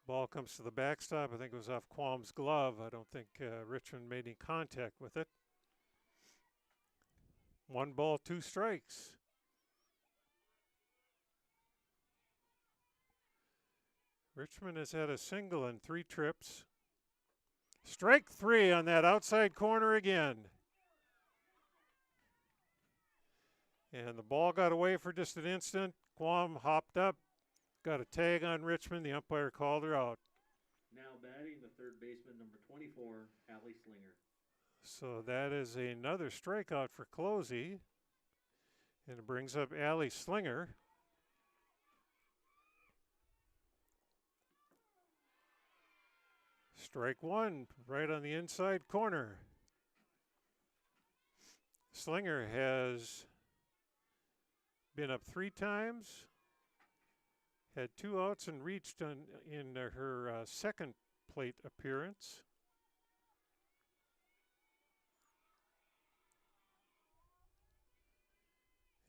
Speaker 8: Ball comes to the backstop. I think it was off Quam's glove. I don't think Richmond made any contact with it. 1 ball, 2 strikes. Richmond has had a single in 3 trips. Strike 3 on that outside corner again. And the ball got away for just an instant. Quam hopped up, got a tag on Richmond. The umpire called her out.
Speaker 15: Now batting the third baseman, number 24, Allie Slinger.
Speaker 8: So that is another strikeout for Closey. And it brings up Allie Slinger. Strike 1, right on the inside corner. Slinger has been up 3 times, had 2 outs and reached in her second plate appearance.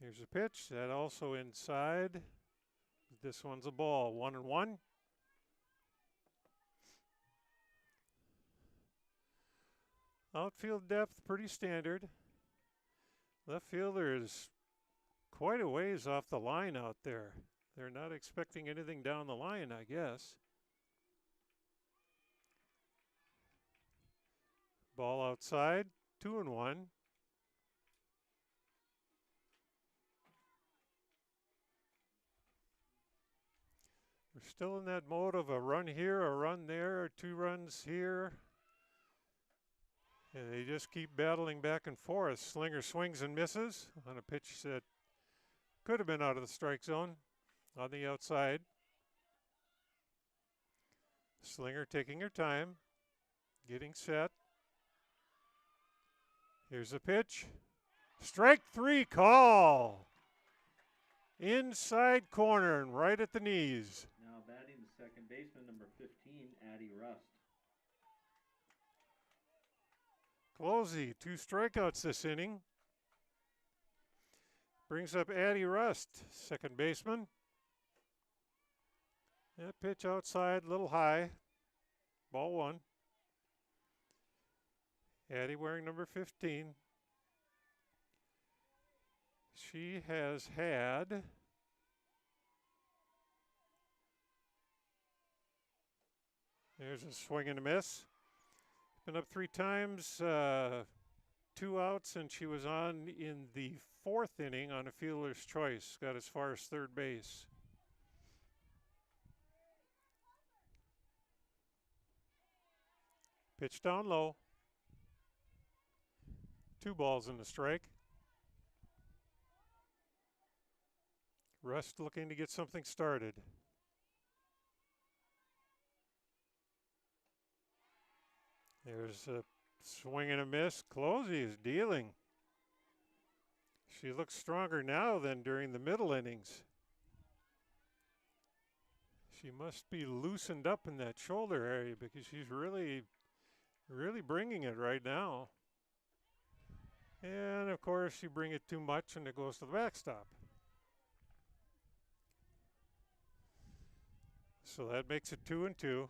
Speaker 8: Here's a pitch, that also inside. This one's a ball, 1-1. Outfield depth, pretty standard. Left fielder is quite a ways off the line out there. They're not expecting anything down the line, I guess. Ball outside, 2-1. We're still in that mode of a run here, a run there, or 2 runs here. And they just keep battling back and forth. Slinger swings and misses on a pitch that could have been out of the strike zone on the outside. Slinger taking her time, getting set. Here's a pitch. Strike 3 call. Inside corner and right at the knees.
Speaker 15: Now batting the second baseman, number 15, Addie Rust.
Speaker 8: Closey, 2 strikeouts this inning. Brings up Addie Rust, second baseman. That pitch outside, a little high. Ball 1. Addie wearing number 15. She has had there's a swing and a miss. Been up 3 times, 2 outs, and she was on in the 4th inning on a fielder's choice. Got as far as third base. Pitch down low. 2 balls in the strike. Rust looking to get something started. There's a swing and a miss. Closey is dealing. She looks stronger now than during the middle innings. She must be loosened up in that shoulder area because she's really bringing it right now. And of course you bring it too much and it goes to the backstop. So that makes it 2-2.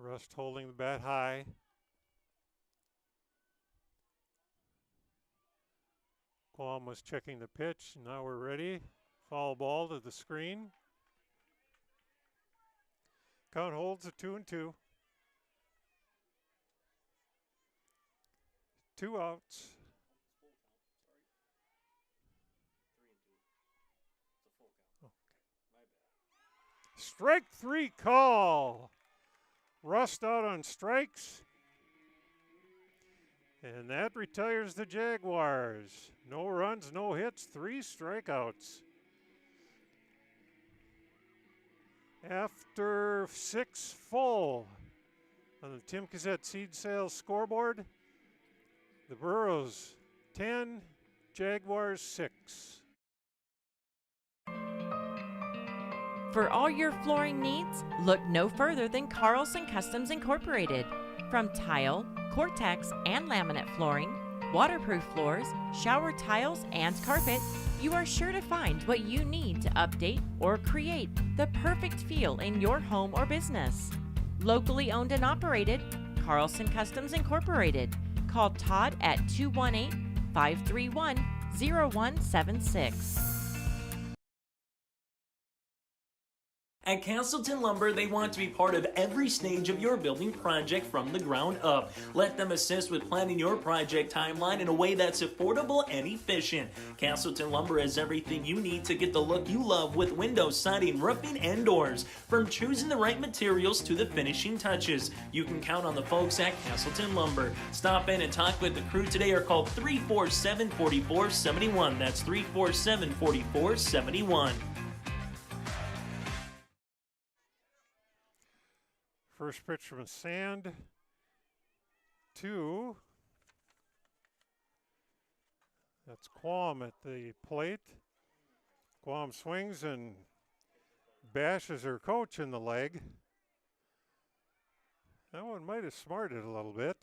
Speaker 8: Rust holding the bat high. Quam was checking the pitch. Now we're ready. Foul ball to the screen. Count holds at 2-2. 2 outs. Strike 3 call. Rust out on strikes. And that retires the Jaguars. No runs, no hits, 3 strikeouts. After 6 full on the Tim Cassette Seed Sales scoreboard, the Burros 10, Jaguars 6.
Speaker 16: For all your flooring needs, look no further than Carlson Customs Incorporated. From tile, Cortex, and laminate flooring, waterproof floors, shower tiles, and carpet, you are sure to find what you need to update or create the perfect feel in your home or business. Locally owned and operated, Carlson Customs Incorporated. Call Todd at 218-531-0176.
Speaker 17: At Castleton Lumber, they want to be part of every stage of your building project from the ground up. Let them assist with planning your project timeline in a way that's affordable and efficient. Castleton Lumber has everything you need to get the look you love with windows, siding, roofing, and doors. From choosing the right materials to the finishing touches, you can count on the folks at Castleton Lumber. Stop in and talk with the crew today or call 347-4471. That's 347-4471.
Speaker 8: First pitch from Sand. 2. That's Quam at the plate. Quam swings and bashes her coach in the leg. That one might have smarted a little bit.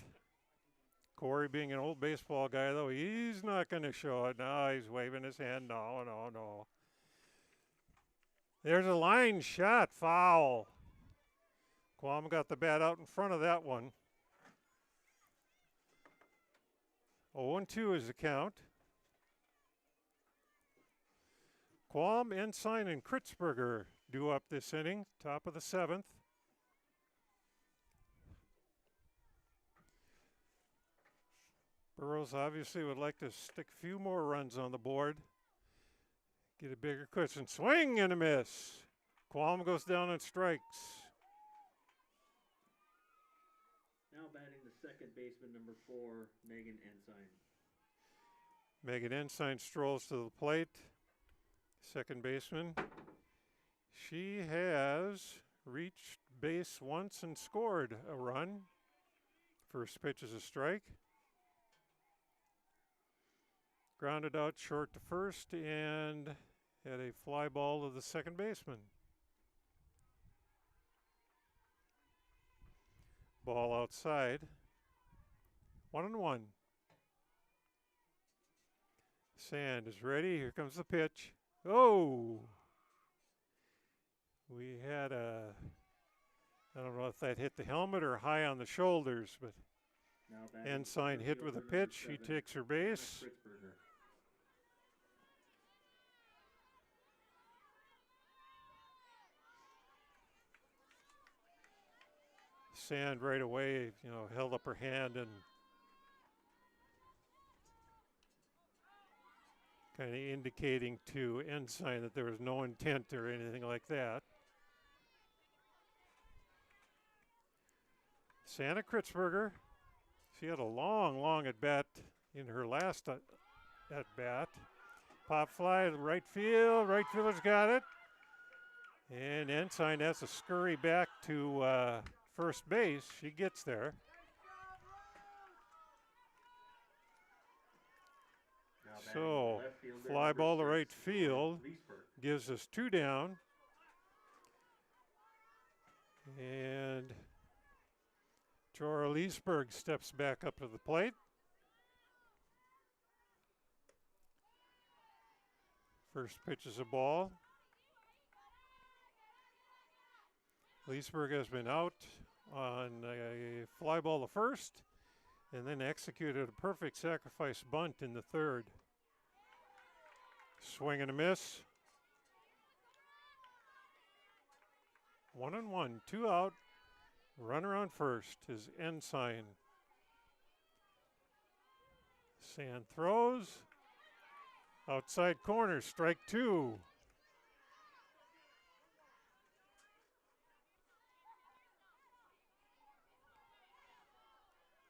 Speaker 8: Corey, being an old baseball guy, though, he's not going to show it. No, he's waving his hand. No, no, no. There's a line shot. Foul. Quam got the bat out in front of that one. 0-2 is the count. Quam, Ensign, and Kritzberger due up this inning, top of the 7th. Burrows obviously would like to stick a few more runs on the board. Get a bigger cushion. Swing and a miss. Quam goes down and strikes.
Speaker 15: Now batting the second baseman, number 4, Megan Ensign.
Speaker 8: Megan Ensign strolls to the plate. Second baseman. She has reached base once and scored a run. First pitch is a strike. Grounded out short to first and had a fly ball to the second baseman. Ball outside. 1-1. Sand is ready. Here comes the pitch. Oh! We had I don't know if that hit the helmet or high on the shoulders, but Ensign hit with a pitch. He takes her base. Sand right away, held up her hand and kind of indicating to Ensign that there was no intent or anything like that. Santa Kritzberger, she had a long at bat in her last at bat. Pop fly to right field. Right fielder's got it. And Ensign has to scurry back to first base. She gets there. So, fly ball to right field gives us 2 down. And Jorah Leesburg steps back up to the plate. First pitch is a ball. Leesburg has been out on a fly ball to first and then executed a perfect sacrifice bunt in the third. Swing and a miss. 1-1, 2 out. Runner on first is Ensign. Sand throws. Outside corner, strike 2.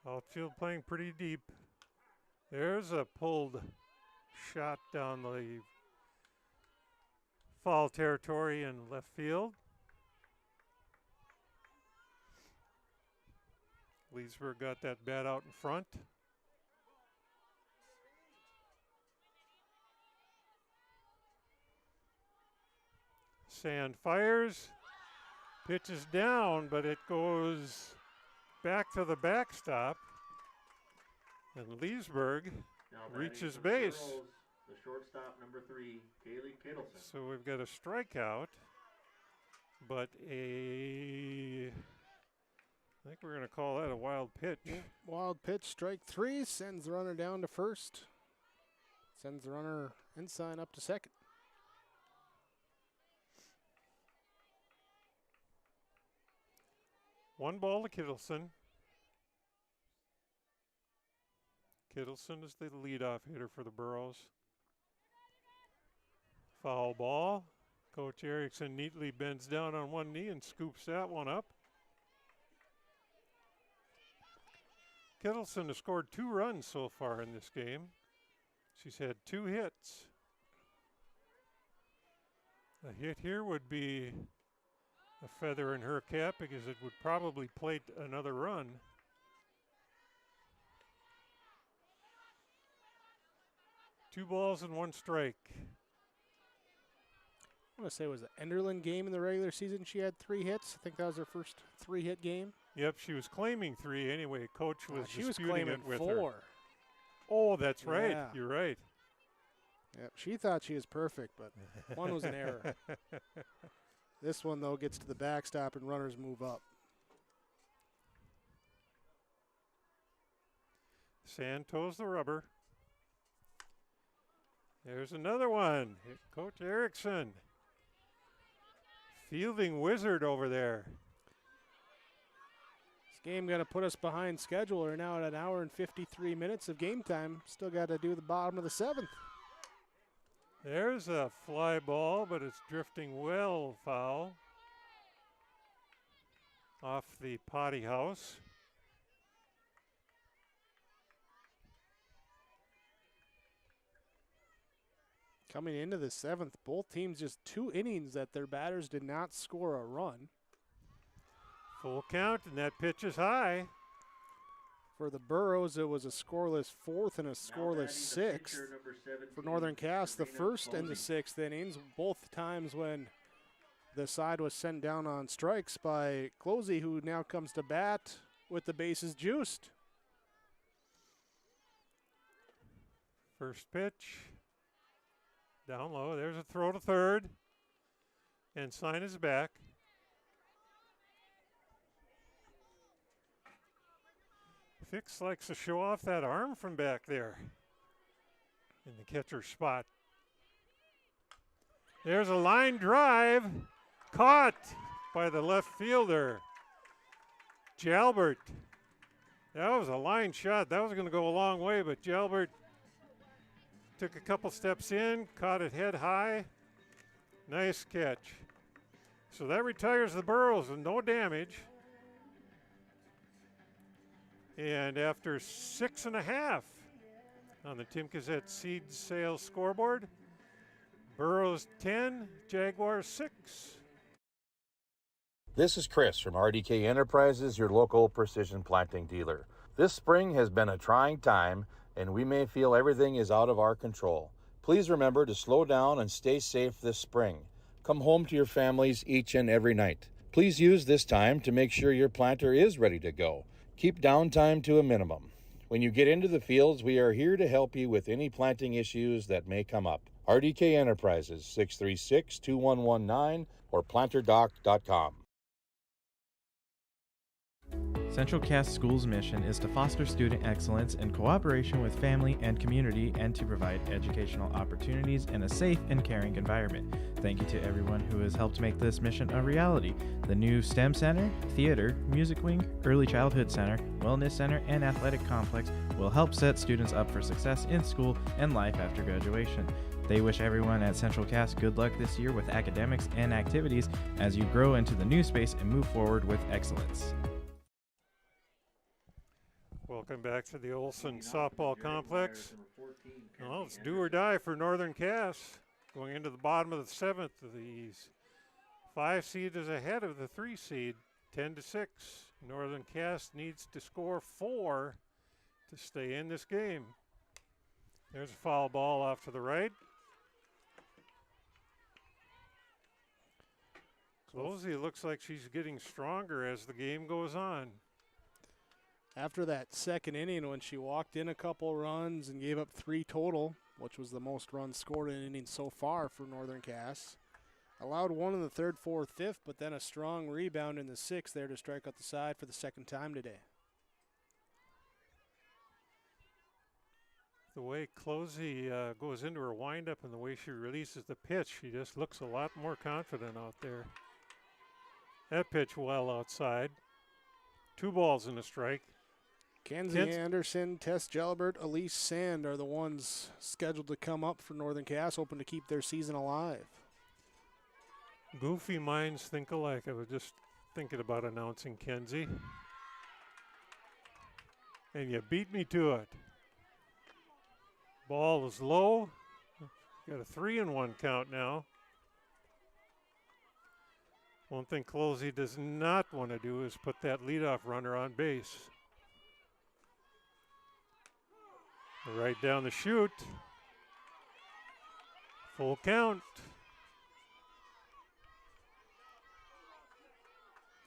Speaker 8: Outfield playing pretty deep. There's a pulled shot down the foul territory in left field. Leesburg got that bat out in front. Sand fires. Pitch is down, but it goes back to the backstop. And Leesburg reaches base.
Speaker 15: The shortstop, number 3, Kaylee Kittleson.
Speaker 8: So we've got a strikeout, but I think we're going to call that a wild pitch.
Speaker 2: Yeah, wild pitch, strike 3, sends the runner down to first. Sends the runner inside up to second.
Speaker 8: One ball to Kittleson. Kittleson is the leadoff hitter for the Burros. Foul ball. Coach Erickson neatly bends down on one knee and scoops that one up. Kittleson has scored 2 runs so far in this game. She's had 2 hits. A hit here would be a feather in her cap because it would probably plate another run. Two balls and 1 strike.
Speaker 2: I want to say it was the Enderlin game in the regular season. She had 3 hits. I think that was her first 3-hit game.
Speaker 8: Yep, she was claiming 3 anyway. Coach was
Speaker 2: she was
Speaker 8: disputing
Speaker 2: claiming
Speaker 8: it with
Speaker 2: 4.
Speaker 8: her. Oh, that's right.
Speaker 2: Yeah.
Speaker 8: You're right.
Speaker 2: Yep, she thought she was perfect, but one was an error. This one, though, gets to the backstop and runners move up.
Speaker 8: Sand toes the rubber. There's another one. Coach Erickson. Fielding wizard over there.
Speaker 2: This game going to put us behind schedule. We're now at 1 hour and 53 minutes of game time. Still got to do the bottom of the 7th.
Speaker 8: There's a fly ball, but it's drifting well foul. Off the potty house.
Speaker 2: Coming into the 7th, both teams just 2 innings that their batters did not score a run.
Speaker 8: Full count, and that pitch is high.
Speaker 2: For the Burros, it was a scoreless 4th and a scoreless 6th. For Northern Cass, the 1st and the 6th innings, both times when the side was sent down on strikes by Closey, who now comes to bat with the bases juiced.
Speaker 8: First pitch. Down low. There's a throw to third. And Sign is back. Fix likes to show off that arm from back there in the catcher's spot. There's a line drive. Caught by the left fielder, Jalbert. That was a line shot. That was going to go a long way, but Jalbert took a couple steps in, caught it head high. Nice catch. So that retires the Burros with no damage. And after 6.5 on the Tim Cassette seed sales scoreboard, Burros 10, Jaguars 6.
Speaker 9: This is Chris from RDK Enterprises, your local precision planting dealer. This spring has been a trying time, and we may feel everything is out of our control. Please remember to slow down and stay safe this spring. Come home to your families each and every night. Please use this time to make sure your planter is ready to go. Keep downtime to a minimum. When you get into the fields, we are here to help you with any planting issues that may come up. RDK Enterprises, 636-2119 or planterdoc.com.
Speaker 4: Central Cass School's mission is to foster student excellence in cooperation with family and community and to provide educational opportunities in a safe and caring environment. Thank you to everyone who has helped make this mission a reality. The new STEM Center, Theater, Music Wing, Early Childhood Center, Wellness Center, and Athletic Complex will help set students up for success in school and life after graduation. They wish everyone at Central Cass good luck this year with academics and activities as you grow into the new space and move forward with excellence.
Speaker 8: Welcome back to the Olson Softball Complex. Well, it's do or die for Northern Cass. Going into the bottom of the 7th, the 5 seed is ahead of the 3 seed, 10-6. Northern Cass needs to score 4 to stay in this game. There's a foul ball off to the right. Closey looks like she's getting stronger as the game goes on.
Speaker 2: After that second inning, when she walked in a couple runs and gave up 3 total, which was the most runs scored in an inning so far for Northern Cass, allowed 1 in the 3rd, 4th, 5th, but then a strong rebound in the 6th there to strike out the side for the second time today.
Speaker 8: The way Closey goes into her windup and the way she releases the pitch, she just looks a lot more confident out there. That pitch well outside. 2 balls and a strike.
Speaker 2: Kenzie Anderson, Tess Gelbert, Elise Sand are the ones scheduled to come up for Northern Cass, hoping to keep their season alive.
Speaker 8: Goofy minds think alike. I was just thinking about announcing Kenzie. And you beat me to it. Ball is low. Got a 3-1 count now. One thing Closey does not want to do is put that leadoff runner on base. Right down the chute. Full count.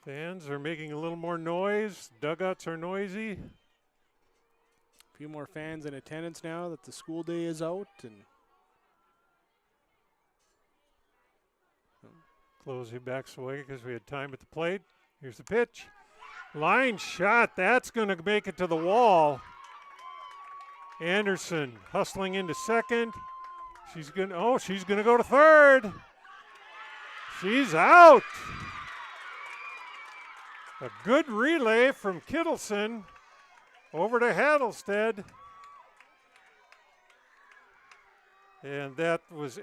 Speaker 8: Fans are making a little more noise. Dugouts are noisy.
Speaker 2: A few more fans in attendance now that the school day is out. And
Speaker 8: Closey backs away because we had time at the plate. Here's the pitch. Line shot. That's going to make it to the wall. Anderson hustling into second. She's going to go to third. She's out. A good relay from Kittleson over to Hattlestead. And that was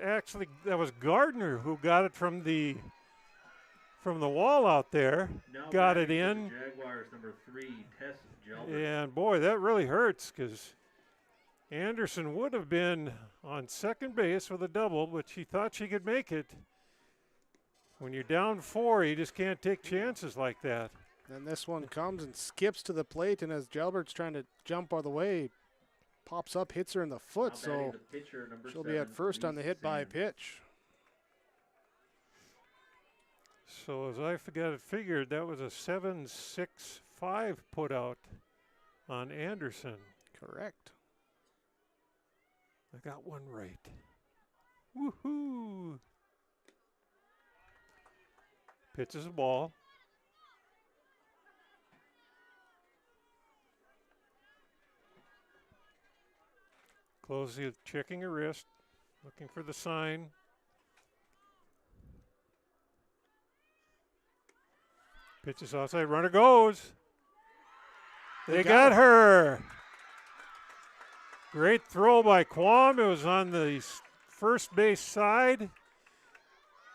Speaker 8: Gardner who got it from the wall out there.
Speaker 15: Now
Speaker 8: got it in.
Speaker 15: Jaguars number 3, Tess Gelbert.
Speaker 8: And boy, that really hurts because Anderson would have been on second base with a double, but she thought she could make it. When you're down 4, you just can't take chances like that.
Speaker 2: then this one comes and skips to the plate, and as Gelbert's trying to jump out of the way, pops up, hits her in the foot, so she'll be at first on the hit by pitch.
Speaker 8: So as I figured, that was a 7.65 put out on Anderson.
Speaker 2: Correct.
Speaker 8: I got one right. Woohoo! Pitches a ball. Closey checking her wrist, looking for the sign. Pitches outside, runner goes. They got her. Great throw by Quam. It was on the first base side.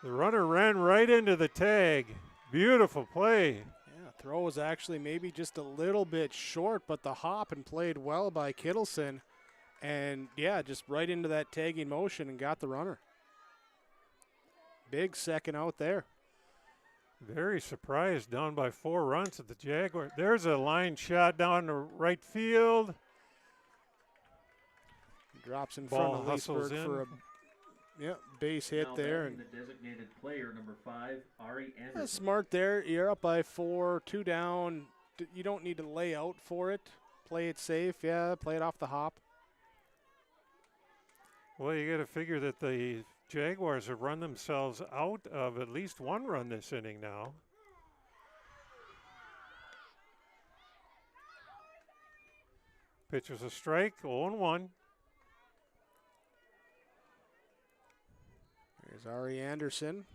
Speaker 8: The runner ran right into the tag. Beautiful play.
Speaker 2: Yeah, throw was actually maybe just a little bit short, but the hop and played well by Kittleson. And, yeah, just right into that tagging motion and got the runner. Big second out there.
Speaker 8: Very surprised, down by 4 runs at the Jaguar. There's a line shot down to right field.
Speaker 2: Drops in
Speaker 8: Ball
Speaker 2: front of
Speaker 8: hustles
Speaker 2: Leesburg for a base hit
Speaker 15: now
Speaker 2: there. And
Speaker 15: the designated player, number 5, Ari Anderson.
Speaker 2: smart there. You're up by 4, 2 down. You don't need to lay out for it. Play it safe. Yeah, play it off the hop.
Speaker 8: Well, you got to figure that the Jaguars have run themselves out of at least 1 run this inning now. Pitch was a strike, 0-1.
Speaker 2: There's Ari Anderson.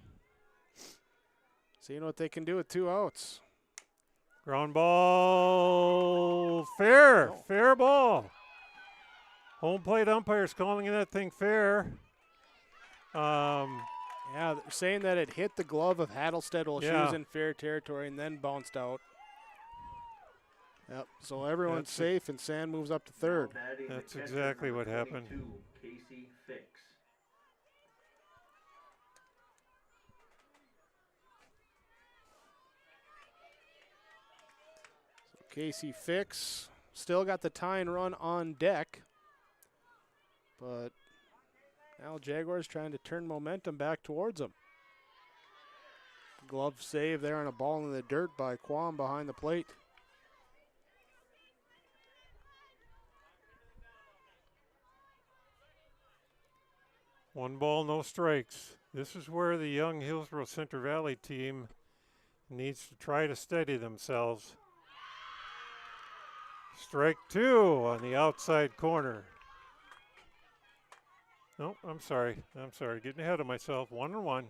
Speaker 2: Seeing what they can do with 2 outs.
Speaker 8: Ground ball, fair, fair ball. Home plate umpires calling that thing fair.
Speaker 2: Yeah, they're saying that it hit the glove of Hattelstead while she was in fair territory and then bounced out. Yep, so everyone's safe and Sand moves up to third.
Speaker 8: That's exactly what happened.
Speaker 15: Casey Fix.
Speaker 2: Casey Fix still got the tying run on deck, but now Jaguars trying to turn momentum back towards them. Glove save there on a ball in the dirt by Quam behind the plate.
Speaker 8: One ball, no strikes. This is where the young Hillsboro-Central Valley team needs to try to steady themselves. Strike two on the outside corner. No, I'm sorry. Getting ahead of myself. 1-1.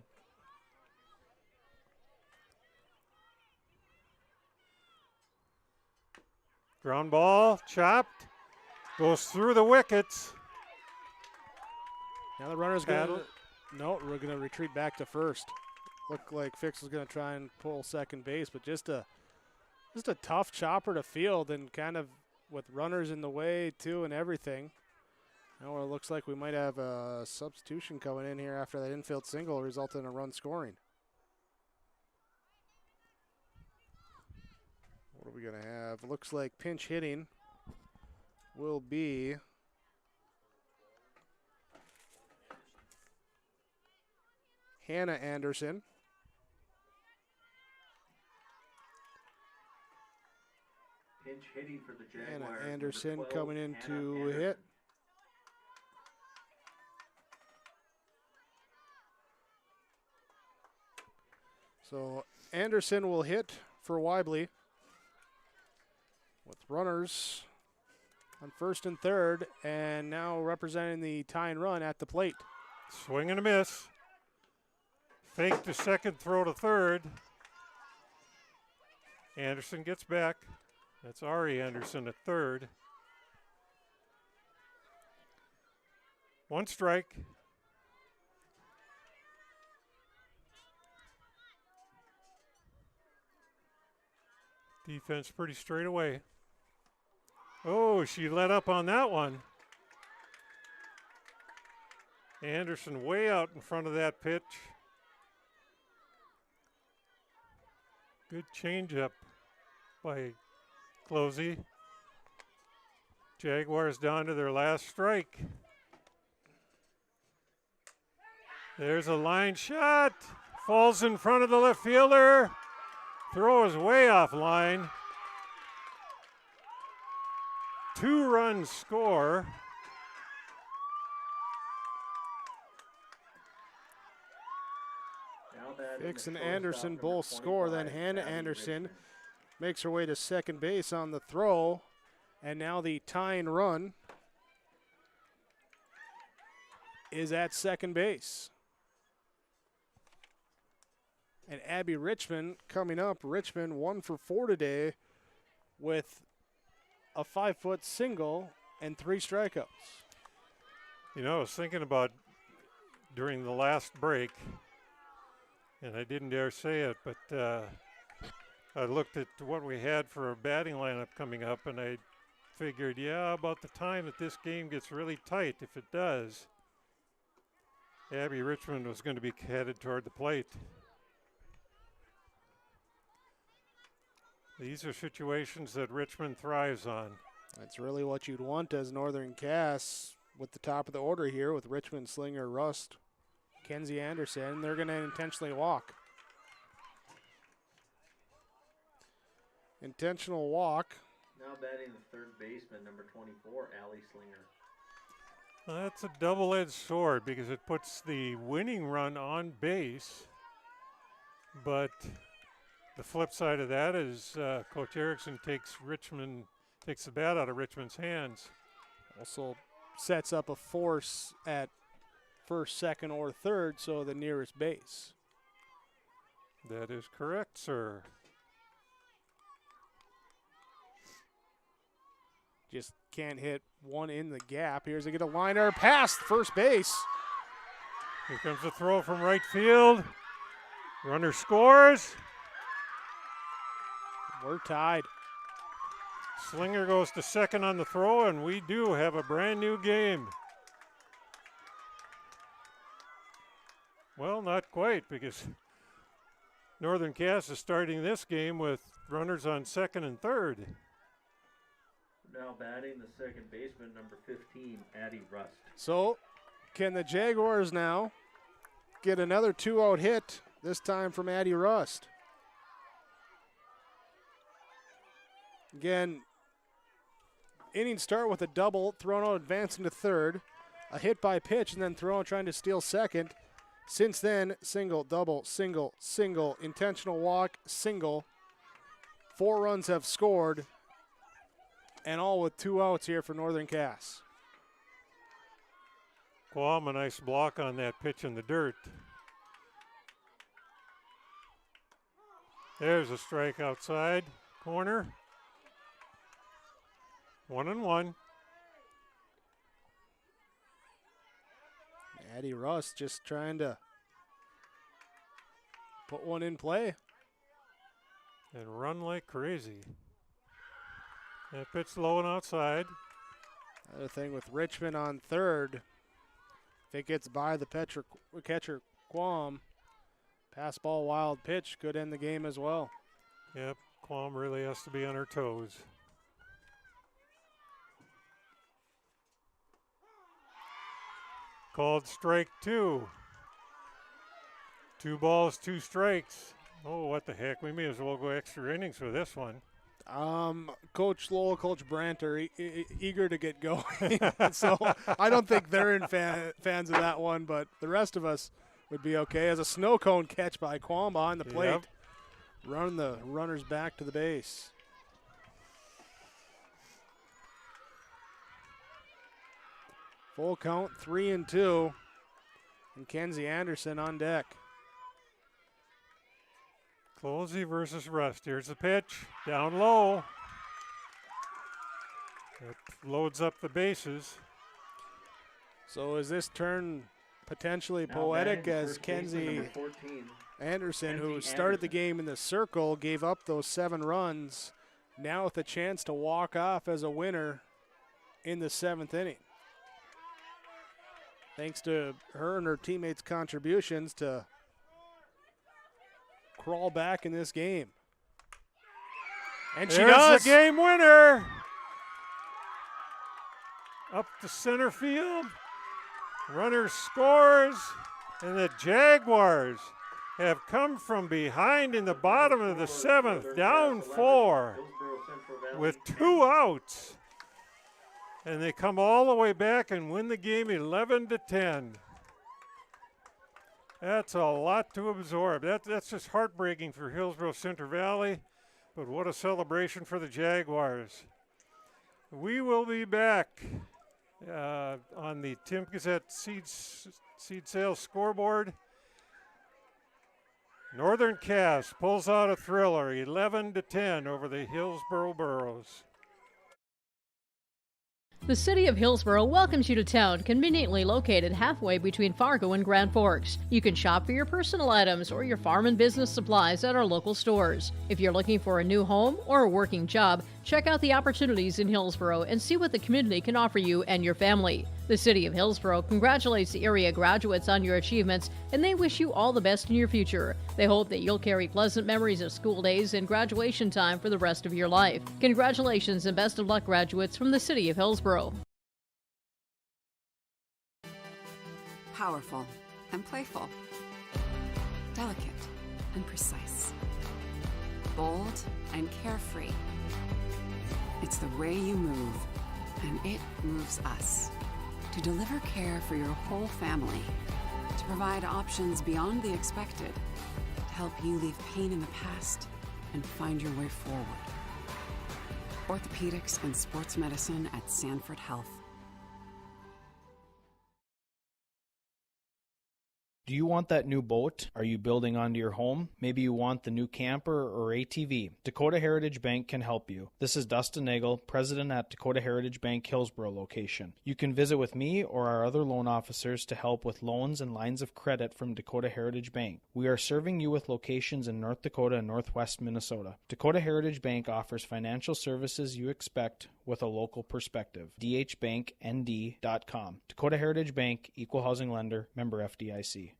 Speaker 8: Ground ball, chopped, goes through the wickets.
Speaker 2: Now the runner's going to, no, we're going to retreat back to first. Looked like Fix was going to try and pull second base, but just a tough chopper to field and kind of with runners in the way too and everything. Now it looks like we might have a substitution coming in here after that infield single resulted in a run scoring. What are we going to have? Looks like pinch hitting will be Hannah Anderson.
Speaker 15: Pinch hitting for the Jaguars.
Speaker 2: Hannah Anderson
Speaker 15: 12,
Speaker 2: coming in
Speaker 15: Hannah
Speaker 2: to
Speaker 15: Anderson.
Speaker 2: hit. So Anderson will hit for Weibly with runners on first and third, and now representing the tying run at the plate.
Speaker 8: Swing and a miss. Fake to second, throw to third. Anderson gets back. That's Ari Anderson at third. One strike. Defense pretty straight away. Oh, she let up on that one. Anderson way out in front of that pitch. Good changeup by Closey. Jaguars down to their last strike. There's a line shot. Falls in front of the left fielder. Throw is way off line. 2-run score.
Speaker 2: Fix and Anderson both score. Then Hannah Anderson makes her way to second base on the throw. And now the tying run is at second base. And Abby Richmond coming up. Richmond 1 for 4 today with a 5-foot single and 3 strikeouts.
Speaker 8: You know, I was thinking about during the last break, and I didn't dare say it, but I looked at what we had for a batting lineup coming up, and I figured, yeah, about the time that this game gets really tight, if it does, Abby Richmond was going to be headed toward the plate. These are situations that Richmond thrives on.
Speaker 2: That's really what you'd want as Northern Cass with the top of the order here with Richmond, Slinger, Rust, Kenzie Anderson. They're going to intentionally walk. Intentional walk.
Speaker 15: Now batting the third baseman, number 24, Allie Slinger.
Speaker 8: Well, that's a double-edged sword because it puts the winning run on base, but the flip side of that is Coach Erickson takes the bat out of Richmond's hands.
Speaker 2: Also sets up a force at first, second, or third, so the nearest base.
Speaker 8: That is correct, sir.
Speaker 2: Just can't hit one in the gap. Here's a get a liner past first base.
Speaker 8: Here comes the throw from right field. Runner scores.
Speaker 2: We're tied.
Speaker 8: Slinger goes to second on the throw, and we do have a brand new game. Well, not quite, because Northern Cass is starting this game with runners on second and third.
Speaker 15: Now batting the second baseman, number 15, Addie Rust.
Speaker 2: So, can the Jaguars now get another 2-out hit, this time from Addie Rust? Again, innings start with a double, thrown out advancing to third, a hit by pitch, and then thrown out trying to steal second. Since then, single, double, single, single, intentional walk, single. 4 runs have scored, and all with 2 outs here for Northern Cass.
Speaker 8: Guam, a nice block on that pitch in the dirt. There's a strike outside corner. 1-1.
Speaker 2: Addie Rust just trying to put one in play.
Speaker 8: And run like crazy. That pitch low and outside.
Speaker 2: Another thing with Richmond on third. If it gets by the catcher Quam, pass ball wild pitch could end the game as well.
Speaker 8: Yep, Quam really has to be on her toes. Called strike 2. 2 balls, 2 strikes. Oh, what the heck. We may as well go extra innings for this one.
Speaker 2: Coach Lowell, Coach Brandt are eager to get going. So I don't think they're fans of that one, but the rest of us would be okay. As a snow cone catch by Quam on the plate.
Speaker 8: Yep.
Speaker 2: Run the runners back to the base. Full count, 3-2. And Kenzie Anderson on deck.
Speaker 8: Closey versus Rust. Here's the pitch. Down low. It loads up the bases.
Speaker 2: So is this turn potentially
Speaker 15: Now
Speaker 2: poetic
Speaker 15: batting
Speaker 2: as
Speaker 15: first baseman,
Speaker 2: Kenzie
Speaker 15: number 14,
Speaker 2: Anderson, who
Speaker 15: Kenzie
Speaker 2: started the
Speaker 15: Anderson.
Speaker 2: game in the circle, gave up those 7 runs, now with a chance to walk off as a winner in the 7th inning. Thanks to her and her teammates' contributions to crawl back in this game. And she
Speaker 8: There's
Speaker 2: does.
Speaker 8: the game winner. Up to center field. Runner scores. And the Jaguars have come from behind in the bottom of the 7th, down 4 with 2 outs. And they come all the way back and win the game 11-10. That's a lot to absorb. That's just heartbreaking for Hillsboro-Central Valley, but what a celebration for the Jaguars. We will be back on the Tim Gazette seed sales scoreboard. Northern Cass pulls out a thriller, 11-10 over the Hillsboro Burros.
Speaker 10: The City of Hillsboro welcomes you to town, conveniently located halfway between Fargo and Grand Forks. You can shop for your personal items or your farm and business supplies at our local stores. If you're looking for a new home or a working job, check out the opportunities in Hillsboro and see what the community can offer you and your family. The City of Hillsboro congratulates the area graduates on your achievements, and they wish you all the best in your future. They hope that you'll carry pleasant memories of school days and graduation time for the rest of your life. Congratulations and best of luck, graduates from the City of Hillsboro.
Speaker 18: Powerful and playful. Delicate and precise. Bold and carefree. It's the way you move, and it moves us. To deliver care for your whole family, to provide options beyond the expected, to help you leave pain in the past and find your way forward. Orthopedics and sports medicine at Sanford Health.
Speaker 19: Do you want that new boat? Are you building onto your home? Maybe you want the new camper or ATV. Dakota Heritage Bank can help you. This is Dustin Nagel, president at Dakota Heritage Bank Hillsboro location. You can visit with me or our other loan officers to help with loans and lines of credit from Dakota Heritage Bank. We are serving you with locations in North Dakota and Northwest Minnesota. Dakota Heritage Bank offers financial services you expect with a local perspective. dhbanknd.com. Dakota Heritage Bank, Equal Housing Lender, member FDIC.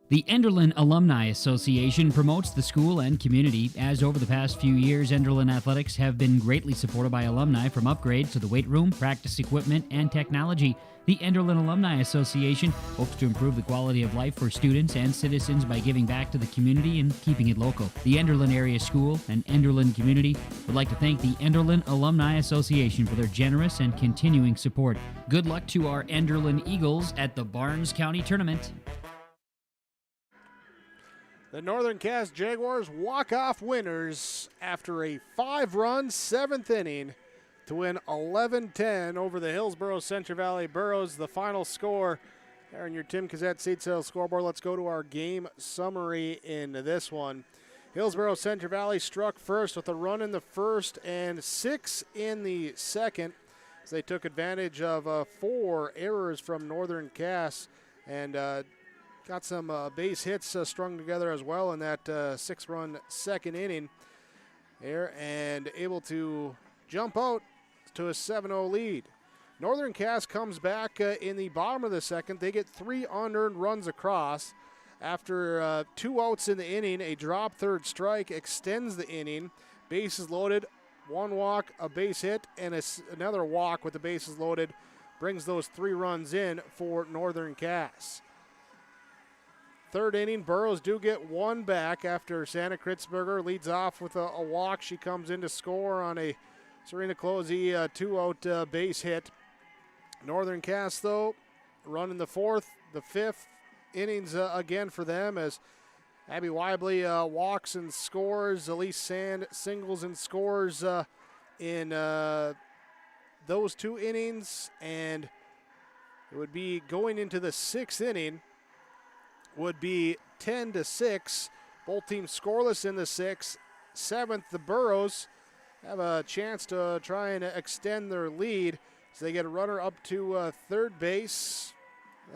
Speaker 21: The Enderlin Alumni Association promotes the school and community, as over the past few years, Enderlin athletics have been greatly supported by alumni, from upgrades to the weight room, practice equipment, and technology. The Enderlin Alumni Association hopes to improve the quality of life for students and citizens by giving back to the community and keeping it local. The Enderlin Area School and Enderlin community would like to thank the Enderlin Alumni Association for their generous and continuing support. Good luck to our Enderlin Eagles at the Barnes County Tournament.
Speaker 2: The Northern Cass Jaguars walk-off winners after a 5-run 7th inning to win 11-10 over the Hillsboro-Central Valley Burros. The final score there on your Tim Cassette seat sales scoreboard. Let's go to our game summary in this one. Hillsboro-Central Valley struck first with a run in the first and 6 in the second, as they took advantage of 4 errors from Northern Cass and got some base hits strung together as well in that 6-run second inning there, and able to jump out to a 7-0 lead. Northern Cass comes back in the bottom of the second. They get 3 unearned runs across. After 2 outs in the inning, a drop third strike extends the inning. Bases loaded, 1 walk, a base hit, and another walk with the bases loaded brings those 3 runs in for Northern Cass. Third inning, Burros do get 1 back after Santa Kritzberger leads off with a walk. She comes in to score on a Serena Closey 2-out base hit. Northern Cass, though, run in the 4th, the 5th innings again for them, as Abby Weibly walks and scores. Elise Sand singles and scores in those 2 innings, and it would be going into the 6th inning. Would be 10-6. Both teams scoreless in the 6th. 7th, the Burros have a chance to try and extend their lead, so they get a runner up to third base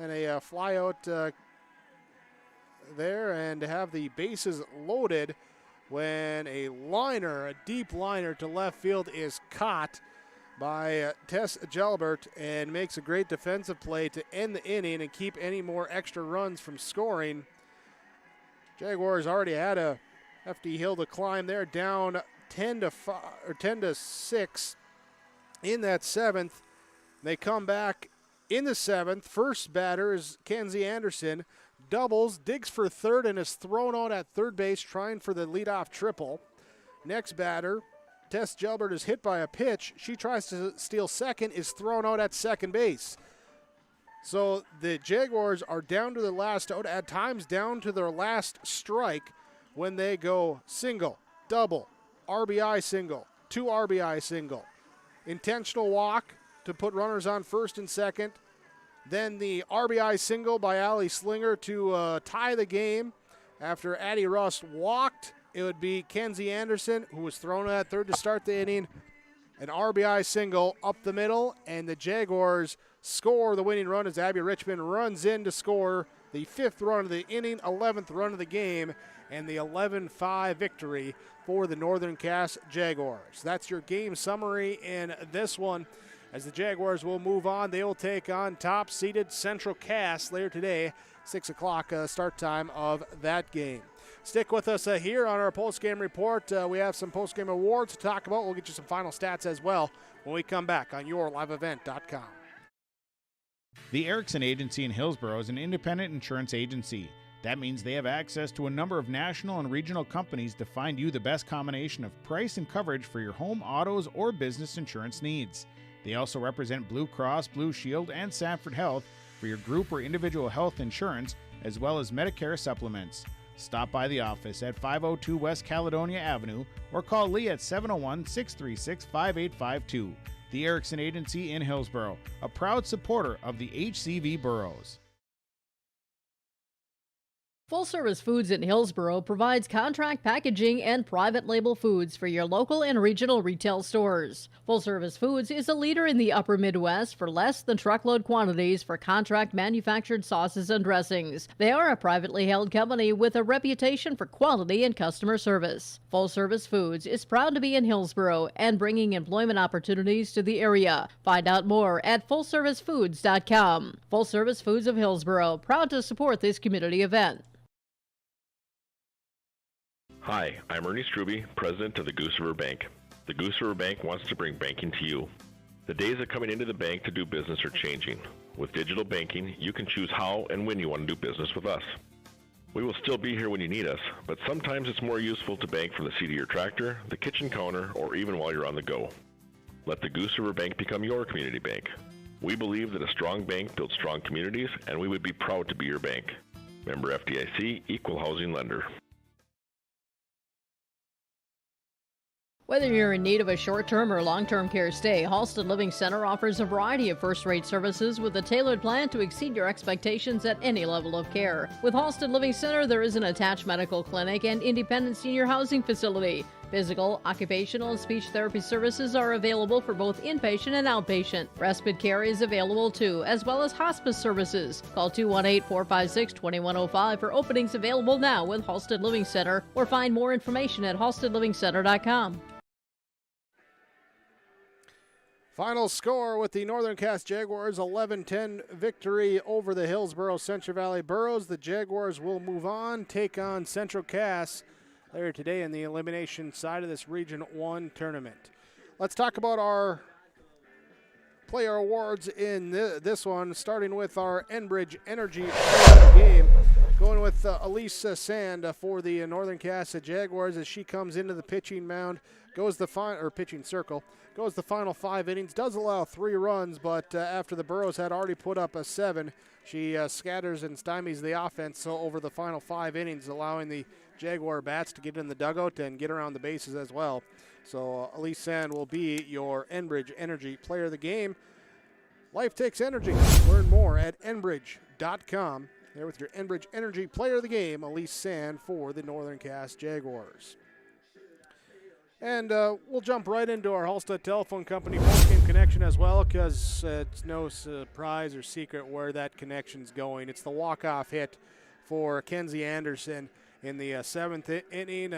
Speaker 2: and a fly out there, and have the bases loaded when a deep liner to left field is caught by Tess Gelbert, and makes a great defensive play to end the inning and keep any more extra runs from scoring. Jaguars already had a hefty hill to climb there, down 10-6 in that 7th. They come back in the 7th. First batter is Kenzie Anderson, doubles, digs for third, and is thrown out at third base, trying for the leadoff triple. Next batter, Tess Gelbert, is hit by a pitch. She tries to steal second, is thrown out at second base. So the Jaguars are down to their last out, at times down to their last strike, when they go single, double, RBI single, 2 RBI single. Intentional walk to put runners on first and second. Then the RBI single by Allie Slinger to tie the game. After Addie Rust walked, it would be Kenzie Anderson, who was thrown at third to start the inning. An RBI single up the middle, and the Jaguars score the winning run as Abby Richmond runs in to score the 5th run of the inning, 11th run of the game, and the 11-5 victory for the Northern Cass Jaguars. That's your game summary in this one. As the Jaguars will move on, they will take on top-seeded Central Cass later today, 6 o'clock start time of that game. Stick with us here on our post-game report. We have some post-game awards to talk about. We'll get you some final stats as well when we come back on YourLiveEvent.com.
Speaker 22: The Erickson Agency in Hillsboro is an independent insurance agency. That means they have access to a number of national and regional companies to find you the best combination of price and coverage for your home, autos, or business insurance needs. They also represent Blue Cross, Blue Shield, and Sanford Health for your group or individual health insurance, as well as Medicare supplements. Stop by the office at 502 West Caledonia Avenue or call Lee at 701-636-5852. The Erickson Agency in Hillsboro, a proud supporter of the HCV Burros.
Speaker 10: Full Service Foods in Hillsboro provides contract packaging and private label foods for your local and regional retail stores. Full Service Foods is a leader in the upper Midwest for less than truckload quantities for contract manufactured sauces and dressings. They are a privately held company with a reputation for quality and customer service. Full Service Foods is proud to be in Hillsboro and bringing employment opportunities to the area. Find out more at fullservicefoods.com. Full Service Foods of Hillsboro, proud to support this community event.
Speaker 1: Hi, I'm Ernie Struby, president of the Goose River Bank. The Goose River Bank wants to bring banking to you. The days of coming into the bank to do business are changing. With digital banking, you can choose how and when you want to do business with us. We will still be here when you need us, but sometimes it's more useful to bank from the seat of your tractor, the kitchen counter, or even while you're on the go. Let the Goose River Bank become your community bank. We believe that a strong bank builds strong communities, and we would be proud to be your bank. Member FDIC, Equal Housing Lender.
Speaker 10: Whether you're in need of a short-term or long-term care stay, Halstead Living Center offers a variety of first-rate services with a tailored plan to exceed your expectations at any level of care. With Halstead Living Center, there is an attached medical clinic and independent senior housing facility. Physical, occupational, and speech therapy services are available for both inpatient and outpatient. Respite care is available too, as well as hospice services. Call 218-456-2105 for openings available now with Halstead Living Center, or find more information at halsteadlivingcenter.com.
Speaker 2: Final score with the Northern Cass Jaguars 11-10 victory over the Hillsboro-Central Valley Burros. The Jaguars will move on, take on Central Cass later today in the elimination side of this Region 1 tournament. Let's talk about our player awards in this one, starting with our Enbridge Energy game. Going with Elise Sand for the Northern Cass Jaguars as she comes into the pitching mound, goes the pitching circle, goes the final 5 innings, does allow 3 runs, but after the Burros had already put up a 7, she scatters and stymies the offense over the final 5 innings, allowing the Jaguar bats to get in the dugout and get around the bases as well. So Elise Sand will be your Enbridge Energy Player of the Game. Life takes energy. Learn more at enbridge.com. There with your Enbridge Energy Player of the Game, Elise Sand for the Northern Cass Jaguars. And we'll jump right into our Halstead Telephone Company post-game connection as well, because it's no surprise or secret where that connection's going. It's the walk-off hit for Kenzie Anderson in the 7th inning.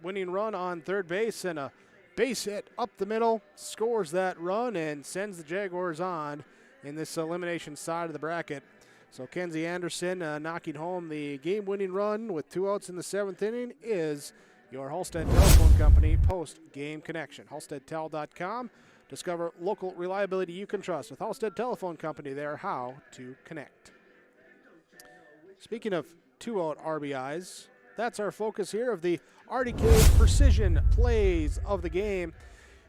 Speaker 2: Winning run on third base and a base hit up the middle, scores that run and sends the Jaguars on in this elimination side of the bracket. So Kenzie Anderson knocking home the game-winning run with 2 outs in the 7th inning is your Halstead Telephone Company post-game connection. HalsteadTel.com. Discover local reliability you can trust with Halstead Telephone Company. They're how to connect. Speaking of 2-out RBIs, that's our focus here of the RDK Precision plays of the game.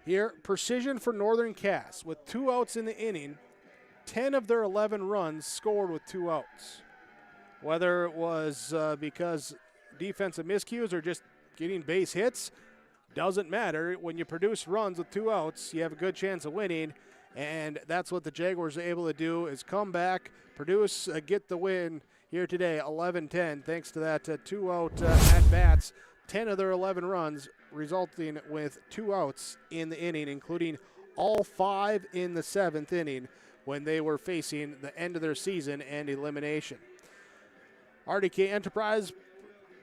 Speaker 2: Here, Precision for Northern Cass with 2 outs in the inning. 10 of their 11 runs scored with 2 outs. Whether it was because defensive miscues or just getting base hits, doesn't matter. When you produce runs with 2 outs, you have a good chance of winning, and that's what the Jaguars are able to do, is come back, produce, get the win here today, 11-10, thanks to that 2-out at-bats. 10 of their 11 runs resulting with 2 outs in the inning, including all 5 in the 7th inning when they were facing the end of their season and elimination. RDK Enterprise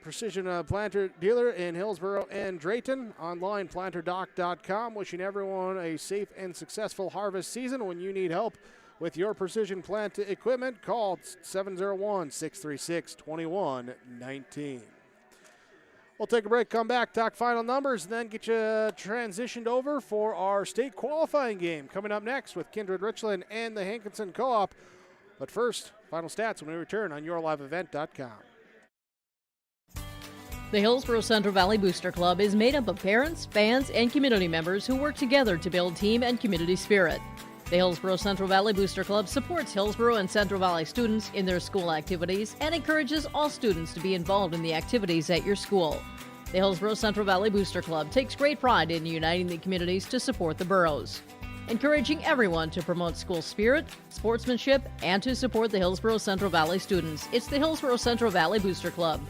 Speaker 2: Precision Planter Dealer in Hillsboro and Drayton. Online, planterdoc.com. Wishing everyone a safe and successful harvest season. When you need help with your precision plant equipment, call 701-636-2119. We'll take a break, come back, talk final numbers, and then get you transitioned over for our state qualifying game coming up next with Kindred Richland and the Hankinson Co-op. But first, final stats when we return on yourliveevent.com.
Speaker 10: The Hillsboro-Central Valley Booster Club is made up of parents, fans, and community members who work together to build team and community spirit. The Hillsboro-Central Valley Booster Club supports Hillsboro and Central Valley students in their school activities and encourages all students to be involved in the activities at your school. The Hillsboro-Central Valley Booster Club takes great pride in uniting the communities to support the boroughs. encouraging everyone to promote school spirit, sportsmanship, and to support the Hillsboro-Central Valley students. It's the Hillsboro-Central Valley Booster Club.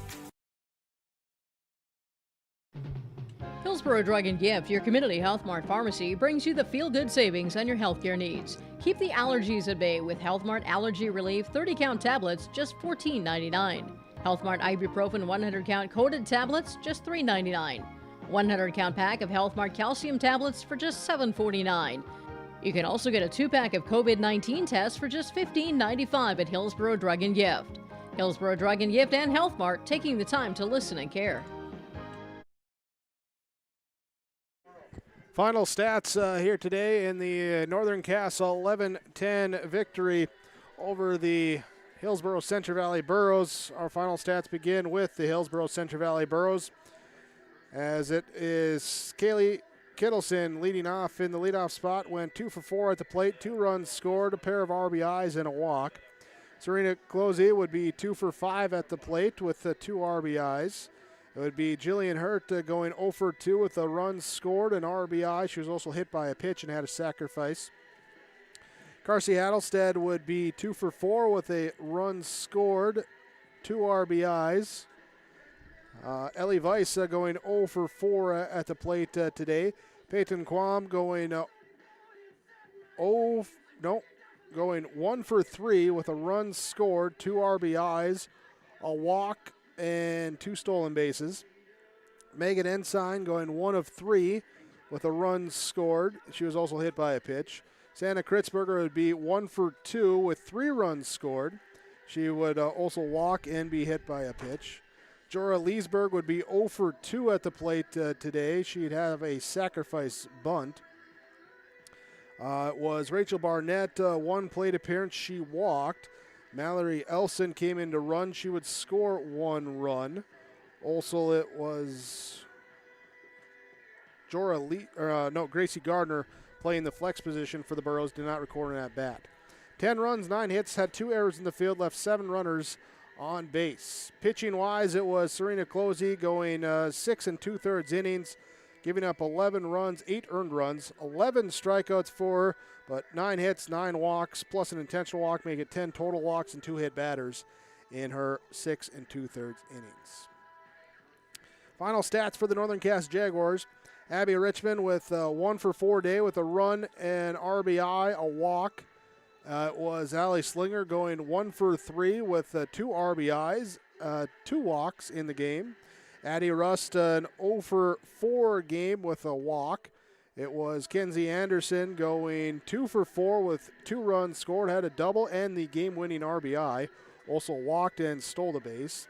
Speaker 10: Hillsboro Drug and Gift, your community Health Mart pharmacy, brings you the feel-good savings on your healthcare needs. Keep the allergies at bay with Health Mart Allergy Relief 30-count tablets, just $14.99. Health Mart Ibuprofen 100-count coated tablets, just $3.99. 100-count pack of Health Mart calcium tablets for just $7.49. You can also get a 2-pack of COVID-19 tests for just $15.95 at Hillsboro Drug and Gift. Hillsboro Drug and Gift and Health Mart, taking the time to listen and care.
Speaker 2: Final stats here today in the Northern Cass 11-10 victory over the Hillsboro-Central Valley Burros. Our final stats begin with the Hillsboro-Central Valley Burros, as it is Kaylee Kittleson leading off in the leadoff spot, went 2 for 4 at the plate, 2 runs scored, a pair of RBIs and a walk. Serena Closey would be 2 for 5 at the plate with 2 RBIs. It would be Jillian Hurt going 0 for 2 with a run scored and RBI. She was also hit by a pitch and had a sacrifice. Carsey Hattlestead would be 2 for 4 with a run scored, 2 RBIs. Ellie Weiss going 0 for 4 at the plate today. Peyton Quam going going 1 for 3 with a run scored, 2 RBIs, a walk, and 2 stolen bases. Megan Ensign going 1 of 3 with a run scored. She was also hit by a pitch. Santa Kritzberger would be 1 for 2 with 3 runs scored. She would also walk and be hit by a pitch. Jorah Leesberg would be 0 for 2 at the plate today. She'd have a sacrifice bunt. It was Rachel Barnett, 1 plate appearance. She walked. Mallory Elson came in to run. She would score 1 run. Also, it was Gracie Gardner playing the flex position for the Burros, did not record an at-bat. 10 runs, 9 hits, had 2 errors in the field, left 7 runners on base. Pitching-wise, it was Serena Closey going 6 2/3 innings, giving up 11 runs, 8 earned runs, 11 strikeouts for her, but 9 hits, 9 walks, plus an intentional walk, make it 10 total walks and 2 hit batters in her 6 2/3 innings. Final stats for the Northern Cass Jaguars. Abby Richmond with 1 for 4 day with a run and RBI, a walk. It was Allie Slinger going 1 for 3 with 2 RBIs, 2 walks in the game. Addie Rust, an 0 for 4 game with a walk. It was Kenzie Anderson going 2 for 4 with 2 runs scored, had a double and the game-winning RBI. Also walked and stole the base.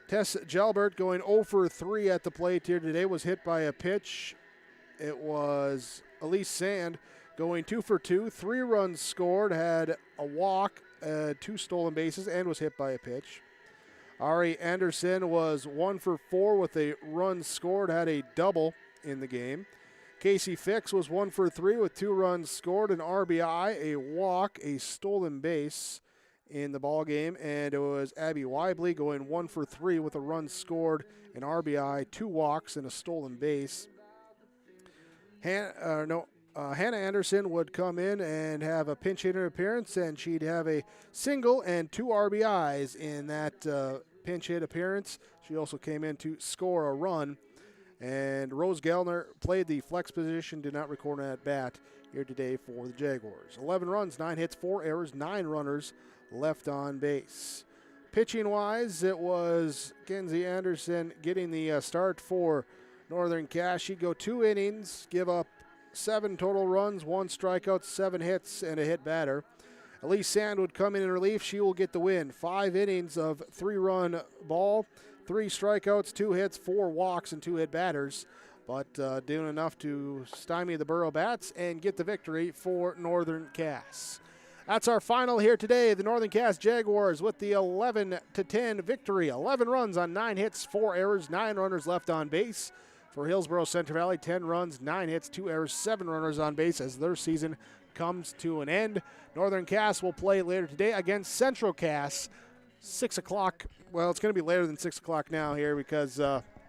Speaker 2: Tess Gelbert going 0 for 3 at the plate here today, was hit by a pitch. It was Elise Sand going 2 for 2, 3 runs scored, had a walk, 2 stolen bases, and was hit by a pitch. Ari Anderson was 1 for 4 with a run scored, had a double in the game. Casey Fix was 1 for 3 with 2 runs scored, an RBI, a walk, a stolen base in the ball game, and it was Abby Weibley going 1 for 3 with a run scored, an RBI, 2 walks, and a stolen base. Hannah Anderson would come in and have a pinch hitter appearance, and she'd have a single and 2 RBIs in that pinch hit appearance. She also came in to score a run. And Rose Gellner played the flex position, did not record an at-bat here today for the Jaguars. 11 runs, 9 hits, 4 errors, 9 runners left on base. Pitching-wise, it was Kenzie Anderson getting the start for Northern Cass. She'd go 2 innings, give up 7 total runs, 1 strikeout, 7 hits, and a hit batter. Elise Sand would come in relief. She will get the win. 5 innings of 3-run ball, 3 strikeouts, 2 hits, 4 walks, and 2 hit batters, but doing enough to stymie the Burro Bats and get the victory for Northern Cass. That's our final here today. The Northern Cass Jaguars with the 11-10 victory. 11 runs on 9 hits, 4 errors, 9 runners left on base. For Hillsboro-Central Valley, 10 runs, 9 hits, 2 errors, 7 runners on base as their season comes to an end. Northern Cass will play later today against Central Cass, 6 o'clock. Well, it's going to be later than 6 o'clock now here because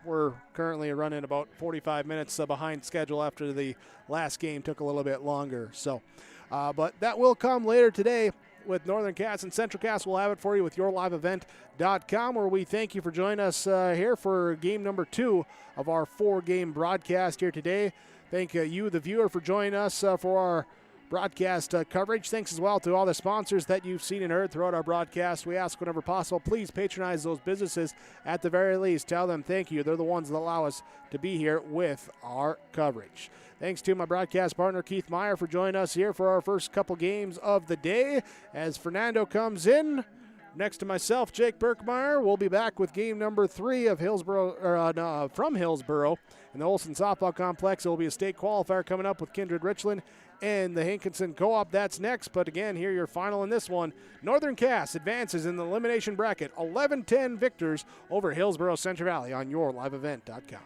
Speaker 2: we're currently running about 45 minutes behind schedule after the last game took a little bit longer. So, but that will come later today with Northern Cast and Central Cast. We'll have it for you with yourliveevent.com, where we thank you for joining us here for game number 2 of our 4-game broadcast here today. Thank you, the viewer, for joining us for our broadcast coverage. Thanks as well to all the sponsors that you've seen and heard throughout our broadcast. We ask whenever possible, please patronize those businesses at the very least. Tell them thank you. They're the ones that allow us to be here with our coverage. Thanks to my broadcast partner, Keith Meyer, for joining us here for our first couple games of the day. As Fernando comes in, next to myself, Jake Berkmeyer, we'll be back with game number 3 of from Hillsboro in the Olson Softball Complex. There will be a state qualifier coming up with Kindred Richland and the Hankinson Co-op. That's next. But again, here your final in this one. Northern Cass advances in the elimination bracket. 11-10 victors over Hillsboro-Central Valley on yourliveevent.com.